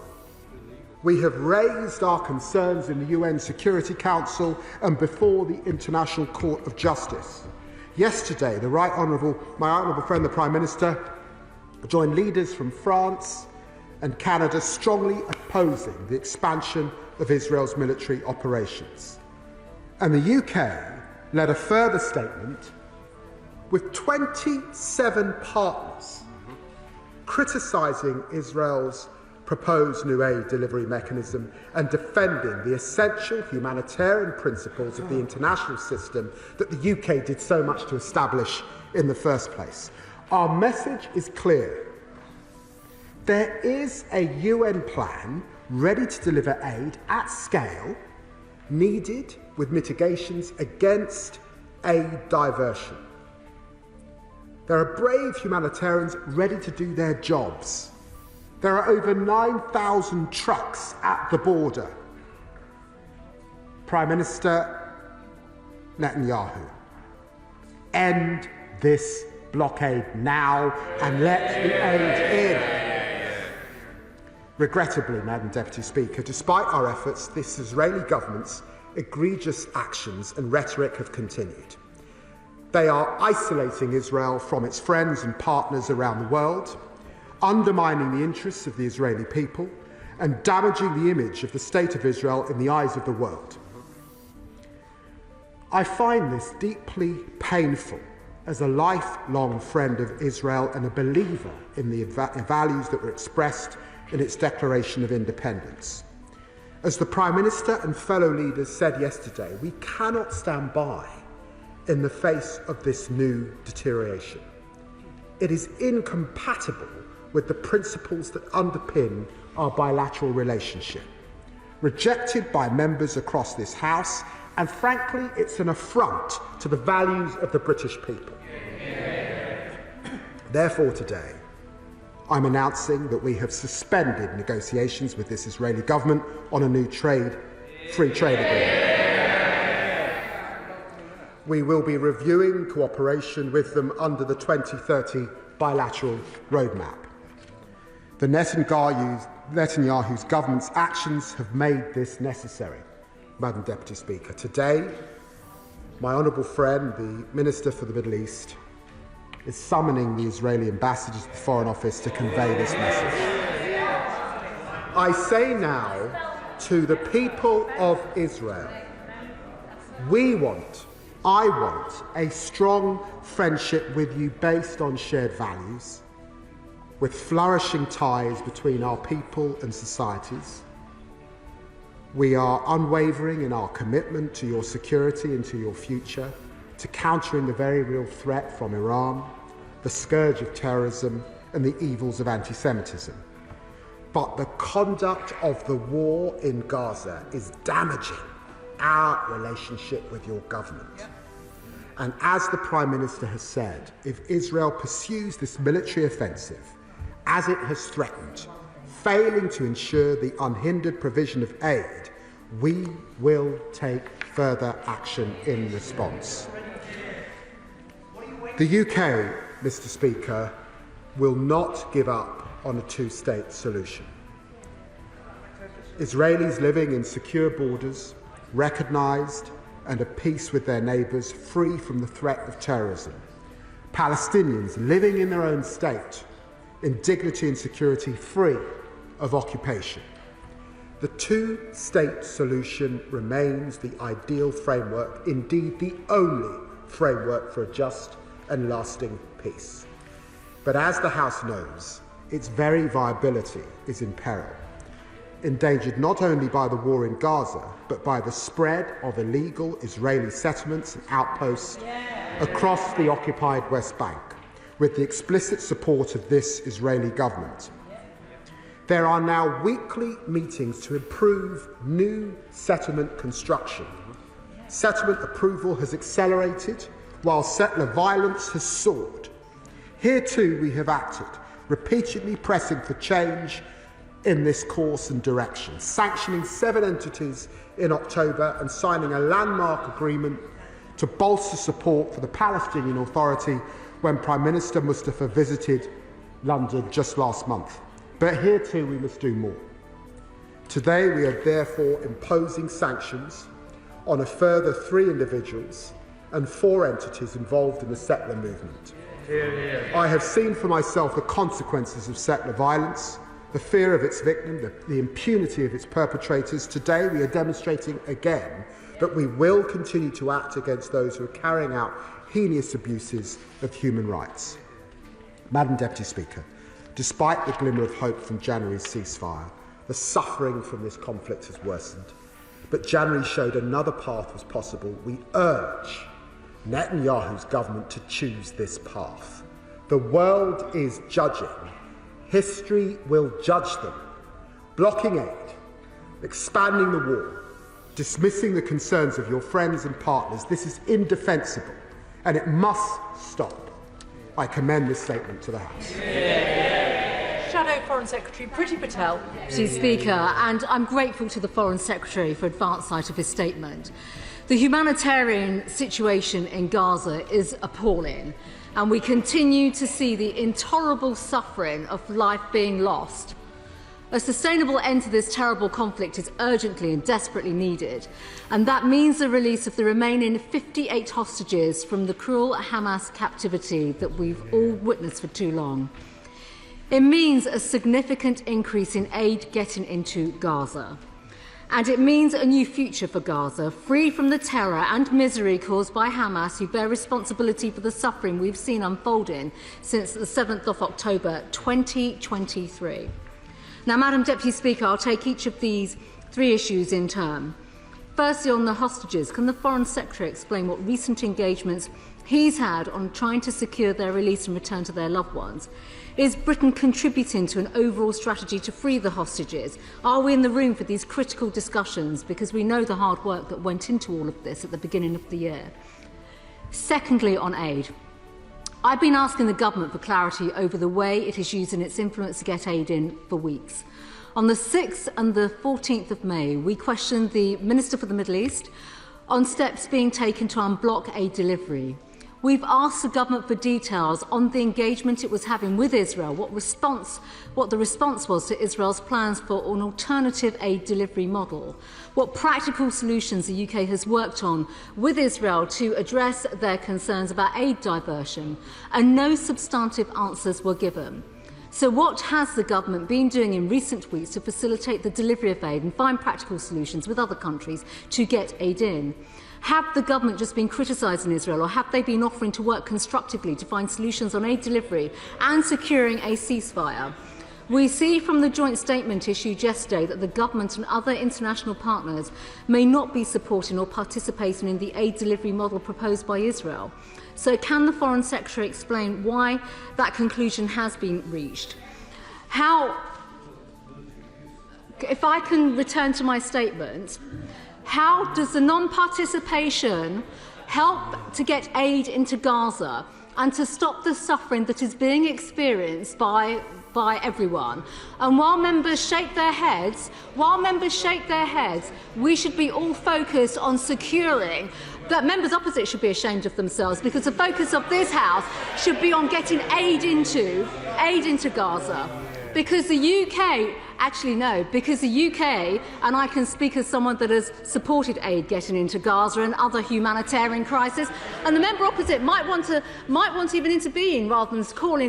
We have raised our concerns in the UN Security Council and before the International Court of Justice. Yesterday, my Honourable friend, the Prime Minister, joined leaders from France and Canada strongly opposing the expansion of Israel's military operations. And the UK led a further statement with 27 partners criticising Israel's proposed new aid delivery mechanism and defending the essential humanitarian principles of the international system that the UK did so much to establish in the first place. Our message is clear. There is a UN plan ready to deliver aid at scale, needed with mitigations against aid diversion. There are brave humanitarians ready to do their jobs. There are over 9,000 trucks at the border. Prime Minister Netanyahu, end this blockade now and let the aid in. Regrettably, Madam Deputy Speaker, despite our efforts, this Israeli government's egregious actions and rhetoric have continued. They are isolating Israel from its friends and partners around the world, undermining the interests of the Israeli people, and damaging the image of the State of Israel in the eyes of the world. I find this deeply painful as a lifelong friend of Israel and a believer in the values that were expressed in its Declaration of Independence. As the Prime Minister and fellow leaders said yesterday, we cannot stand by in the face of this new deterioration. It is incompatible with the principles that underpin our bilateral relationship. Rejected by members across this House And frankly, it's an affront to the values of the British people. Therefore, today, I'm announcing that we have suspended negotiations with this Israeli government on a new free trade agreement. We will be reviewing cooperation with them under the 2030 bilateral roadmap. The Netanyahu's government's actions have made this necessary, Madam Deputy Speaker. Today, my honourable friend, the Minister for the Middle East, is summoning the Israeli ambassadors to the Foreign Office to convey this message. I say now to the people of Israel, I want a strong friendship with you based on shared values, with flourishing ties between our people and societies. We are unwavering in our commitment to your security and to your future, to countering the very real threat from Iran, the scourge of terrorism and the evils of anti-Semitism. But the conduct of the war in Gaza is damaging our relationship with your government. And as the Prime Minister has said, if Israel pursues this military offensive, as it has threatened, failing to ensure the unhindered provision of aid, we will take further action in response. The UK, Mr. Speaker, will not give up on a two-state solution. Israelis living in secure borders, recognised and at peace with their neighbours, free from the threat of terrorism. Palestinians living in their own state, in dignity and security, free of occupation. The two-state solution remains the ideal framework, indeed the only framework for a just and lasting peace. But as the House knows, its very viability is in peril, endangered not only by the war in Gaza, but by the spread of illegal Israeli settlements and outposts across the occupied West Bank, with the explicit support of this Israeli government. There are now weekly meetings to improve new settlement construction. Settlement approval has accelerated, while settler violence has soared. Here too we have acted, repeatedly pressing for change in this course and direction, sanctioning 7 entities in October and signing a landmark agreement to bolster support for the Palestinian Authority when Prime Minister Mustafa visited London just last month. But here too we must do more. Today we are therefore imposing sanctions on a further 3 individuals and 4 entities involved in the settler movement. I have seen for myself the consequences of settler violence, the fear of its victim, the impunity of its perpetrators. Today we are demonstrating again that we will continue to act against those who are carrying out heinous abuses of human rights. Madam Deputy Speaker, despite the glimmer of hope from January's ceasefire, the suffering from this conflict has worsened. But January showed another path was possible. We urge Netanyahu's government to choose this path. The world is judging. History will judge them. Blocking aid, expanding the war, dismissing the concerns of your friends and partners, this is indefensible and it must stop. I commend this statement to the House. Shadow Foreign Secretary Priti Patel. Mr. Speaker, and I'm grateful to the Foreign Secretary for advance sight of his statement. The humanitarian situation in Gaza is appalling, and we continue to see the intolerable suffering of life being lost. A sustainable end to this terrible conflict is urgently and desperately needed, and that means the release of the remaining 58 hostages from the cruel Hamas captivity that we've all witnessed for too long. It means a significant increase in aid getting into Gaza. And it means a new future for Gaza, free from the terror and misery caused by Hamas, who bear responsibility for the suffering we've seen unfolding since the 7th of October 2023. Now, Madam Deputy Speaker, I'll take each of these 3 issues in turn. Firstly, on the hostages, can the Foreign Secretary explain what recent engagements he's had on trying to secure their release and return to their loved ones? Is Britain contributing to an overall strategy to free the hostages? Are we in the room for these critical discussions? Because we know the hard work that went into all of this at the beginning of the year. Secondly, on aid. I've been asking the government for clarity over the way it is using its influence to get aid in for weeks. On the 6th and the 14th of May, we questioned the Minister for the Middle East on steps being taken to unblock aid delivery. We've asked the government for details on the engagement it was having with Israel, what the response was to Israel's plans for an alternative aid delivery model, what practical solutions the UK has worked on with Israel to address their concerns about aid diversion, and no substantive answers were given. So what has the government been doing in recent weeks to facilitate the delivery of aid and find practical solutions with other countries to get aid in? Have the government just been criticising Israel, or have they been offering to work constructively to find solutions on aid delivery and securing a ceasefire? We see from the joint statement issued yesterday that the government and other international partners may not be supporting or participating in the aid delivery model proposed by Israel. So can the Foreign Secretary explain why that conclusion has been reached? If I can return to my statement, how does the non-participation help to get aid into Gaza and to stop the suffering that is being experienced by everyone? And while members shake their heads, we should be all focused on securing that. Members opposite should be ashamed of themselves, because the focus of this House should be on getting aid into Gaza. Because the UK, and I can speak as someone that has supported aid getting into Gaza and other humanitarian crises, and the member opposite might want to even intervene rather than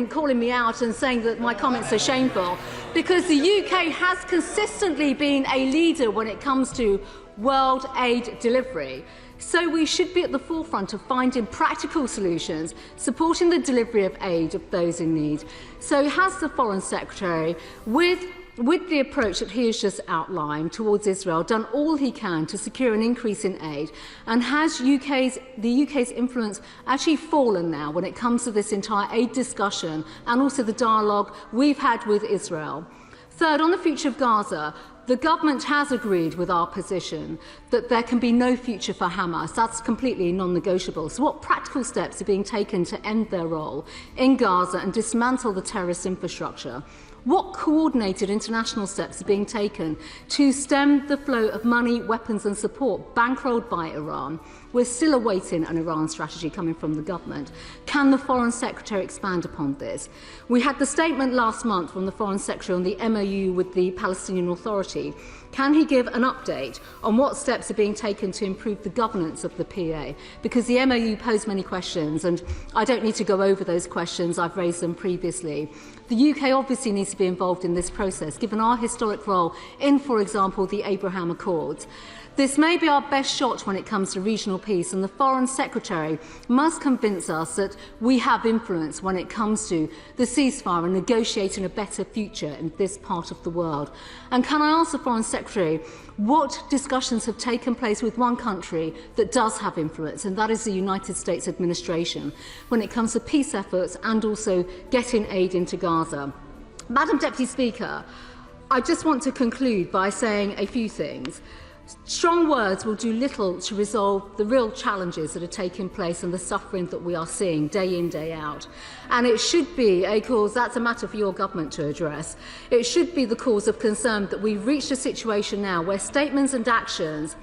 calling me out and saying that my comments are shameful, because the UK has consistently been a leader when it comes to world aid delivery. So we should be at the forefront of finding practical solutions, supporting the delivery of aid of those in need. So has the Foreign Secretary, with the approach that he has just outlined towards Israel, done all he can to secure an increase in aid? And has the UK's influence actually fallen now when it comes to this entire aid discussion and also the dialogue we've had with Israel? Third, on the future of Gaza, the government has agreed with our position that there can be no future for Hamas. That's completely non-negotiable. So what practical steps are being taken to end their role in Gaza and dismantle the terrorist infrastructure? What coordinated international steps are being taken to stem the flow of money, weapons and support bankrolled by Iran? We're still awaiting an Iran strategy coming from the government. Can the Foreign Secretary expand upon this? We had the statement last month from the Foreign Secretary on the MOU with the Palestinian Authority. Can he give an update on what steps are being taken to improve the governance of the PA? Because the MOU posed many questions, and I don't need to go over those questions. I've raised them previously. The UK obviously needs to be involved in this process, given our historic role in, for example, the Abraham Accords. This may be our best shot when it comes to regional peace, and the Foreign Secretary must convince us that we have influence when it comes to the ceasefire and negotiating a better future in this part of the world. And can I ask the Foreign Secretary what discussions have taken place with one country that does have influence, and that is the United States administration, when it comes to peace efforts and also getting aid into Gaza? Madam Deputy Speaker, I just want to conclude by saying a few things. Strong words will do little to resolve the real challenges that are taking place and the suffering that we are seeing day in, day out. And it should be a cause, that's a matter for your government to address, it should be the cause of concern that we've reached a situation now where statements and actions,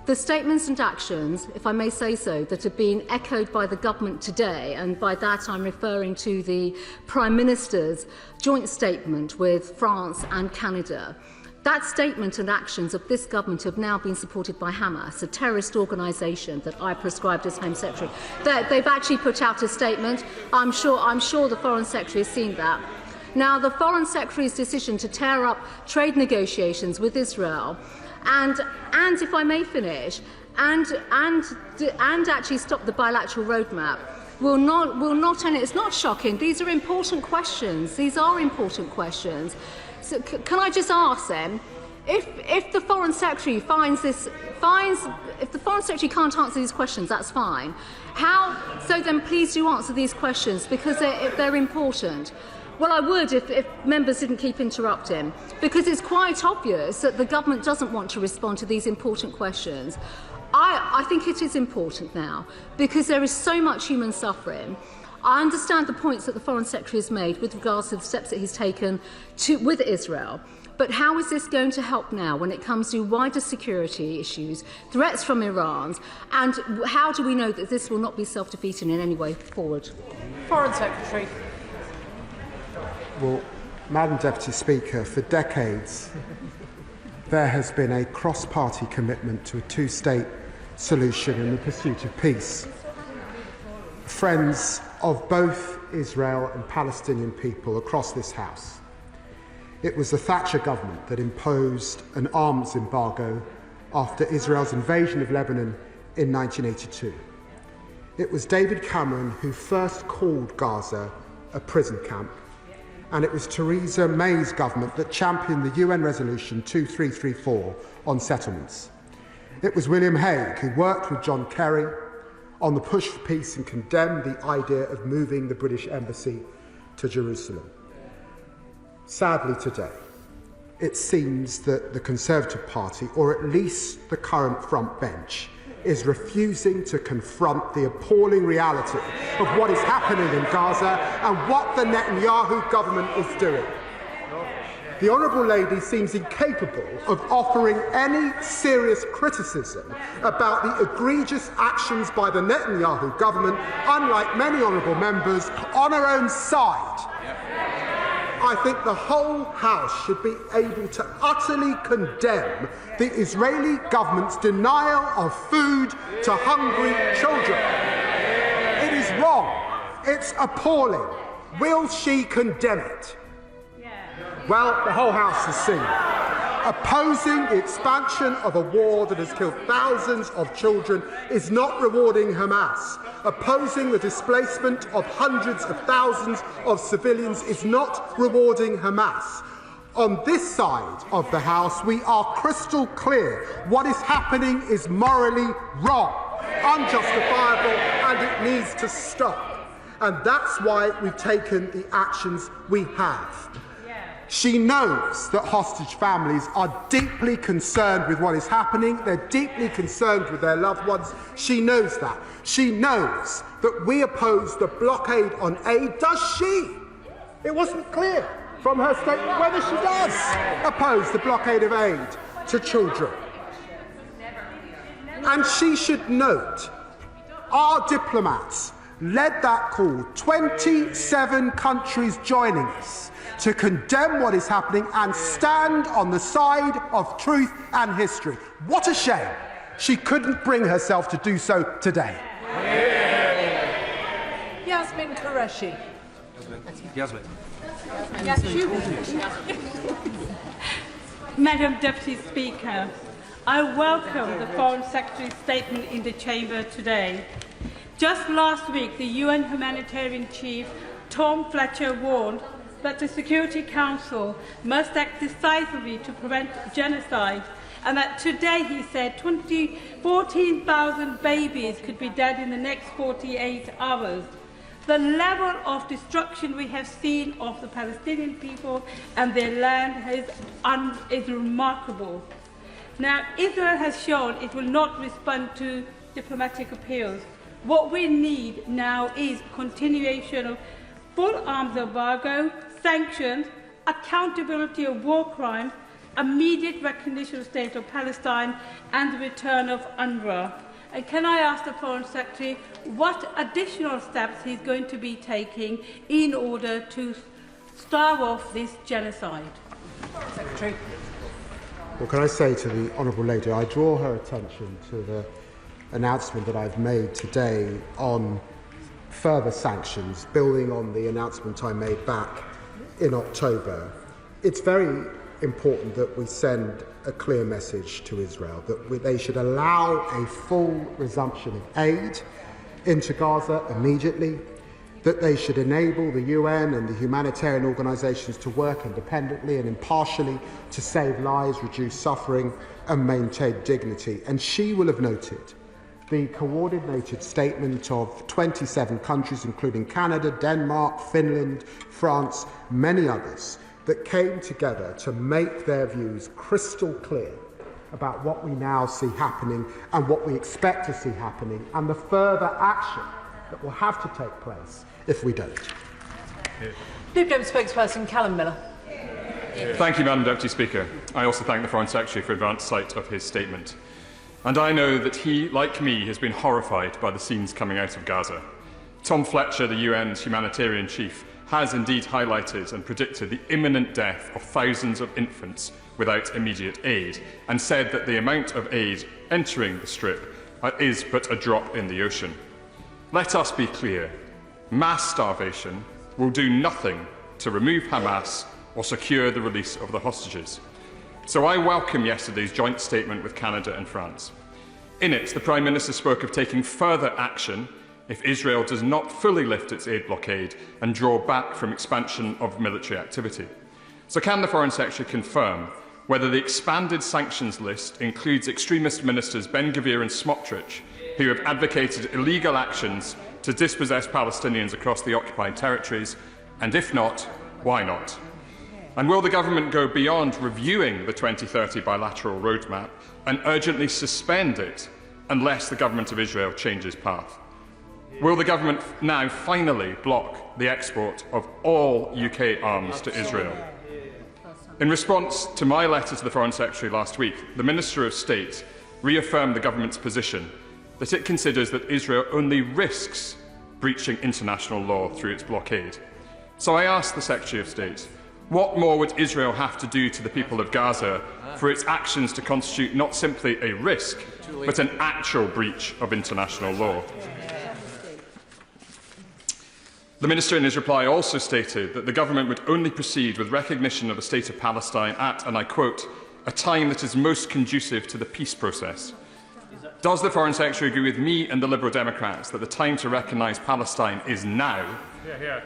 if I may say so, that have been echoed by the government today, and by that I'm referring to the Prime Minister's joint statement with France and Canada. That statement and actions of this government have now been supported by Hamas, a terrorist organisation that I prescribed as Home Secretary. They've actually put out a statement. I'm sure the Foreign Secretary has seen that. Now, the Foreign Secretary's decision to tear up trade negotiations with Israel and if I may finish, and actually stop the bilateral roadmap will not only, it's not shocking, these are important questions. These are important questions. So can I just ask them, if the Foreign Secretary if the Foreign Secretary can't answer these questions, that's fine. So then please do answer these questions, because they're important. Well, I would if members didn't keep interrupting, because it's quite obvious that the government doesn't want to respond to these important questions. I think it is important now, because there is so much human suffering. I understand the points that the Foreign Secretary has made with regards to the steps that he's taken with Israel. But how is this going to help now when it comes to wider security issues, threats from Iran, and how do we know that this will not be self-defeating in any way forward? Foreign Secretary. Well, Madam Deputy Speaker, for decades there has been a cross-party commitment to a two-state solution in the pursuit of peace. Friends of both Israel and Palestinian people across this House. It was the Thatcher government that imposed an arms embargo after Israel's invasion of Lebanon in 1982. It was David Cameron who first called Gaza a prison camp, and it was Theresa May's government that championed the UN Resolution 2334 on settlements. It was William Hague who worked with John Kerry on the push for peace and condemned the idea of moving the British embassy to Jerusalem. Sadly today, it seems that the Conservative Party, or at least the current front bench, is refusing to confront the appalling reality of what is happening in Gaza and what the Netanyahu government is doing. The Honourable Lady seems incapable of offering any serious criticism about the egregious actions by the Netanyahu government, unlike many honourable members on her own side. I think the whole House should be able to utterly condemn the Israeli government's denial of food to hungry children. It is wrong. It's appalling. Will she condemn it? Well, the whole House has seen it. Opposing the expansion of a war that has killed thousands of children is not rewarding Hamas. Opposing the displacement of hundreds of thousands of civilians is not rewarding Hamas. On this side of the House, we are crystal clear. What is happening is morally wrong, unjustifiable, and it needs to stop. And that's why we've taken the actions we have. She knows that hostage families are deeply concerned with what is happening. They're deeply concerned with their loved ones. She knows that. She knows that we oppose the blockade on aid. Does she? It wasn't clear from her statement whether she does oppose the blockade of aid to children. And she should note, our diplomats led that call, 27 countries joining us, to condemn what is happening and stand on the side of truth and history. What a shame she couldn't bring herself to do so today. Yasmin Qureshi. Madam Deputy Speaker, I welcome the Foreign Secretary's statement in the Chamber today. Just last week, the UN humanitarian chief, Tom Fletcher, warned that the Security Council must act decisively to prevent genocide, and that today, he said, 14,000 babies could be dead in the next 48 hours. The level of destruction we have seen of the Palestinian people and their land is remarkable. Now, Israel has shown it will not respond to diplomatic appeals. What we need now is continuation of full arms embargo, sanctions, accountability of war crimes, immediate recognition of the State of Palestine, and the return of UNRWA. And can I ask the Foreign Secretary what additional steps he's going to be taking in order to starve off this genocide? Secretary. Well, can I say to the Honourable Lady, I draw her attention to the announcement that I've made today on further sanctions, building on the announcement I made back in October. It's very important that we send a clear message to Israel that they should allow a full resumption of aid into Gaza immediately, that they should enable the UN and the humanitarian organisations to work independently and impartially to save lives, reduce suffering and maintain dignity. And she will have noted the coordinated statement of 27 countries, including Canada, Denmark, Finland, France, many others, that came together to make their views crystal clear about what we now see happening and what we expect to see happening and the further action that will have to take place if we don't. Lib Dem spokesperson Callum Miller. Thank you, Madam Deputy Speaker. I also thank the Foreign Secretary for advance sight of his statement. And I know that he, like me, has been horrified by the scenes coming out of Gaza. Tom Fletcher, the UN's humanitarian chief, has indeed highlighted and predicted the imminent death of thousands of infants without immediate aid, and said that the amount of aid entering the Strip is but a drop in the ocean. Let us be clear. Mass starvation will do nothing to remove Hamas or secure the release of the hostages. So I welcome yesterday's joint statement with Canada and France. In it, the Prime Minister spoke of taking further action if Israel does not fully lift its aid blockade and draw back from expansion of military activity. So can the Foreign Secretary confirm whether the expanded sanctions list includes extremist ministers Ben-Gvir and Smotrich, who have advocated illegal actions to dispossess Palestinians across the occupied territories, and if not, why not? And will the government go beyond reviewing the 2030 bilateral roadmap and urgently suspend it unless the government of Israel changes path? Will the government now finally block the export of all UK arms to Israel? In response to my letter to the Foreign Secretary last week, the Minister of State reaffirmed the government's position that it considers that Israel only risks breaching international law through its blockade. So I asked the Secretary of State, what more would Israel have to do to the people of Gaza for its actions to constitute not simply a risk, but an actual breach of international law? The Minister in his reply also stated that the government would only proceed with recognition of the State of Palestine at, and I quote, a time that is most conducive to the peace process. Does the Foreign Secretary agree with me and the Liberal Democrats that the time to recognise Palestine is now,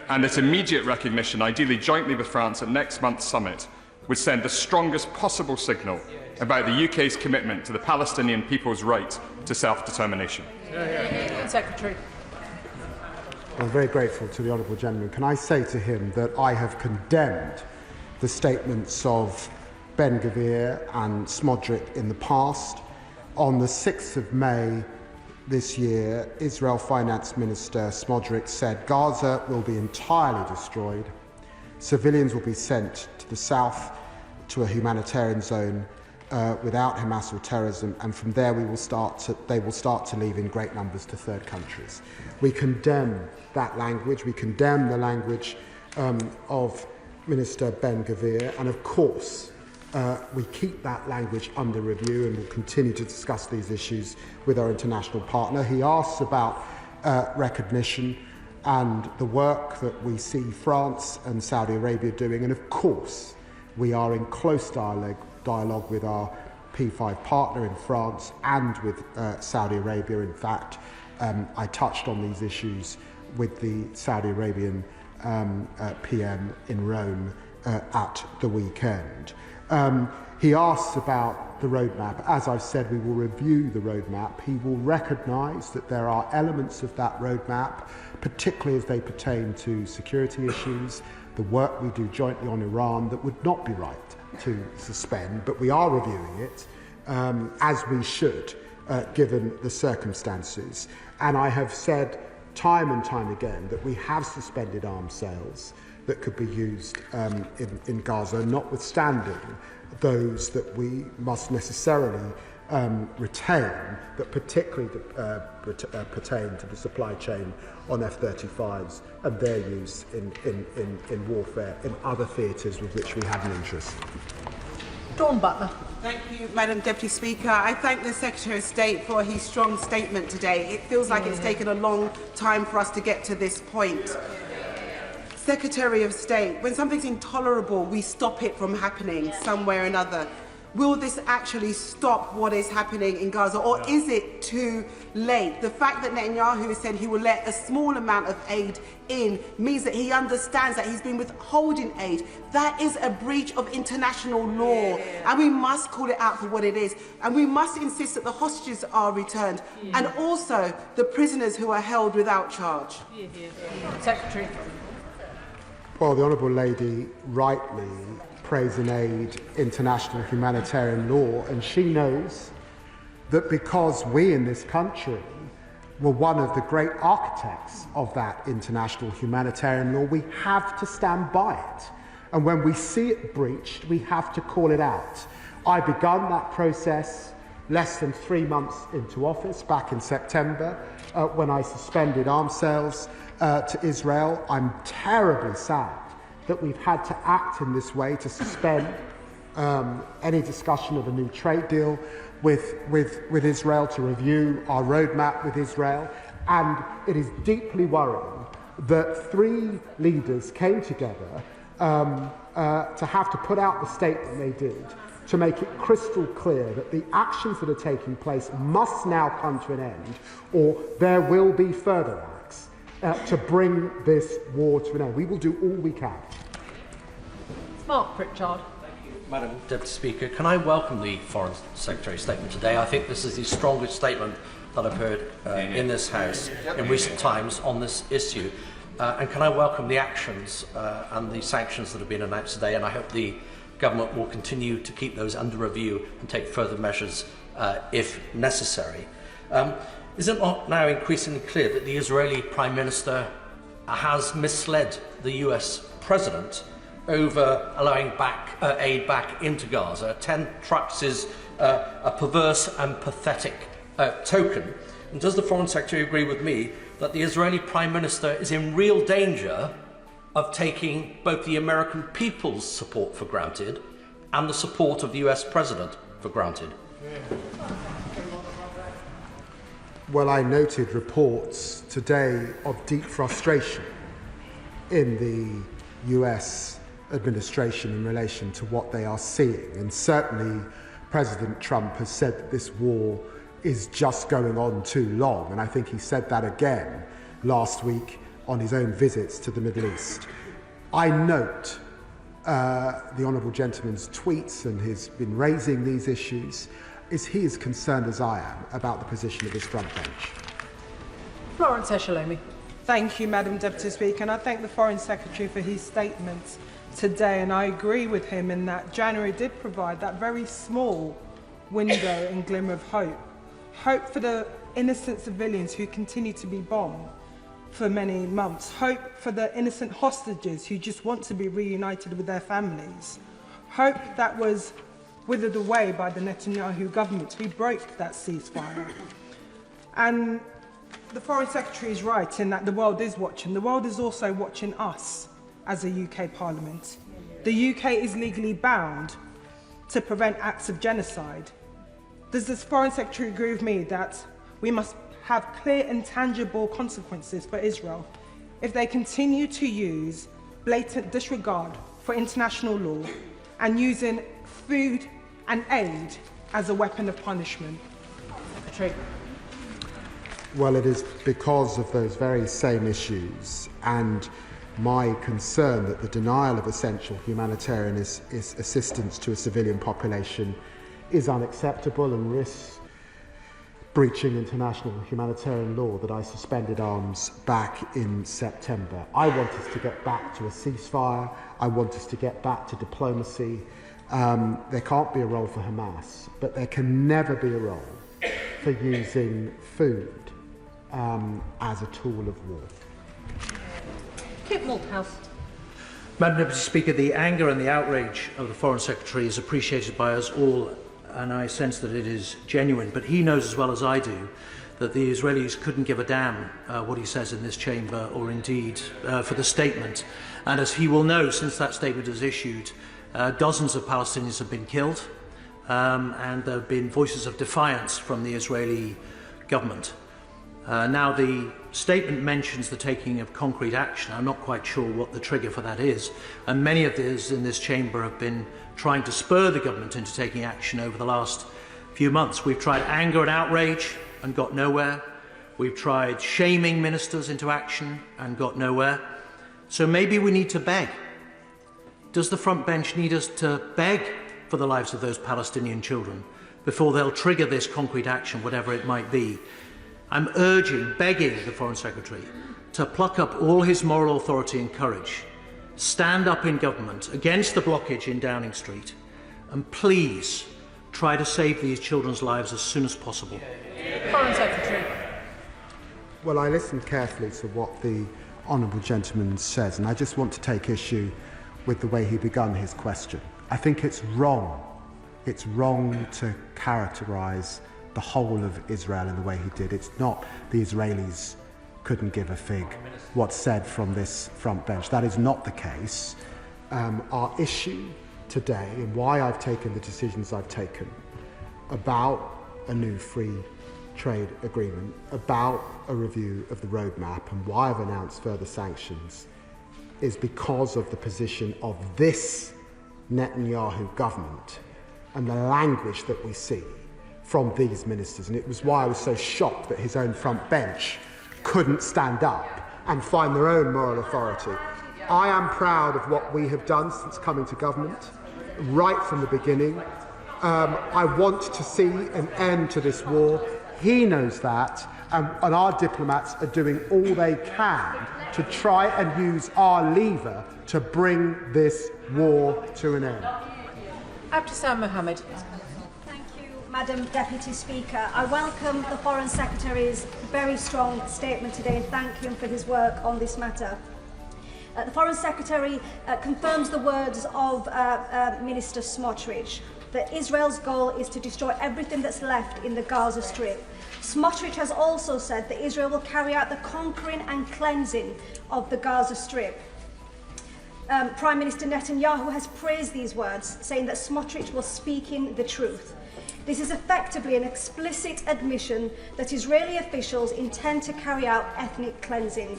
and that immediate recognition, ideally jointly with France at next month's summit, would send the strongest possible signal about the UK's commitment to the Palestinian people's right to self-determination? Secretary. I'm very grateful to the Honourable Gentleman. Can I say to him that I have condemned the statements of Ben-Gvir and Smodrick in the past. On the 6th of May this year, Israel Finance Minister Smodrick said Gaza will be entirely destroyed. Civilians will be sent to the south to a humanitarian zone without Hamas or terrorism, and from there they will start to leave in great numbers to third countries. We condemn that language. We condemn the language of Minister Ben-Gvir, and of course we keep that language under review and will continue to discuss these issues with our international partner. He asks about recognition and the work that we see France and Saudi Arabia doing, and of course we are in close dialogue with our P5 partner in France and with Saudi Arabia. In fact, I touched on these issues with the Saudi Arabian PM in Rome at the weekend. He asks about the roadmap. As I've said, we will review the roadmap. He will recognise that there are elements of that roadmap, particularly as they pertain to security issues, the work we do jointly on Iran, that would not be right to suspend, but we are reviewing it, as we should, given the circumstances. And I have said time and time again that we have suspended arms sales that could be used in Gaza, notwithstanding those that we must necessarily retain, that particularly pertain to the supply chain on F-35s and their use in warfare in other theatres with which we have an interest. Dawn Butler. Thank you, Madam Deputy Speaker. I thank the Secretary of State for his strong statement today. It feels like it's taken a long time for us to get to this point. Secretary of State, when something's intolerable, we stop it from happening some way or another. Will this actually stop what is happening in Gaza, or is it too late? The fact that Netanyahu has said he will let a small amount of aid in means that he understands that he's been withholding aid. That is a breach of international law, and we must call it out for what it is. And we must insist that the hostages are returned, and also the prisoners who are held without charge. Secretary. Well, the Honourable Lady rightly praise and aid international humanitarian law, and she knows that because we in this country were one of the great architects of that international humanitarian law, we have to stand by it. And when we see it breached, we have to call it out. I begun that process less than 3 months into office, back in September, when I suspended arms sales to Israel. I'm terribly sad that we've had to act in this way to suspend any discussion of a new trade deal with Israel, to review our roadmap with Israel. And it is deeply worrying that 3 leaders came together to have to put out the statement they did, to make it crystal clear that the actions that are taking place must now come to an end, or there will be further acts to bring this war to an end. We will do all we can. Mark Pritchard. Madam Deputy Speaker, can I welcome the Foreign Secretary's statement today? I think this is the strongest statement that I've heard in this House in recent times on this issue. And can I welcome the actions and the sanctions that have been announced today, and I hope the Government will continue to keep those under review and take further measures if necessary. Is it not now increasingly clear that the Israeli Prime Minister has misled the US President over allowing aid back into Gaza? 10 trucks is a perverse and pathetic token. And does the Foreign Secretary agree with me that the Israeli Prime Minister is in real danger of taking both the American people's support for granted and the support of the US President for granted? Well, I noted reports today of deep frustration in the US administration in relation to what they are seeing. And certainly President Trump has said that this war is just going on too long. And I think he said that again last week on his own visits to the Middle East. I note the Honourable Gentleman's tweets, and he's been raising these issues. Is he as concerned as I am about the position of this front bench? Florence Eshalomi. Thank you, Madam Deputy Speaker, and I thank the Foreign Secretary for his statements today, and I agree with him in that January did provide that very small window and glimmer of hope. Hope for the innocent civilians who continue to be bombed for many months. Hope for the innocent hostages who just want to be reunited with their families. Hope that was withered away by the Netanyahu government, who broke that ceasefire. And the Foreign Secretary is right in that the world is watching. The world is also watching us as a UK Parliament. The UK is legally bound to prevent acts of genocide. Does the Foreign Secretary agree with me that we must have clear and tangible consequences for Israel if they continue to use blatant disregard for international law and using food and aid as a weapon of punishment? Secretary. Well, it is because of those very same issues and my concern that the denial of essential humanitarian assistance to a civilian population is unacceptable and risks breaching international humanitarian law that I suspended arms back in September. I want us to get back to a ceasefire. I want us to get back to diplomacy. There can't be a role for Hamas, but there can never be a role for using food as a tool of war. Kit Malthouse. Madam Deputy Speaker, the anger and the outrage of the Foreign Secretary is appreciated by us all, and I sense that it is genuine. But he knows as well as I do that the Israelis couldn't give a damn what he says in this chamber, or indeed for the statement. And as he will know, since that statement is issued, dozens of Palestinians have been killed, and there have been voices of defiance from the Israeli government. Now, the statement mentions the taking of concrete action. I'm not quite sure what the trigger for that is, and many of those in this chamber have been trying to spur the government into taking action over the last few months. We've tried anger and outrage and got nowhere. We've tried shaming ministers into action and got nowhere. So maybe we need to beg. Does the front bench need us to beg for the lives of those Palestinian children before they'll trigger this concrete action, whatever it might be? I'm begging the Foreign Secretary to pluck up all his moral authority and courage, stand up in government against the blockage in Downing Street, and please try to save these children's lives as soon as possible. Foreign Secretary. Well, I listened carefully to what the honourable gentleman says, and I just want to take issue with the way he began his question. I think it's wrong. It's wrong to characterise the whole of Israel in the way he did. It's not the Israelis couldn't give a fig what's said from this front bench. That is not the case. Our issue today, and why I've taken the decisions I've taken about a new free trade agreement, about a review of the roadmap, and why I've announced further sanctions, is because of the position of this Netanyahu government and the language that we see from these ministers. And it was why I was so shocked that his own front bench couldn't stand up and find their own moral authority. I am proud of what we have done since coming to government, right from the beginning. I want to see an end to this war. He knows that, and our diplomats are doing all they can to try and use our lever to bring this war to an end. Abdeslam Mohammed. Madam Deputy Speaker, I welcome the Foreign Secretary's very strong statement today and thank him for his work on this matter. The Foreign Secretary confirms the words of Minister Smotrich that Israel's goal is to destroy everything that's left in the Gaza Strip. Smotrich has also said that Israel will carry out the conquering and cleansing of the Gaza Strip. Prime Minister Netanyahu has praised these words, saying that Smotrich was speaking the truth. This is effectively an explicit admission that Israeli officials intend to carry out ethnic cleansing.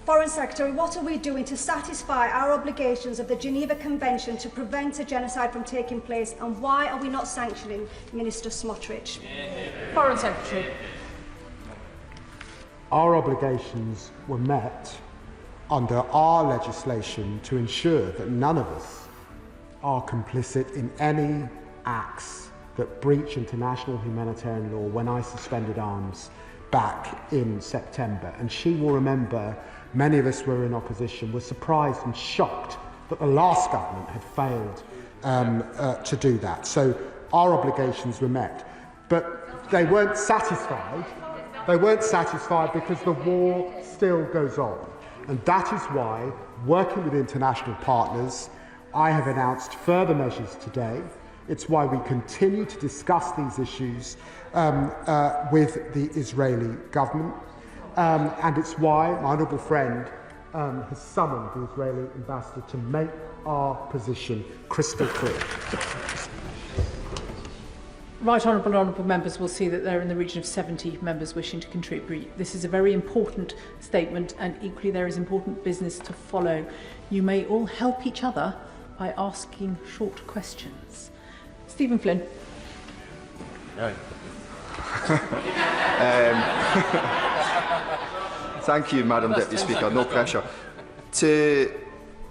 Foreign Secretary, what are we doing to satisfy our obligations of the Geneva Convention to prevent a genocide from taking place, and why are we not sanctioning Minister Smotrich? Foreign Secretary. Our obligations were met under our legislation to ensure that none of us are complicit in any acts that breach international humanitarian law when I suspended arms back in September. And she will remember many of us were in opposition, were surprised and shocked that the last government had failed to do that. So our obligations were met. But they weren't satisfied. They weren't satisfied because the war still goes on. And that is why, working with international partners, I have announced further measures today. It's why we continue to discuss these issues with the Israeli government. And it's why my honourable friend has summoned the Israeli ambassador to make our position crystal clear. Right honourable members will see that there are in the region of 70 members wishing to contribute. This is a very important statement, and equally there is important business to follow. You may all help each other by asking short questions. Stephen Flynn. No. Thank you, Madam Deputy Speaker. No pressure. To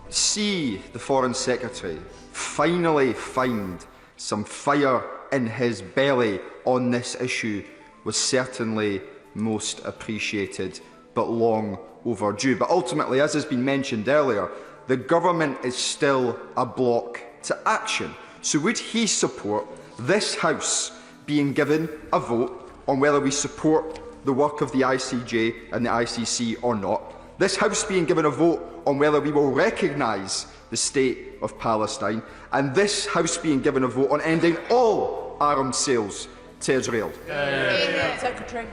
see the Foreign Secretary finally find some fire in his belly on this issue was certainly most appreciated, but long overdue. But ultimately, as has been mentioned earlier, the government is still a block to action. So would he support this House being given a vote on whether we support the work of the ICJ and the ICC or not? This House being given a vote on whether we will recognise the State of Palestine, and this House being given a vote on ending all arms sales to Israel. Secretary.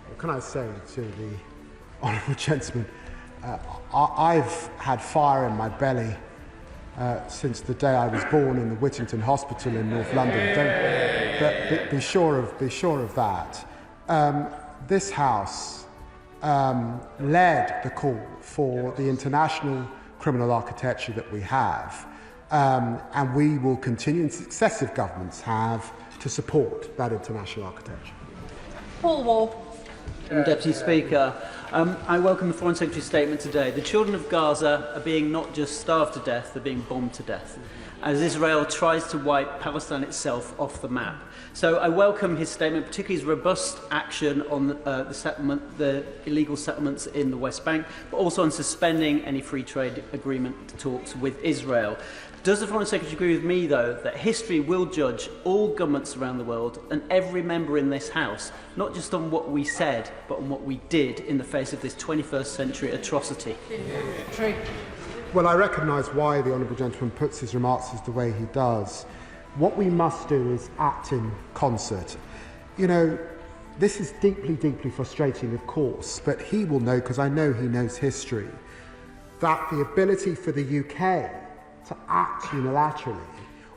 What can I say to the honourable gentleman? I've had fire in my belly since the day I was born in the Whittington Hospital in North London. Be sure of that. this House led the call for the international criminal architecture that we have, and we will continue, and successive governments have, to support that international architecture. Paul Wall. Deputy Speaker, I welcome the Foreign Secretary's statement today. The children of Gaza are being not just starved to death, they're being bombed to death, as Israel tries to wipe Palestine itself off the map. So I welcome his statement, particularly his robust action on the illegal settlements in the West Bank, but also on suspending any free trade agreement talks with Israel. Does the Foreign Secretary agree with me, though, that history will judge all governments around the world and every member in this House, not just on what we said, but on what we did in the face of this 21st century atrocity? Well, I recognise why the Honourable Gentleman puts his remarks as the way he does. What we must do is act in concert. You know, this is deeply, deeply frustrating, of course, but he will know, because I know he knows history, that the ability for the UK to act unilaterally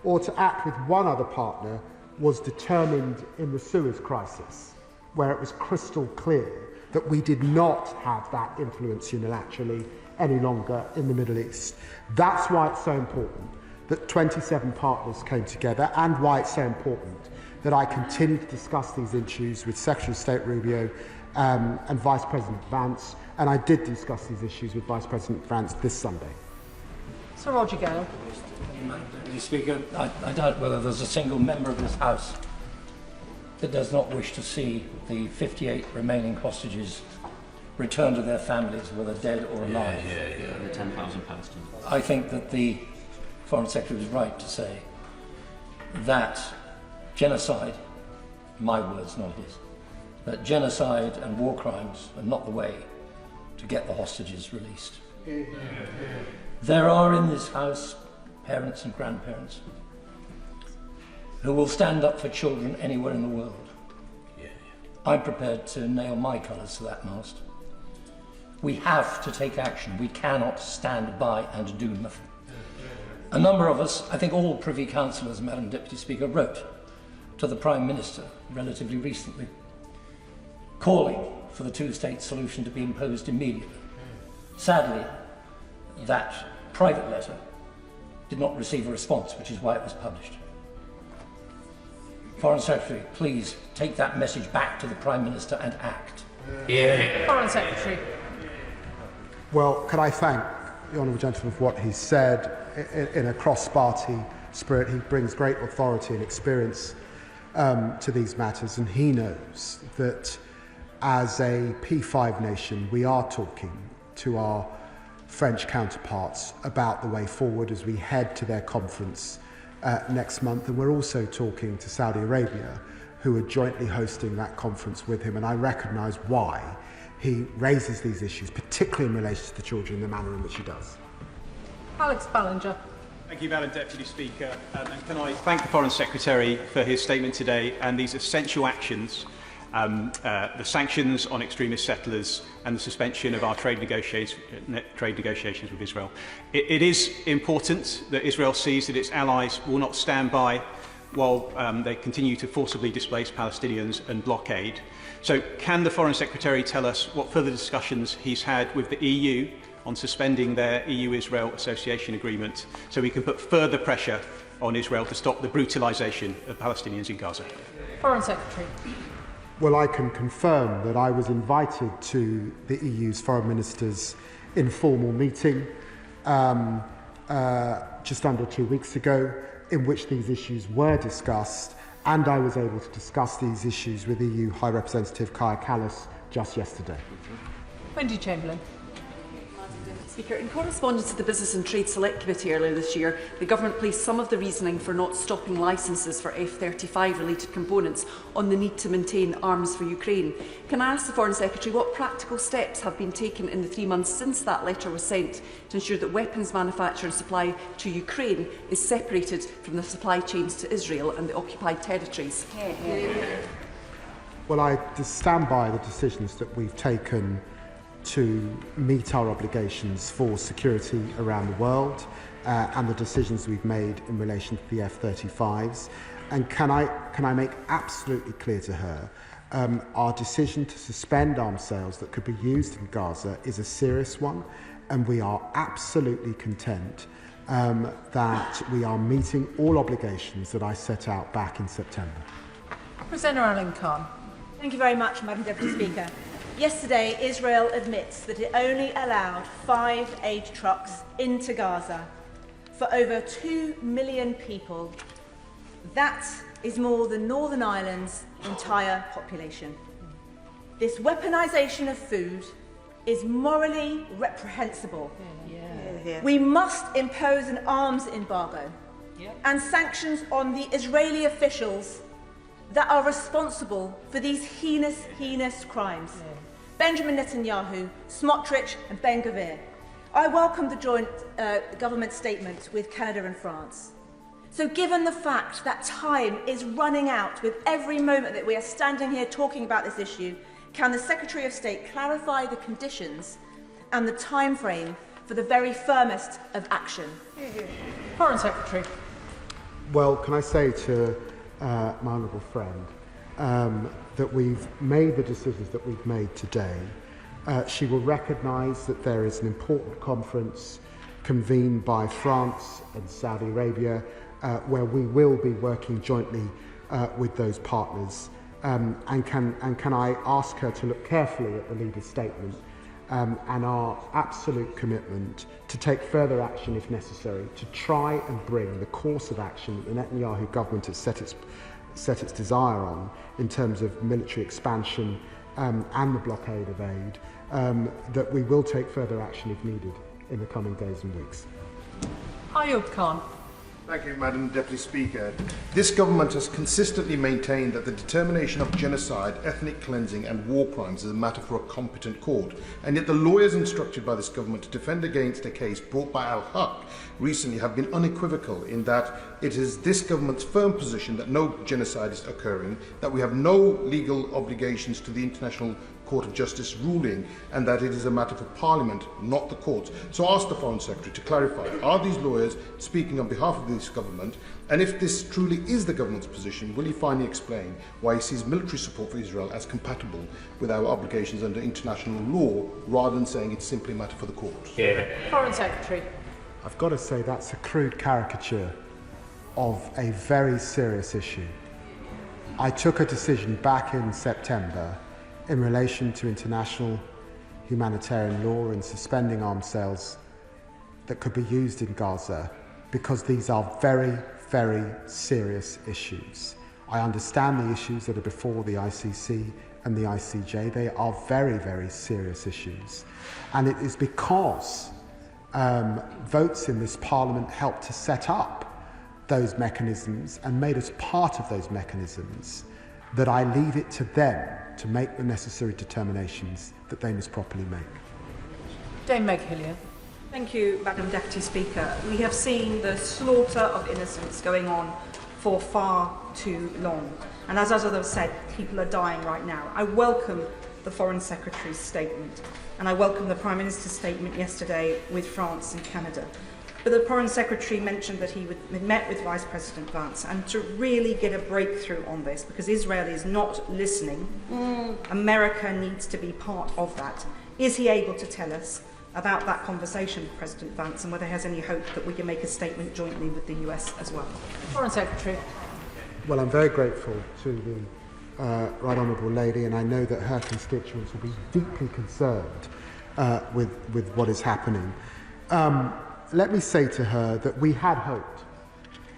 or to act with one other partner was determined in the Suez crisis, where it was crystal clear that we did not have that influence unilaterally any longer in the Middle East. That's why it's so important that 27 partners came together, and why it's so important that I continue to discuss these issues with Secretary of State Rubio and Vice President Vance, and I did discuss these issues with Vice President Vance this Sunday. Sir Roger Gale. Mr. Speaker, I doubt whether there's a single member of this House that does not wish to see the 58 remaining hostages returned to their families, whether dead or alive. The 10,000 Palestinians. I think that the Foreign Secretary was right to say that genocide, my words, not his, that genocide and war crimes are not the way to get the hostages released. There are in this House parents and grandparents who will stand up for children anywhere in the world. I'm prepared to nail my colours to that mast. We have to take action. We cannot stand by and do nothing. A number of us, I think all Privy Councillors, Madam Deputy Speaker, wrote to the Prime Minister relatively recently, calling for the two-state solution to be imposed immediately. Sadly, that private letter did not receive a response, which is why it was published. Foreign Secretary, please take that message back to the Prime Minister and act. Foreign Secretary. Well, can I thank the Honourable Gentleman for what he said. In a cross-party spirit, he brings great authority and experience to these matters, and he knows that as a P5 nation, we are talking to our French counterparts about the way forward as we head to their conference next month, and we're also talking to Saudi Arabia, who are jointly hosting that conference with him, and I recognise why he raises these issues, particularly in relation to the children, in the manner in which he does. Alex Ballinger. Thank you, Madam Deputy Speaker. And can I thank the Foreign Secretary for his statement today and these essential actions, the sanctions on extremist settlers and the suspension of our trade negotiations with Israel. It is important that Israel sees that its allies will not stand by while they continue to forcibly displace Palestinians and blockade. So can the Foreign Secretary tell us what further discussions he's had with the EU on suspending their EU-Israel Association Agreement so we can put further pressure on Israel to stop the brutalisation of Palestinians in Gaza? Foreign Secretary. Well, I can confirm that I was invited to the EU's foreign ministers' informal meeting just under 2 weeks ago, in which these issues were discussed, and I was able to discuss these issues with EU High Representative Kaya Kallas just yesterday. Wendy Chamberlain. Speaker, in correspondence to the Business and Trade Select Committee earlier this year, the Government placed some of the reasoning for not stopping licences for F-35 related components on the need to maintain arms for Ukraine. Can I ask the Foreign Secretary what practical steps have been taken in the 3 months since that letter was sent to ensure that weapons manufacture and supply to Ukraine is separated from the supply chains to Israel and the occupied territories? Well, I stand by the decisions that we've taken to meet our obligations for security around the world and the decisions we've made in relation to the F-35s. And can I make absolutely clear to her Our decision to suspend arms sales that could be used in Gaza is a serious one, and we are absolutely content that we are meeting all obligations that I set out back in September. Presenter Alan Khan. Thank you very much, Madam Deputy Speaker. Yesterday, Israel admits that it only allowed 5 aid trucks into Gaza for over 2 million people. That is more than Northern Ireland's entire population. This weaponisation of food is morally reprehensible. We must impose an arms embargo and sanctions on the Israeli officials that are responsible for these heinous crimes. Benjamin Netanyahu, Smotrich and Ben Gvir. I welcome the joint government statement with Canada and France. So given the fact that time is running out with every moment that we are standing here talking about this issue, can the Secretary of State clarify the conditions and the time frame for the very firmest of action? Foreign Secretary. Well, can I say to my honourable friend that we've made the decisions that we've made today. She will recognise that there is an important conference convened by France and Saudi Arabia where we will be working jointly with those partners. And can I ask her to look carefully at the leader's statement and our absolute commitment to take further action if necessary to try and bring the course of action that the Netanyahu government has set its desire on in terms of military expansion and the blockade of aid, that we will take further action if needed in the coming days and weeks. Ayub Khan. Thank you, Madam Deputy Speaker. This government has consistently maintained that the determination of genocide, ethnic cleansing and war crimes is a matter for a competent court. And yet the lawyers instructed by this government to defend against a case brought by Al-Haq recently have been unequivocal in that it is this government's firm position that no genocide is occurring, that we have no legal obligations to the International Court of Justice ruling, and that it is a matter for Parliament, not the courts. So I ask the Foreign Secretary to clarify, are these lawyers speaking on behalf of this government? And if this truly is the government's position, will he finally explain why he sees military support for Israel as compatible with our obligations under international law, rather than saying it's simply a matter for the courts? Foreign Secretary. I've got to say that's a crude caricature of a very serious issue. I took a decision back in September in relation to international humanitarian law and suspending arms sales that could be used in Gaza because these are very, very serious issues. I understand the issues that are before the ICC and the ICJ. They are very, very serious issues. And it is because votes in this Parliament helped to set up those mechanisms and made us part of those mechanisms that I leave it to them to make the necessary determinations that they must properly make. Dame Meg Hillier. Thank you, Madam Deputy Speaker. We have seen the slaughter of innocents going on for far too long. And as others have said, people are dying right now. I welcome the Foreign Secretary's statement, and I welcome the Prime Minister's statement yesterday with France and Canada. But the Foreign Secretary mentioned that he had met with Vice President Vance and to really get a breakthrough on this, because Israel is not listening. America needs to be part of that. Is he able to tell us about that conversation with President Vance and whether he has any hope that we can make a statement jointly with the US as well? Foreign Secretary. Well, I'm very grateful to the Right Honourable Lady, and I know that her constituents will be deeply concerned with what is happening. Let me say to her that we had hoped,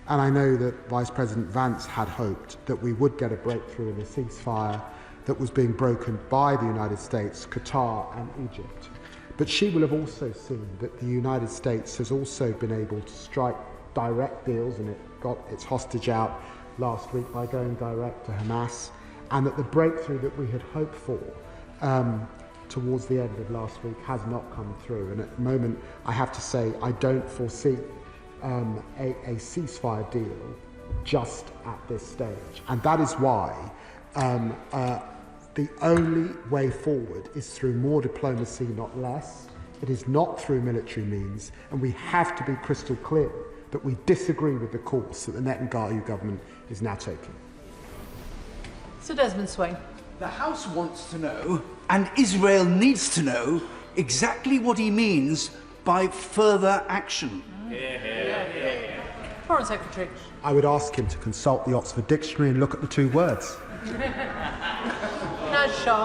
and I know that Vice President Vance had hoped, that we would get a breakthrough in the ceasefire that was being broken by the United States, Qatar and Egypt. But she will have also seen that the United States has also been able to strike direct deals, and it got its hostage out last week by going direct to Hamas, and that the breakthrough that we had hoped for towards the end of last week has not come through. And at the moment, I have to say, I don't foresee a ceasefire deal just at this stage. And that is why the only way forward is through more diplomacy, not less. It is not through military means, and we have to be crystal clear that we disagree with the course that the Netanyahu government is now taking. Sir Desmond Swain. The House wants to know, and Israel needs to know, exactly what he means by further action. Foreign Secretary. I would ask him to consult the Oxford Dictionary and look at the two words. Naz Shah.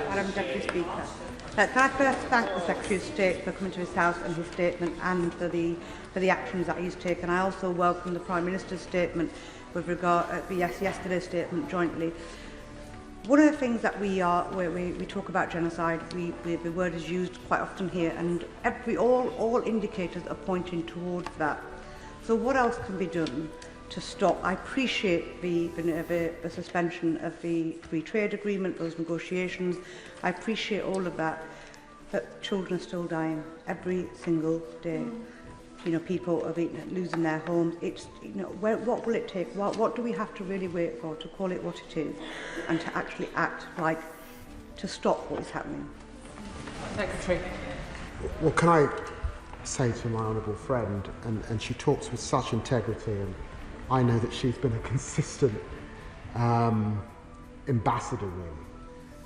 Madam Deputy Speaker. Can I first thank the Secretary of State for coming to his House and his statement and for the actions that he's taken. I also welcome the Prime Minister's statement with regard to yesterday's statement jointly. One of the things that we talk about genocide, the word is used quite often here, and all indicators are pointing towards that. So what else can be done to stop? I appreciate the suspension of the free trade agreement, those negotiations. I appreciate all of that, but children are still dying every single day. You know, people are losing their homes. It's, you know, what will it take? What do we have to really wait for to call it what it is, and to actually act like to stop what is happening? Secretary. Well, can I say to my honourable friend, and she talks with such integrity, and I know that she's been a consistent ambassador, really,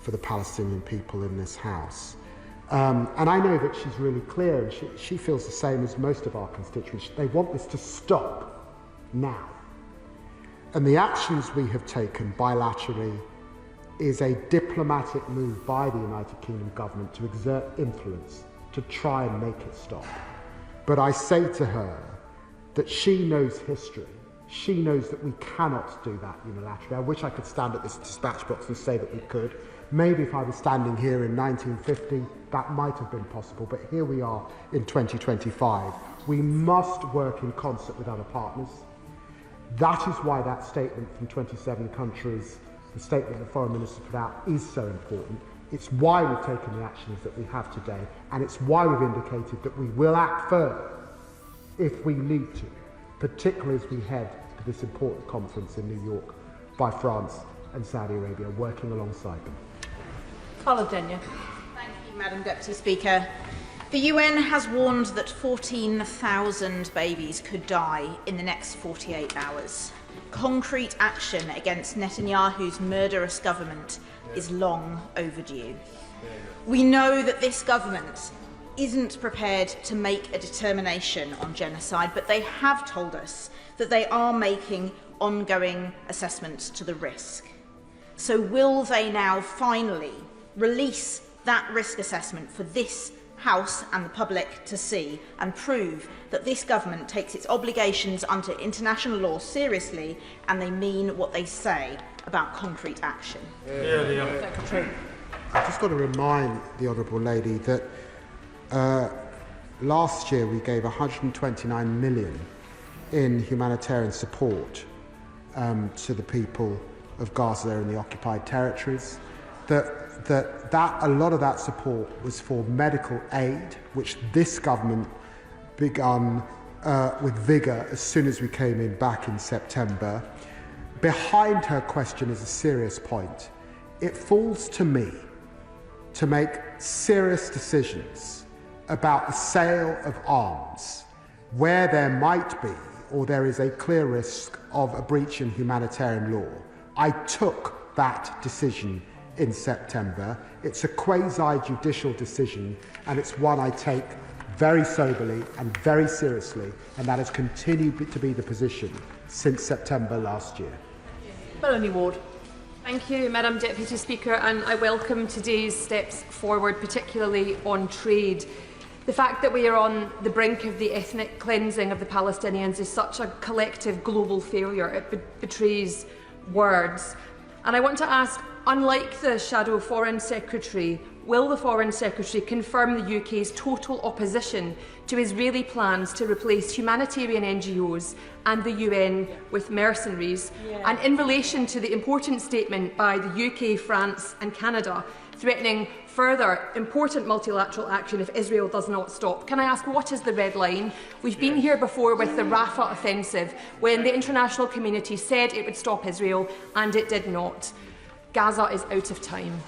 for the Palestinian people in this House. And I know that she's really clear, and she feels the same as most of our constituents. They want this to stop now. And the actions we have taken bilaterally is a diplomatic move by the United Kingdom government to exert influence to try and make it stop. But I say to her that she knows history. She knows that we cannot do that unilaterally. I wish I could stand at this dispatch box and say that we could. Maybe if I was standing here in 1950, that might have been possible, but here we are in 2025. We must work in concert with other partners. That is why that statement from 27 countries, the statement the Foreign Minister put out, is so important. It's why we've taken the actions that we have today, and it's why we've indicated that we will act further if we need to, particularly as we head to this important conference in New York by France and Saudi Arabia, working alongside them. Thank you, Madam Deputy Speaker. The UN has warned that 14,000 babies could die in the next 48 hours. Concrete action against Netanyahu's murderous government is long overdue. We know that this government isn't prepared to make a determination on genocide, but they have told us that they are making ongoing assessments to the risk. So will they now finally release that risk assessment for this House and the public to see, and prove that this government takes its obligations under international law seriously and they mean what they say about concrete action? I've just got to remind the Honourable Lady that last year we gave 129 million in humanitarian support to the people of Gaza in the occupied territories. That a lot of that support was for medical aid, which this government begun with vigour as soon as we came in back in September. Behind her question is a serious point. It falls to me to make serious decisions about the sale of arms where there might be or there is a clear risk of a breach in humanitarian law. I took that decision in September. It's a quasi-judicial decision, and it's one I take very soberly and very seriously, and that has continued to be the position since September last year. Melanie Ward. Thank you, Madam Deputy Speaker, and I welcome today's steps forward, particularly on trade. The fact that we are on the brink of the ethnic cleansing of the Palestinians is such a collective global failure. It betrays words. And I want to ask, unlike the Shadow Foreign Secretary, will the Foreign Secretary confirm the UK's total opposition to Israeli plans to replace humanitarian NGOs and the UN with mercenaries? And in relation to the important statement by the UK, France and Canada threatening further important multilateral action if Israel does not stop, can I ask, what is the red line? We've been here before with the Rafah offensive, when the international community said it would stop Israel and it did not. Gaza is out of time.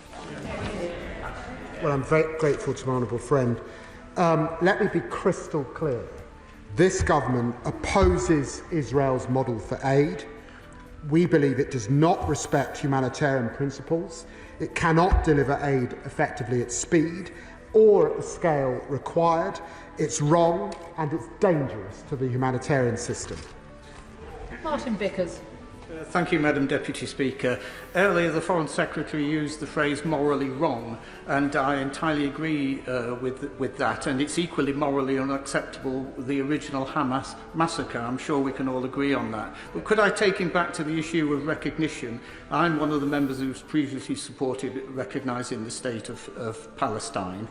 Well, I'm very grateful to my honourable friend. Let me be crystal clear. This government opposes Israel's model for aid. We believe it does not respect humanitarian principles, it cannot deliver aid effectively at speed or at the scale required, it's wrong and it's dangerous to the humanitarian system. Martin Vickers. Thank you, Madam Deputy Speaker. Earlier, the Foreign Secretary used the phrase morally wrong, and I entirely agree with that, and it's equally morally unacceptable, the original Hamas massacre. I'm sure we can all agree on that. But could I take him back to the issue of recognition? I'm one of the members who's previously supported recognising the state of Palestine.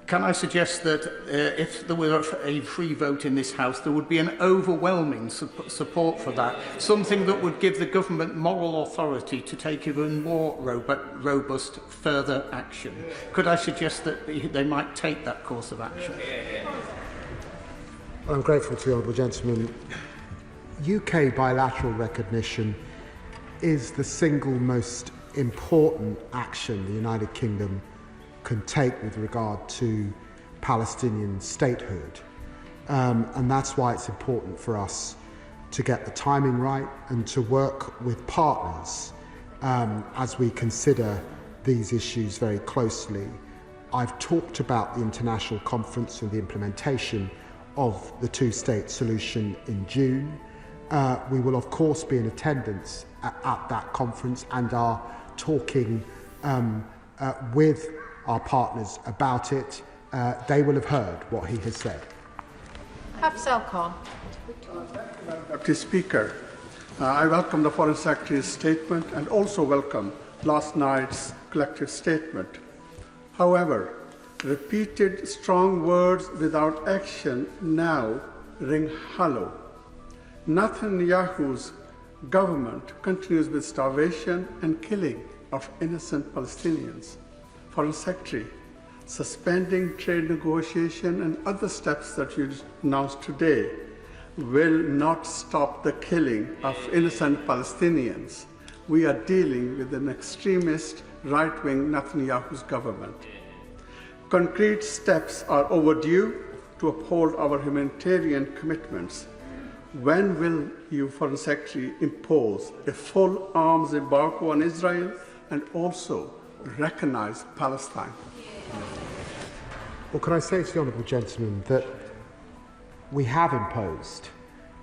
Can I suggest that if there were a free vote in this House, there would be an overwhelming support for that, something that would give the government moral authority to take even more robust further action? Could I suggest that they might take that course of action? I'm grateful to the Honourable Gentleman. UK bilateral recognition is the single most important action the United Kingdom can take with regard to Palestinian statehood. And that's why it's important for us to get the timing right and to work with partners as we consider these issues very closely. I've talked about the international conference and the implementation of the two-state solution in June. We will of course be in attendance at that conference and are talking with our partners about it. They will have heard what he has said. Afzal Khan. Deputy Speaker, I welcome the Foreign Secretary's statement and also welcome last night's collective statement. However, repeated strong words without action now ring hollow. Netanyahu's government continues with starvation and killing of innocent Palestinians. Foreign Secretary, suspending trade negotiation and other steps that you announced today will not stop the killing of innocent Palestinians. We are dealing with an extremist right-wing Netanyahu's government. Concrete steps are overdue to uphold our humanitarian commitments. When will you, Foreign Secretary, impose a full arms embargo on Israel and also recognise Palestine? Well, can I say to the Honourable Gentleman that we have imposed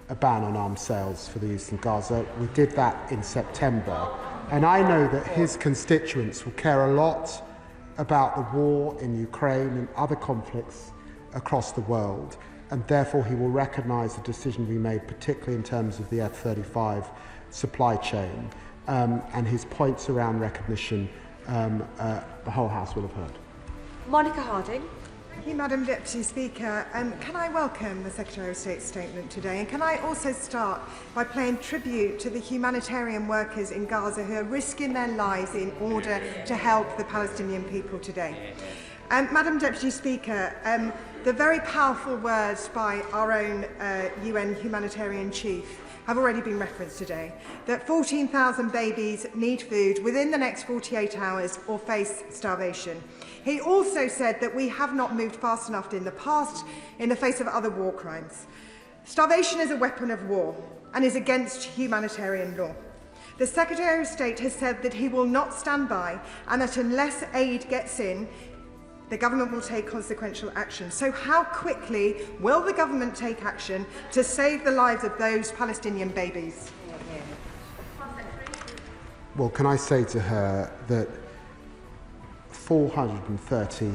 a ban on arms sales for the eastern Gaza. We did that in September, and I know that his constituents will care a lot about the war in Ukraine and other conflicts across the world, and therefore he will recognise the decision we made, particularly in terms of the F-35 supply chain, and his points around recognition the whole House will have heard. Monica Harding. Thank you, Madam Deputy Speaker. Can I welcome the Secretary of State's statement today? And can I also start by paying tribute to the humanitarian workers in Gaza who are risking their lives in order to help the Palestinian people today? Madam Deputy Speaker, the very powerful words by our own UN humanitarian chief have already been referenced today, that 14,000 babies need food within the next 48 hours or face starvation. He also said that we have not moved fast enough in the past in the face of other war crimes. Starvation is a weapon of war and is against humanitarian law. The Secretary of State has said that he will not stand by and that unless aid gets in, the government will take consequential action. So how quickly will the government take action to save the lives of those Palestinian babies? Well, can I say to her that 430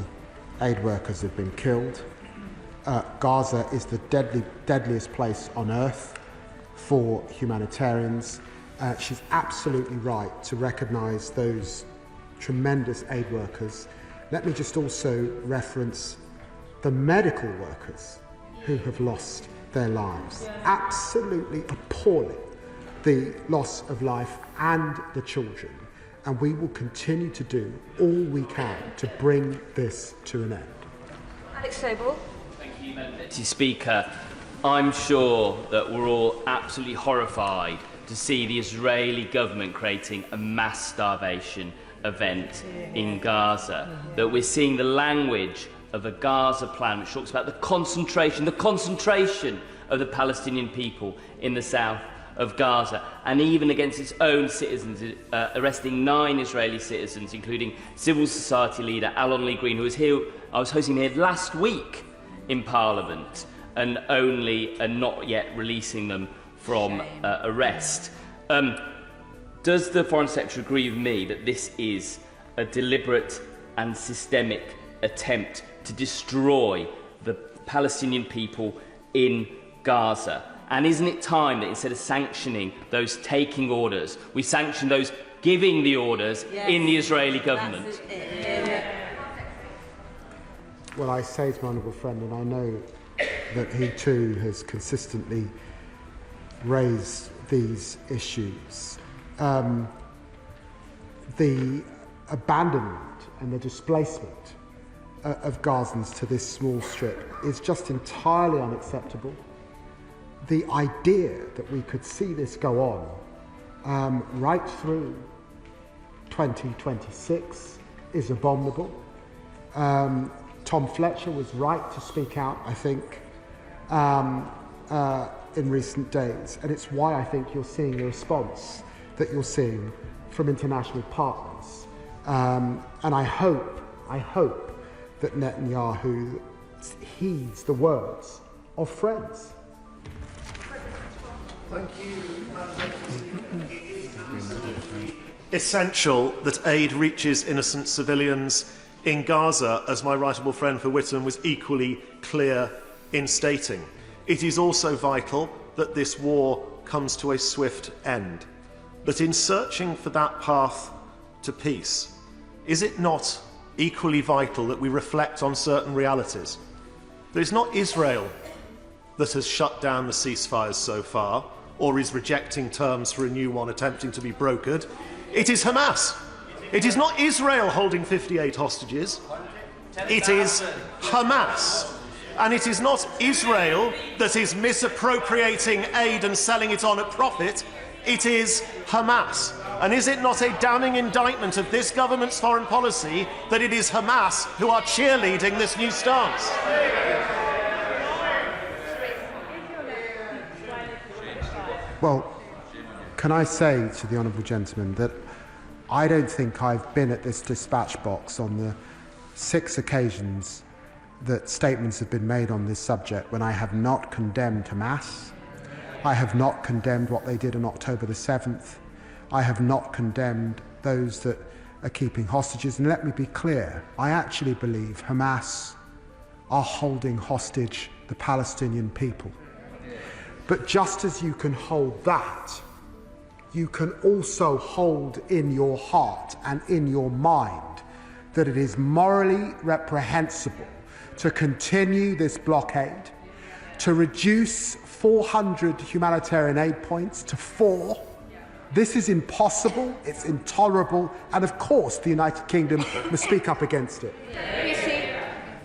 aid workers have been killed. Gaza is the deadliest place on earth for humanitarians. She's absolutely right to recognise those tremendous aid workers. Let me just also reference the medical workers who have lost their lives. Absolutely appalling, the loss of life and the children. And we will continue to do all we can to bring this to an end. Alex Sobel. Thank you, Madam Deputy Speaker. I'm sure that we're all absolutely horrified to see the Israeli government creating a mass starvation event in Gaza, that we're seeing the language of a Gaza plan which talks about the concentration of the Palestinian people in the south of Gaza, and even against its own citizens, arresting 9 Israeli citizens, including civil society leader Alon Lee Green, who was here, I was hosting here last week in Parliament, and not yet releasing them from arrest. Does the Foreign Secretary agree with me that this is a deliberate and systemic attempt to destroy the Palestinian people in Gaza? And isn't it time that instead of sanctioning those taking orders, we sanction those giving the orders in the Israeli government? Well, I say to my honourable friend, and I know that he too has consistently raised these issues, the abandonment and the displacement of Gazans to this small strip is just entirely unacceptable. The idea that we could see this go on right through 2026 is abominable. Tom Fletcher was right to speak out, I think, in recent days, and it's why I think you're seeing the response that you're seeing from international partners. And I hope that Netanyahu heeds the words of friends. Thank you, essential that aid reaches innocent civilians in Gaza, as my right honourable friend for Whittam was equally clear in stating. It is also vital that this war comes to a swift end. But in searching for that path to peace, is it not equally vital that we reflect on certain realities? It is not Israel that has shut down the ceasefires so far, or is rejecting terms for a new one attempting to be brokered. It is Hamas. It is not Israel holding 58 hostages. It is Hamas. And it is not Israel that is misappropriating aid and selling it on at profit. It is Hamas. And is it not a damning indictment of this government's foreign policy that it is Hamas who are cheerleading this new stance? Well, can I say to the honourable gentleman that I don't think I've been at this dispatch box on the 6 occasions that statements have been made on this subject when I have not condemned Hamas. I have not condemned what they did on October the 7th. I have not condemned those that are keeping hostages. And let me be clear, I actually believe Hamas are holding hostage the Palestinian people. But just as you can hold that, you can also hold in your heart and in your mind that it is morally reprehensible to continue this blockade, to reduce 400 humanitarian aid points to 4. This is impossible, it's intolerable, and of course the United Kingdom must speak up against it.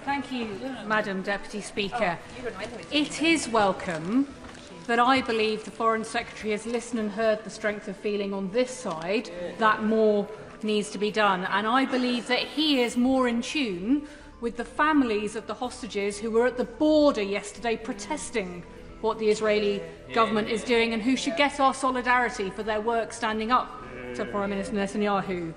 Thank you, Madam Deputy Speaker. It is welcome that I believe the Foreign Secretary has listened and heard the strength of feeling on this side that more needs to be done. And I believe that he is more in tune with the families of the hostages who were at the border yesterday protesting what the Israeli government is doing and who should get our solidarity for their work standing up to Prime Minister Netanyahu.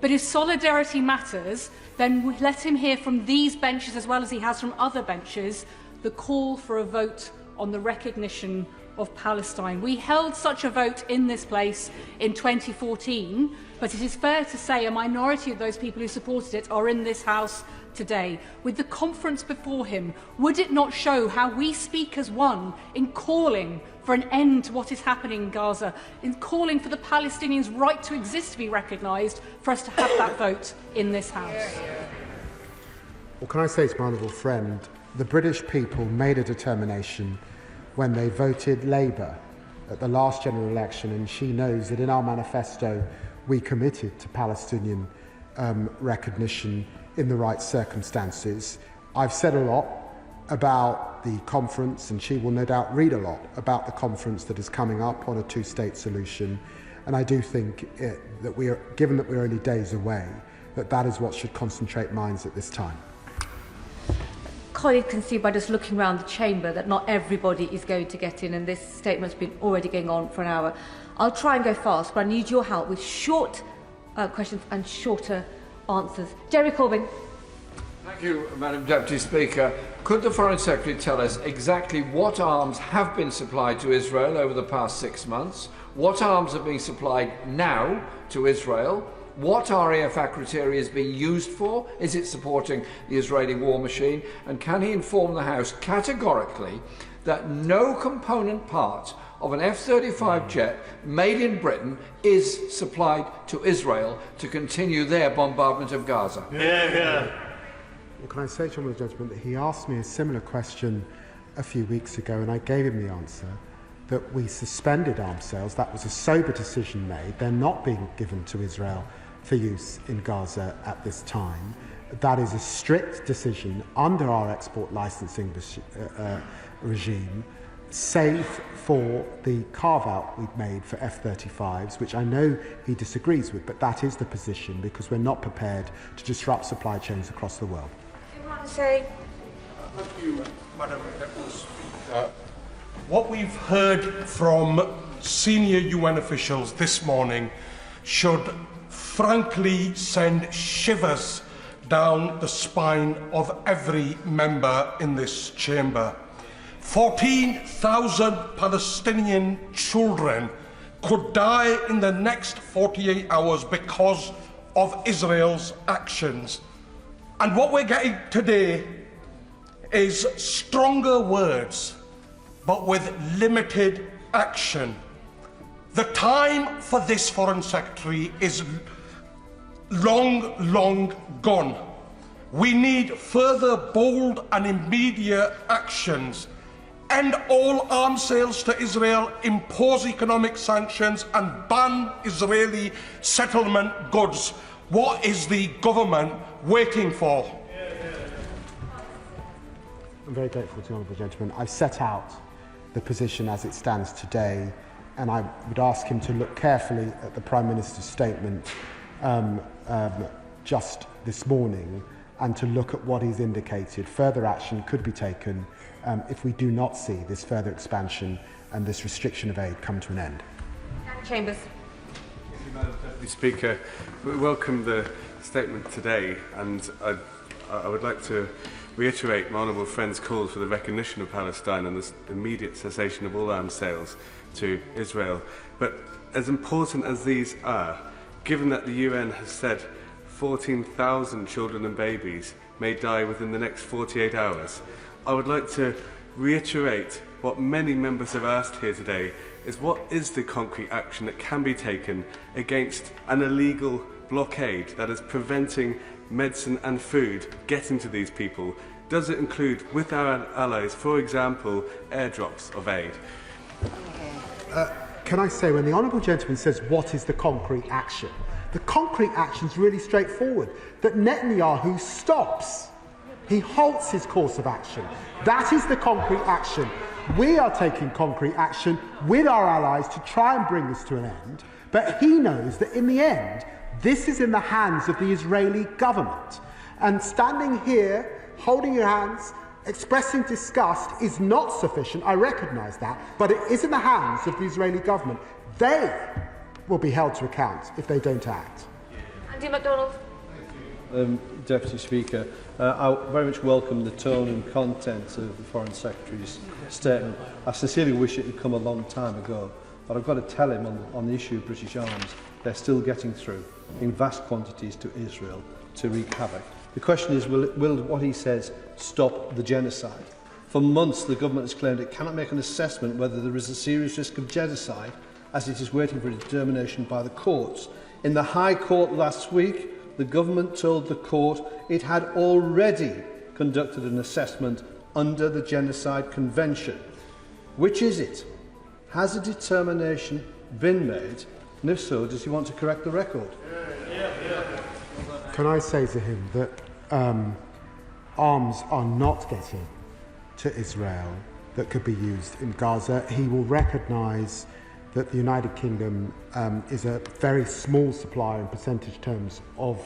But if solidarity matters, then let him hear from these benches as well as he has from other benches the call for a vote on the recognition of Palestine. We held such a vote in this place in 2014, but it is fair to say a minority of those people who supported it are in this House today. With the conference before him, would it not show how we speak as one in calling for an end to what is happening in Gaza, in calling for the Palestinians' right to exist to be recognised, for us to have that vote in this House? Well, can I say to my honourable friend, the British people made a determination when they voted Labour at the last general election, and she knows that in our manifesto we committed to Palestinian recognition in the right circumstances. I've said a lot about the conference, and she will no doubt read a lot about the conference that is coming up on a two-state solution, and I do think that we are, given that we're only days away, that is what should concentrate minds at this time. colleagues can see by just looking around the chamber that not everybody is going to get in, and this statement's been already going on for an hour. I'll try and go fast, but I need your help with short questions and shorter answers. Jerry Corbyn. Thank you, Madam Deputy Speaker. Could the Foreign Secretary tell us exactly what arms have been supplied to Israel over the past 6 months? What arms are being supplied now to Israel? What RAF criteria is being used for? Is it supporting the Israeli war machine? And can he inform the House categorically that no component part of an F-35 jet made in Britain is supplied to Israel to continue their bombardment of Gaza? Well, can I say to the gentleman that he asked me a similar question a few weeks ago, and I gave him the answer that we suspended arms sales. That was a sober decision made. They're not being given to Israel for use in Gaza at this time. That is a strict decision under our export licensing regime, save for the carve-out we've made for F-35s, which I know he disagrees with, but that is the position because we're not prepared to disrupt supply chains across the world. Thank you, Madam Deputy Speaker. What we've heard from senior UN officials this morning should frankly send shivers down the spine of every member in this chamber. 14,000 Palestinian children could die in the next 48 hours because of Israel's actions. And what we're getting today is stronger words, but with limited action. The time for this Foreign Secretary is long gone. We need further bold and immediate actions. End all arms sales to Israel, impose economic sanctions and ban Israeli settlement goods. What is the government waiting for? I'm very grateful to the honourable gentleman. I've set out the position as it stands today, and I would ask him to look carefully at the Prime Minister's statement just this morning and to look at what he's indicated. Further action could be taken if we do not see this further expansion and this restriction of aid come to an end. Chambers. Thank you, Madam Deputy Speaker. We welcome the statement today, and I would like to reiterate my honourable friend's call for the recognition of Palestine and the immediate cessation of all arms sales to Israel. But as important as these are, given that the UN has said 14,000 children and babies may die within the next 48 hours, I would like to reiterate what many members have asked here today, is what is the concrete action that can be taken against an illegal blockade that is preventing medicine and food getting to these people? Does it include, with our allies, for example, airdrops of aid? Can I say, when the honourable gentleman says what is the concrete action, the concrete action is really straightforward, that Netanyahu stops. He halts his course of action. That is the concrete action. We are taking concrete action with our allies to try and bring this to an end, but he knows that in the end, this is in the hands of the Israeli government. And standing here, holding your hands, expressing disgust is not sufficient, I recognise that, but it is in the hands of the Israeli government. They will be held to account if they don't act. Andy MacDonald. Deputy Speaker, I very much welcome the tone and content of the Foreign Secretary's statement. I sincerely wish it had come a long time ago, but I've got to tell him on the issue of British arms, they're still getting through in vast quantities to Israel to wreak havoc. The question is, will what he says stop the genocide? For months, the government has claimed it cannot make an assessment whether there is a serious risk of genocide, as it is waiting for a determination by the courts. In the High Court last week, the government told the court it had already conducted an assessment under the Genocide Convention. Which is it? Has a determination been made? And if so, does he want to correct the record? Can I say to him that arms are not getting to Israel that could be used in Gaza? He will recognise that the United Kingdom is a very small supplier in percentage terms of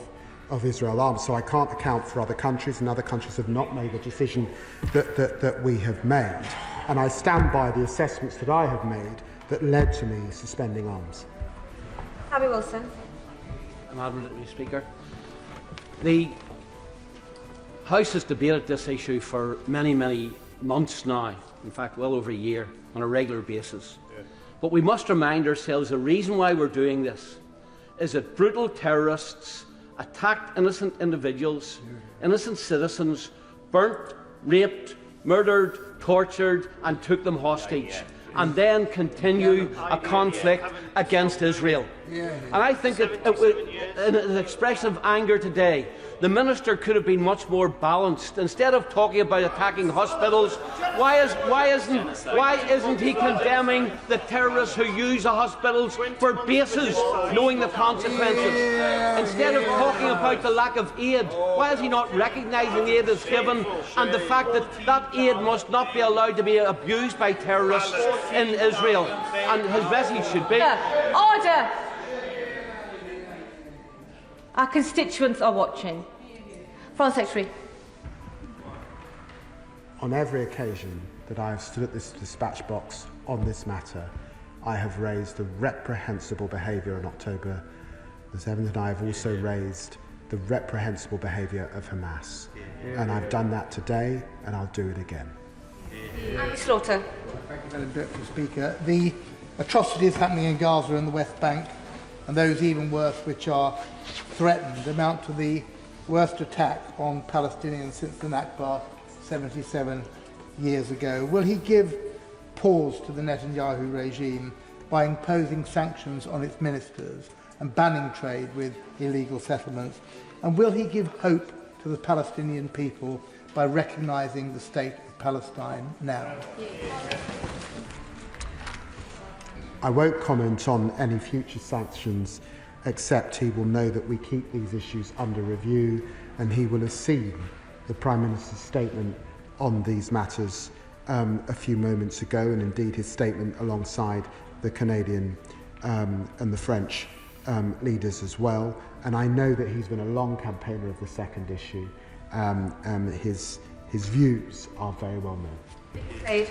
of Israel arms. So I can't account for other countries, and other countries have not made the decision that we have made. And I stand by the assessments that I have made that led to me suspending arms. Abby Wilson. Madam Deputy Speaker, the House has debated this issue for many months now, in fact well over a year, on a regular basis. But we must remind ourselves the reason why we're doing this is that brutal terrorists attacked innocent individuals, innocent citizens, burnt, raped, murdered, tortured and took them hostage, and then continue a conflict against Israel. And I think in an expression of anger today, the Minister could have been much more balanced. Instead of talking about attacking hospitals, why isn't he condemning the terrorists who use the hospitals for bases, knowing the consequences? Instead of talking about the lack of aid, why is he not recognising aid is given and the fact that that aid must not be allowed to be abused by terrorists in Israel? And his message should be... Order! Our constituents are watching. Foreign Secretary. On every occasion that I have stood at this dispatch box on this matter, I have raised the reprehensible behaviour on October the 7th, and I have also raised the reprehensible behaviour of Hamas. And I've done that today, and I'll do it again. Slaughter. Thank you, Madam Deputy Speaker. The atrocities happening in Gaza and the West Bank, and those even worse which are threatened, amount to the worst attack on Palestinians since the Nakba 77 years ago. Will he give pause to the Netanyahu regime by imposing sanctions on its ministers and banning trade with illegal settlements? And will he give hope to the Palestinian people by recognising the state of Palestine now? I won't comment on any future sanctions, except he will know that we keep these issues under review, and he will have seen the Prime Minister's statement on these matters a few moments ago, and indeed his statement alongside the Canadian and the French leaders as well. And I know that he's been a long campaigner of the second issue. His views are very well known.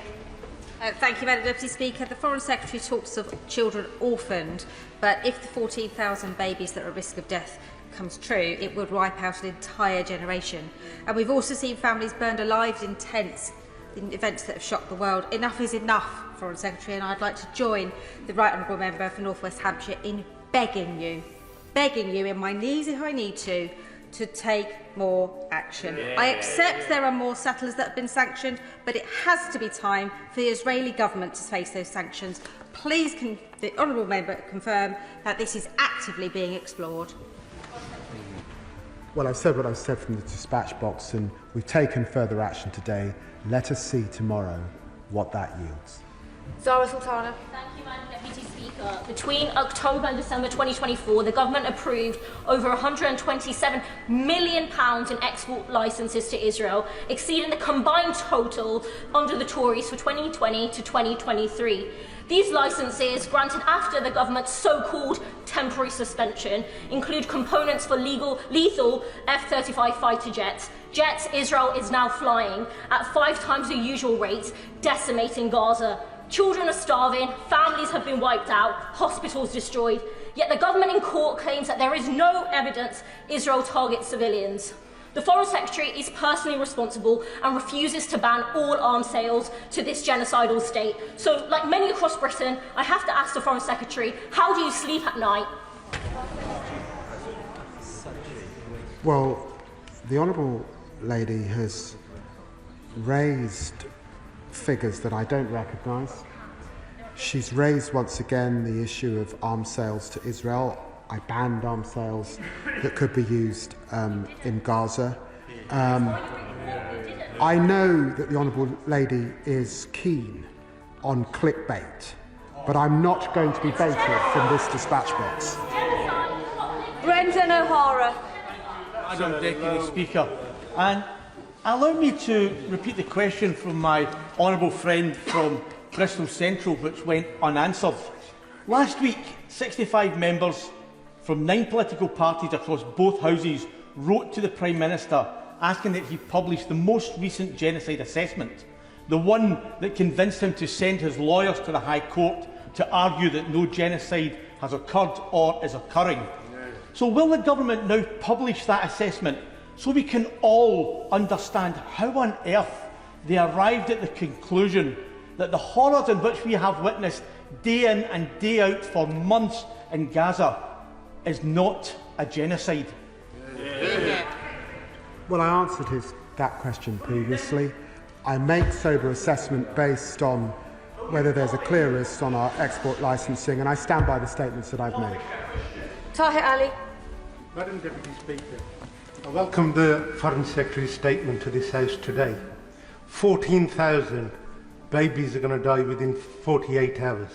Thank you, Madam Deputy Speaker. The Foreign Secretary talks of children orphaned, but if the 14,000 babies that are at risk of death comes true, it would wipe out an entire generation. And we've also seen families burned alive in tents in events that have shocked the world. Enough is enough, Foreign Secretary, and I'd like to join the Right Honourable Member for North West Hampshire in begging you in my knees if I need to take more action. I accept there are more settlers that have been sanctioned, but it has to be time for the Israeli government to face those sanctions. Please can the Honourable Member confirm that this is actively being explored? Well, I've said what I've said from the dispatch box, and we've taken further action today. Let us see tomorrow what that yields. Zara Sultana. Thank you, Madam Deputy Speaker. Between October and December 2024, the government approved over £127 million in export licences to Israel, exceeding the combined total under the Tories for 2020 to 2023. These licences, granted after the government's so-called temporary suspension, include components for lethal F-35 fighter jets. Jets Israel is now flying at 5 times the usual rate, decimating Gaza. Children are starving, families have been wiped out, hospitals destroyed. Yet the government in court claims that there is no evidence Israel targets civilians. The Foreign Secretary is personally responsible and refuses to ban all arms sales to this genocidal state. So, like many across Britain, I have to ask the Foreign Secretary, how do you sleep at night? Well, the Honourable Lady has raised figures that I don't recognise. She's raised once again the issue of arms sales to Israel. I banned arms sales that could be used in Gaza. I know that the Honourable Lady is keen on clickbait, but I'm not going to be baited from this dispatch box. Brendan O'Hara. Madam Deputy Speaker, and allow me to repeat the question from my honourable friend from Bristol Central, which went unanswered. Last week, 65 members from 9 political parties across both houses wrote to the Prime Minister asking that he publish the most recent genocide assessment, the one that convinced him to send his lawyers to the High Court to argue that no genocide has occurred or is occurring. So will the government now publish that assessment so we can all understand how on earth they arrived at the conclusion that the horrors in which we have witnessed day in and day out for months in Gaza is not a genocide? Well, I answered that question previously. I make sober assessment based on whether there's a clear risk on our export licensing, and I stand by the statements that I've made. Tahir Ali. Madam Deputy Speaker, I welcome the Foreign Secretary's statement to this House today. 14,000 babies are going to die within 48 hours.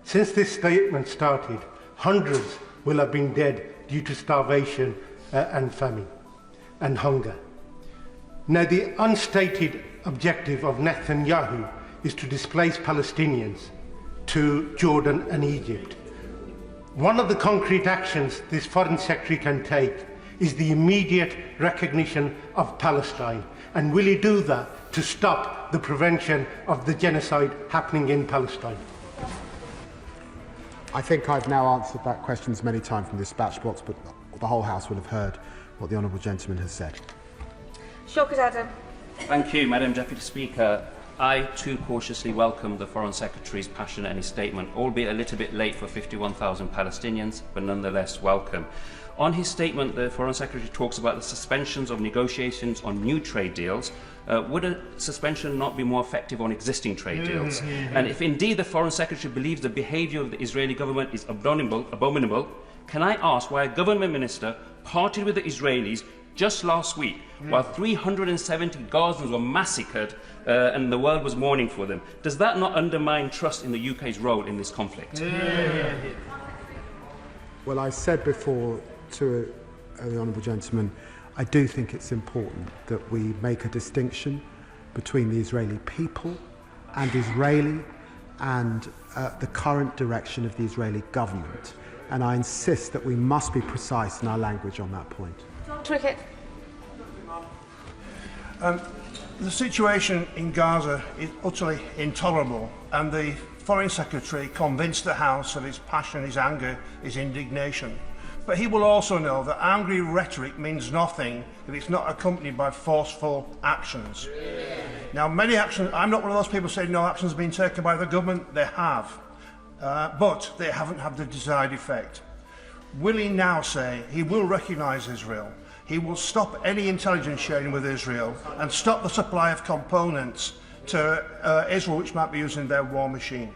Since this statement started, hundreds will have been dead due to starvation and famine and hunger. Now, the unstated objective of Netanyahu is to displace Palestinians to Jordan and Egypt. One of the concrete actions this Foreign Secretary can take is the immediate recognition of Palestine. And will he do that to stop the prevention of the genocide happening in Palestine? I think I've now answered that question many times from the dispatch box, but the whole House will have heard what the honourable gentleman has said. Showkat Adam. Thank you, Madam Deputy Speaker. I too cautiously welcome the Foreign Secretary's passionate in his statement, albeit a little bit late for 51,000 Palestinians, but nonetheless welcome. On his statement, the Foreign Secretary talks about the suspensions of negotiations on new trade deals. Would a suspension not be more effective on existing trade deals? And if indeed the Foreign Secretary believes the behaviour of the Israeli government is abominable, can I ask why a government minister parted with the Israelis just last week, while 370 Gazans were massacred and the world was mourning for them? Does that not undermine trust in the UK's role in this conflict? Well, I said before to the honourable gentleman, I do think it's important that we make a distinction between the Israeli people and the current direction of the Israeli government. And I insist that we must be precise in our language on that point. Trickett. The situation in Gaza is utterly intolerable, and the Foreign Secretary convinced the House of his passion, his anger, his indignation. But he will also know that angry rhetoric means nothing if it's not accompanied by forceful actions. Now, many actions, I'm not one of those people saying no actions have been taken by the government. They have. But they haven't had the desired effect. Will he now say he will recognise Israel? He will stop any intelligence sharing with Israel and stop the supply of components to Israel, which might be using their war machine?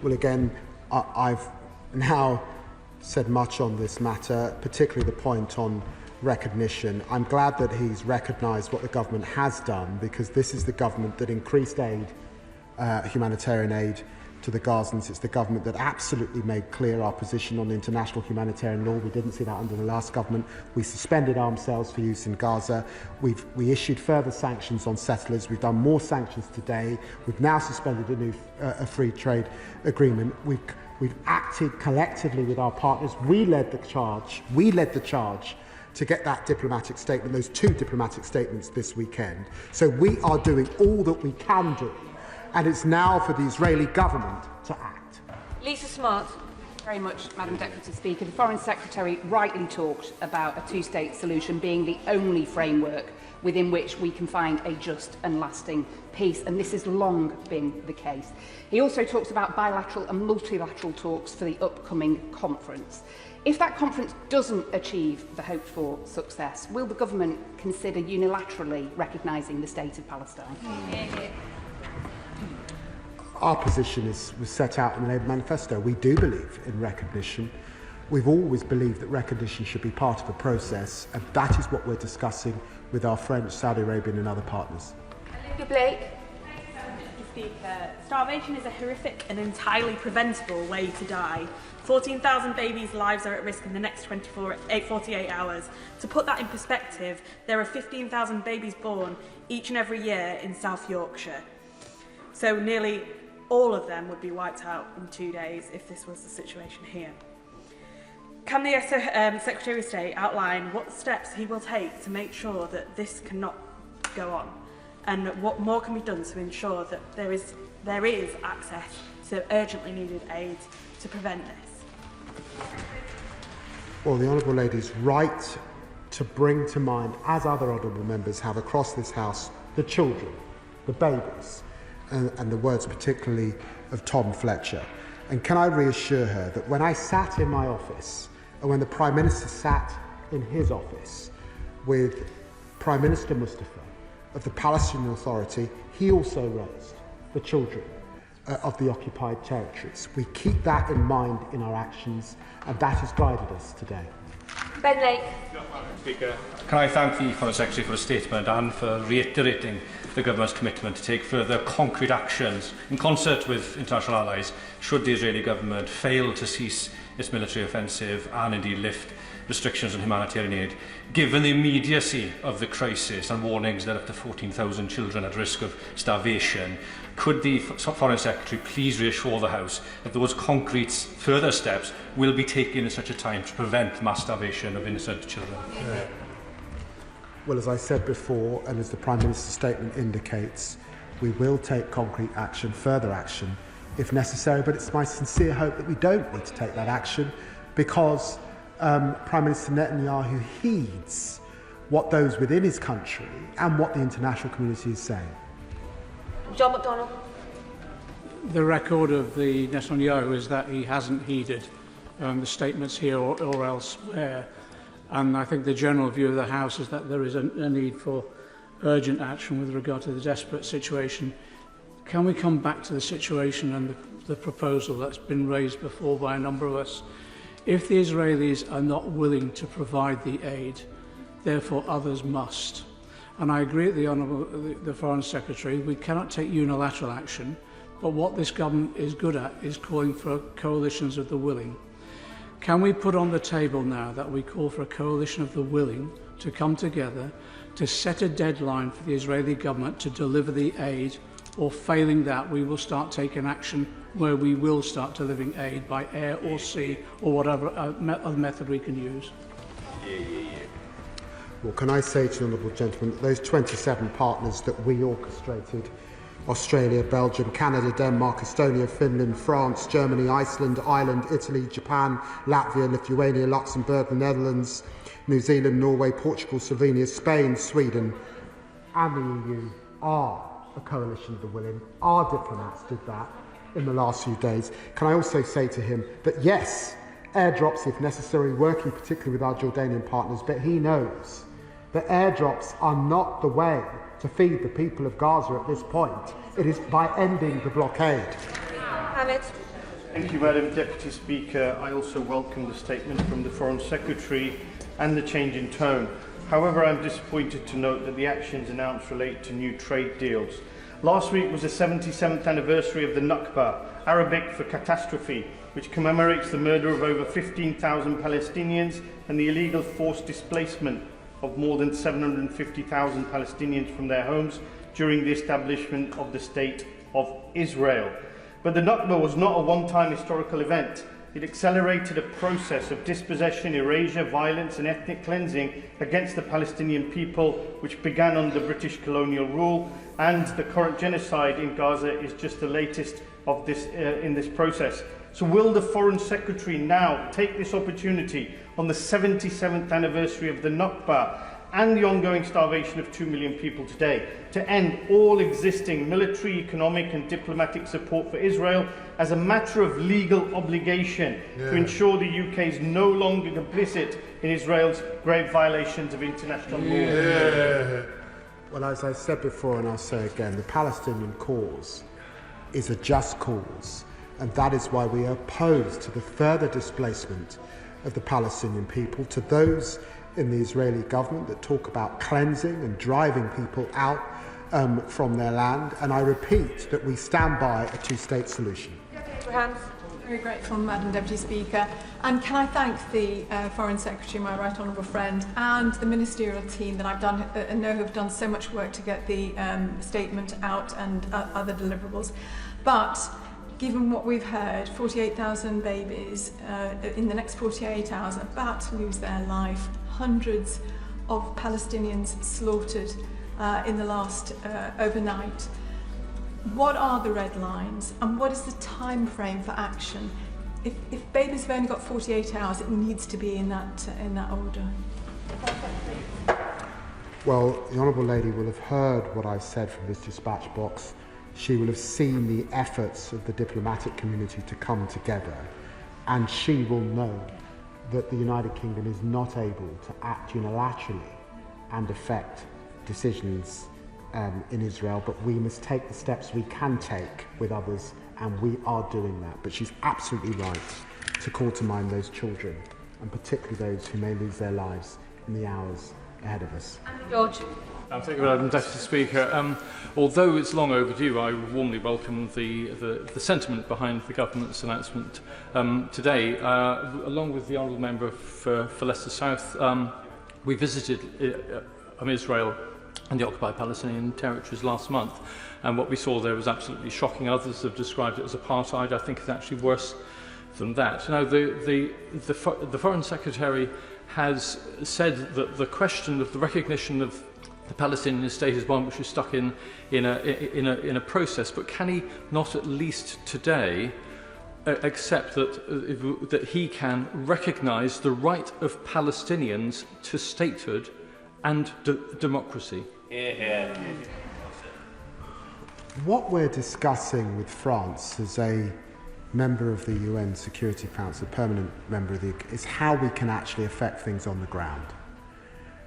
Well, again, I've now said much on this matter, particularly the point on recognition. I'm glad that he's recognised what the government has done, because this is the government that increased aid, humanitarian aid, to the Gazans. It's the government that absolutely made clear our position on international humanitarian law. We didn't see that under the last government. We suspended arms sales for use in Gaza. We issued further sanctions on settlers. We've done more sanctions today. We've now suspended a free trade agreement. We've acted collectively with our partners. We led the charge to get that diplomatic statement, those two diplomatic statements this weekend. So we are doing all that we can do. And it's now for the Israeli government to act. Lisa Smart. Very much, Madam Deputy Speaker. The Foreign Secretary rightly talked about a two-state solution being the only framework within which we can find a just and lasting peace, and this has long been the case. He also talks about bilateral and multilateral talks for the upcoming conference. If that conference doesn't achieve the hoped-for success, will the government consider unilaterally recognising the state of Palestine? Our position was set out in the Labour manifesto. We do believe in recognition. We've always believed that recognition should be part of a process, and that is what we're discussing with our French, Saudi Arabian and other partners. Olivia Blake. Speaker, starvation is a horrific and entirely preventable way to die. 14,000 babies' lives are at risk in the next 48 hours. To put that in perspective, there are 15,000 babies born each and every year in South Yorkshire. So nearly all of them would be wiped out in 2 days if this was the situation here. Can the Secretary of State outline what steps he will take to make sure that this cannot go on, and what more can be done to ensure that there is access to urgently needed aid to prevent this? Well, the Honourable Lady's right to bring to mind, as other honourable members have across this House, the children, the babies, and the words particularly of Tom Fletcher. And can I reassure her that when I sat in my office, and when the Prime Minister sat in his office with Prime Minister Mustafa of the Palestinian Authority, he also raised the children of the occupied territories. We keep that in mind in our actions, and that has guided us today. Ben Lake. Speaker, can I thank the Foreign Secretary for his statement and for reiterating the government's commitment to take further concrete actions in concert with international allies should the Israeli government fail to cease its military offensive and indeed lift restrictions on humanitarian aid. Given the immediacy of the crisis and warnings that up to 14,000 children at risk of starvation, could the Foreign Secretary please reassure the House that those concrete further steps will be taken at such a time to prevent mass starvation of innocent children? Well, as I said before, and as the Prime Minister's statement indicates, we will take concrete action, further action, if necessary, but it's my sincere hope that we don't need to take that action because Prime Minister Netanyahu heeds what those within his country and what the international community is saying. John McDonnell. The record of the Netanyahu is that he hasn't heeded the statements here or elsewhere. And I think the general view of the House is that there is a need for urgent action with regard to the desperate situation. Can we come back to the situation and the proposal that's been raised before by a number of us? If the Israelis are not willing to provide the aid, therefore others must. And I agree with the Foreign Secretary, we cannot take unilateral action, but what this government is good at is calling for coalitions of the willing. Can we put on the table now that we call for a coalition of the willing to come together to set a deadline for the Israeli government to deliver the aid, or failing that, we will start taking action where we will start delivering aid by air or sea or whatever other method we can use? Well, can I say to the Honourable Gentleman that those 27 partners that we orchestrated, Australia, Belgium, Canada, Denmark, Estonia, Finland, France, Germany, Iceland, Ireland, Italy, Japan, Latvia, Lithuania, Luxembourg, the Netherlands, New Zealand, Norway, Portugal, Slovenia, Spain, Sweden and the EU are a coalition of the willing. Our diplomats did that in the last few days. Can I also say to him that yes, airdrops if necessary, working particularly with our Jordanian partners, but he knows that airdrops are not the way to feed the people of Gaza at this point. It is by ending the blockade. Hamid. Thank you, Madam Deputy Speaker. I also welcome the statement from the Foreign Secretary and the change in tone. However, I'm disappointed to note that the actions announced relate to new trade deals. Last week was the 77th anniversary of the Nakba, Arabic for catastrophe, which commemorates the murder of over 15,000 Palestinians and the illegal forced displacement of more than 750,000 Palestinians from their homes during the establishment of the State of Israel. But the Nakba was not a one-time historical event. It accelerated a process of dispossession, erasure, violence and ethnic cleansing against the Palestinian people, which began under British colonial rule, and the current genocide in Gaza is just the latest of this in this process. So will the Foreign Secretary now take this opportunity on the 77th anniversary of the Nakba and the ongoing starvation of 2 million people today to end all existing military, economic and diplomatic support for Israel as a matter of legal obligation to ensure the UK is no longer complicit in Israel's grave violations of international law? Well, as I said before and I'll say again, the Palestinian cause is a just cause, and that is why we are opposed to the further displacement of the Palestinian people, to those in the Israeli government that talk about cleansing and driving people out from their land. And I repeat that we stand by a two-state solution. Very grateful, Madam Deputy Speaker. And can I thank the Foreign Secretary, my right honourable friend, and the ministerial team that I know have done so much work to get the statement out and other deliverables. But given what we've heard, 48,000 babies in the next 48 hours about to lose their life, hundreds of Palestinians slaughtered in the last overnight. What are the red lines and what is the time frame for action? If babies have only got 48 hours, it needs to be in that order. Well, the Honourable Lady will have heard what I've said from this dispatch box. She will have seen the efforts of the diplomatic community to come together, and she will know that the United Kingdom is not able to act unilaterally and affect decisions in Israel, but we must take the steps we can take with others, and we are doing that. But she's absolutely right to call to mind those children, and particularly those who may lose their lives in the hours ahead of us. George. Thank you, Madam Deputy Speaker. Although it's long overdue, I warmly welcome the sentiment behind the Government's announcement today. Along with the Honourable Member for Leicester South, we visited Israel and the occupied Palestinian territories last month, and what we saw there was absolutely shocking. Others have described it as apartheid. I think it's actually worse than that. Now, the Foreign Secretary has said that the question of the recognition of the Palestinian state is one which is stuck in a process, but can he not at least today accept that he can recognise the right of Palestinians to statehood and democracy? What we're discussing with France as a member of the UN Security Council, permanent member of is how we can actually affect things on the ground.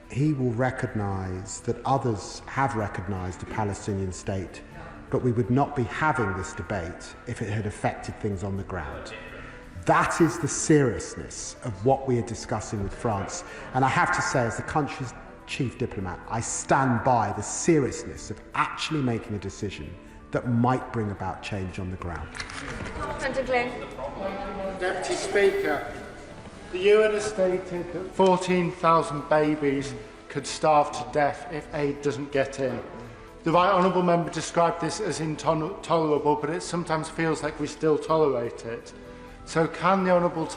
He will recognise that others have recognised a Palestinian state, but we would not be having this debate if it had affected things on the ground. That is the seriousness of what we are discussing with France. And I have to say, as the country's chief diplomat, I stand by the seriousness of actually making a decision that might bring about change on the ground. Deputy Speaker, the UN has stated that 14,000 babies could starve to death if aid doesn't get in. The Right Honourable Member described this as intolerable, but it sometimes feels like we still tolerate it. So can the Honourable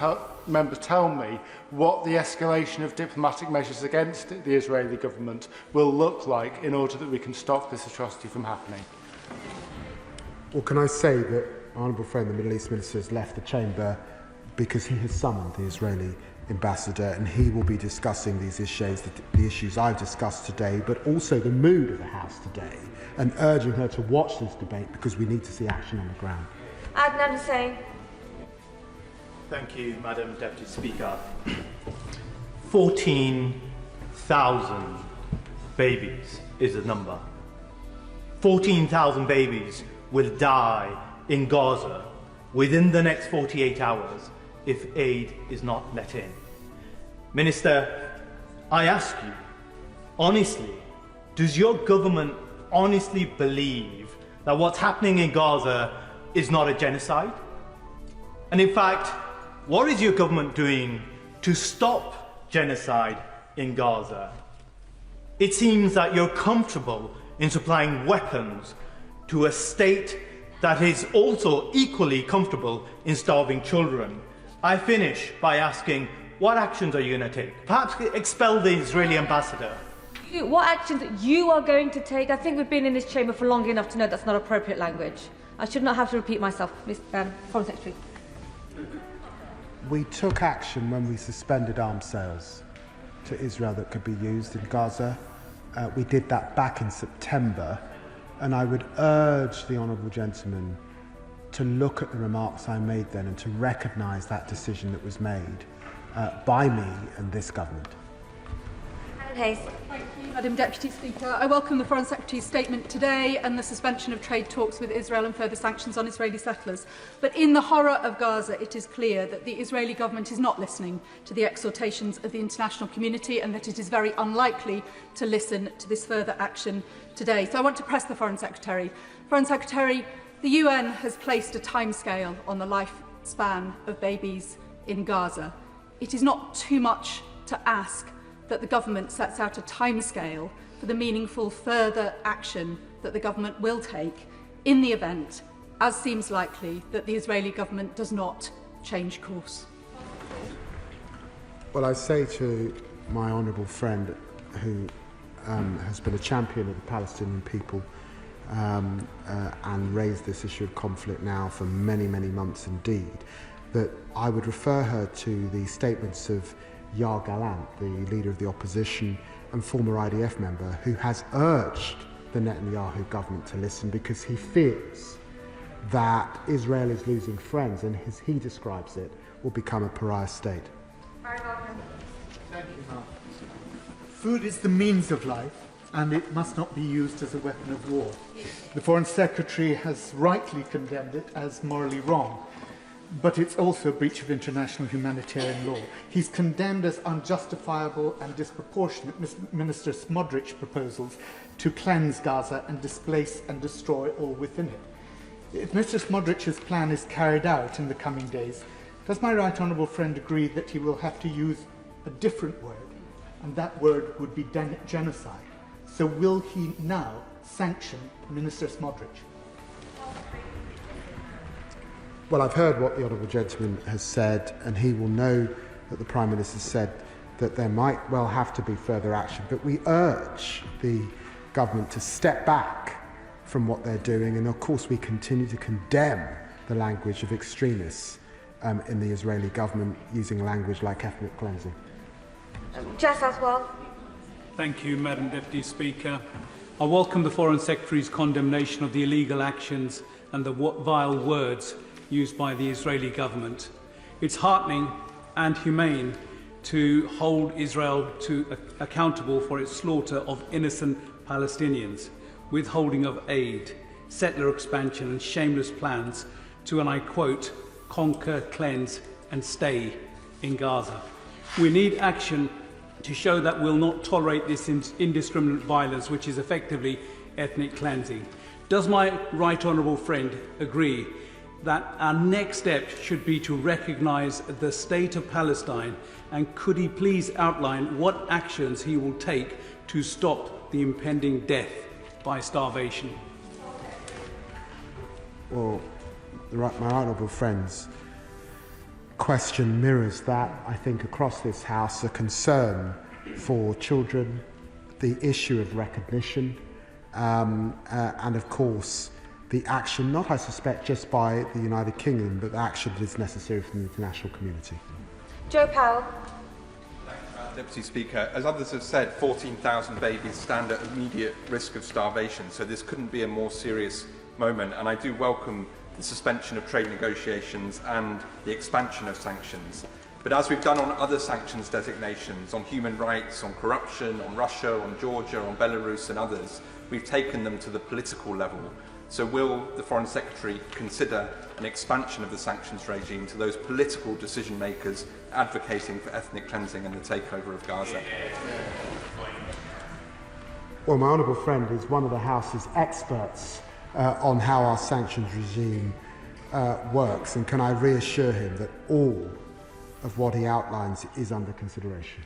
Member tell me what the escalation of diplomatic measures against the Israeli government will look like in order that we can stop this atrocity from happening? Well, can I say that our Honourable Friend, the Middle East Minister, has left the chamber because he has summoned the Israeli ambassador, and he will be discussing these issues, the issues I've discussed today, but also the mood of the House today, and urging her to watch this debate because we need to see action on the ground. Adnan Hussain. Thank you, Madam Deputy Speaker. 14,000 babies is the number. 14,000 babies will die in Gaza within the next 48 hours if aid is not let in. Minister, I ask you, honestly, does your government honestly believe that what's happening in Gaza is not a genocide? And in fact, what is your government doing to stop genocide in Gaza? It seems that you're comfortable in supplying weapons to a state that is also equally comfortable in starving children. I finish by asking, what actions are you going to take? Perhaps expel the Israeli ambassador. What actions you are going to take? I think we've been in this chamber for long enough to know that's not appropriate language. I should not have to repeat myself, Foreign Secretary. We took action when we suspended arms sales to Israel that could be used in Gaza. We did that back in September, and I would urge the honourable gentleman to look at the remarks I made then and to recognise that decision that was made by me and this government. Thank you, Madam Deputy Speaker. I welcome the Foreign Secretary's statement today and the suspension of trade talks with Israel and further sanctions on Israeli settlers. But in the horror of Gaza, it is clear that the Israeli government is not listening to the exhortations of the international community and that it is very unlikely to listen to this further action today. So I want to press the Foreign Secretary. Foreign Secretary, the UN has placed a timescale on the lifespan of babies in Gaza. It is not too much to ask that the government sets out a timescale for the meaningful further action that the government will take in the event as seems likely, that the Israeli government does not change course? Well, I say to my honourable friend, who has been a champion of the Palestinian people and raised this issue of conflict now for many, many months indeed, that I would refer her to the statements of Yair Gallant, the leader of the opposition and former IDF member, who has urged the Netanyahu government to listen because he fears that Israel is losing friends and, as he describes it, will become a pariah state. Thank you, Mark. Food is the means of life, and it must not be used as a weapon of war. The Foreign Secretary has rightly condemned it as morally wrong, but it's also a breach of international humanitarian law. He's condemned as unjustifiable and disproportionate Minister Smotrich's proposals to cleanse Gaza and displace and destroy all within it. If Mr. Smotrich's plan is carried out in the coming days, does my right honourable friend agree that he will have to use a different word, and that word would be genocide? So will he now sanction Minister Smotrich? Well, I've heard what the honourable gentleman has said, and he will know that the Prime Minister said that there might well have to be further action, but we urge the government to step back from what they're doing, and of course we continue to condemn the language of extremists in the Israeli government using language like ethnic cleansing. Just as well. Thank you, Madam Deputy Speaker. I welcome the Foreign Secretary's condemnation of the illegal actions and the vile words used by the Israeli government. It's heartening and humane to hold Israel accountable for its slaughter of innocent Palestinians, withholding of aid, settler expansion and shameless plans to, and I quote, conquer, cleanse and stay in Gaza. We need action to show that we'll not tolerate this indiscriminate violence, which is effectively ethnic cleansing. Does my right honourable friend agree that our next step should be to recognise the state of Palestine, and could he please outline what actions he will take to stop the impending death by starvation? Well, my honourable friend's question mirrors that, I think, across this House, a concern for children, the issue of recognition, and of course the action, not I suspect just by the United Kingdom, but the action that is necessary from the international community. Joe Powell. Deputy Speaker, as others have said, 14,000 babies stand at immediate risk of starvation, so this couldn't be a more serious moment, and I do welcome the suspension of trade negotiations and the expansion of sanctions. But as we've done on other sanctions designations, on human rights, on corruption, on Russia, on Georgia, on Belarus and others, we've taken them to the political level. So will the Foreign Secretary consider an expansion of the sanctions regime to those political decision makers advocating for ethnic cleansing and the takeover of Gaza? Well, my honourable friend is one of the House's experts on how our sanctions regime works, and can I reassure him that all of what he outlines is under consideration?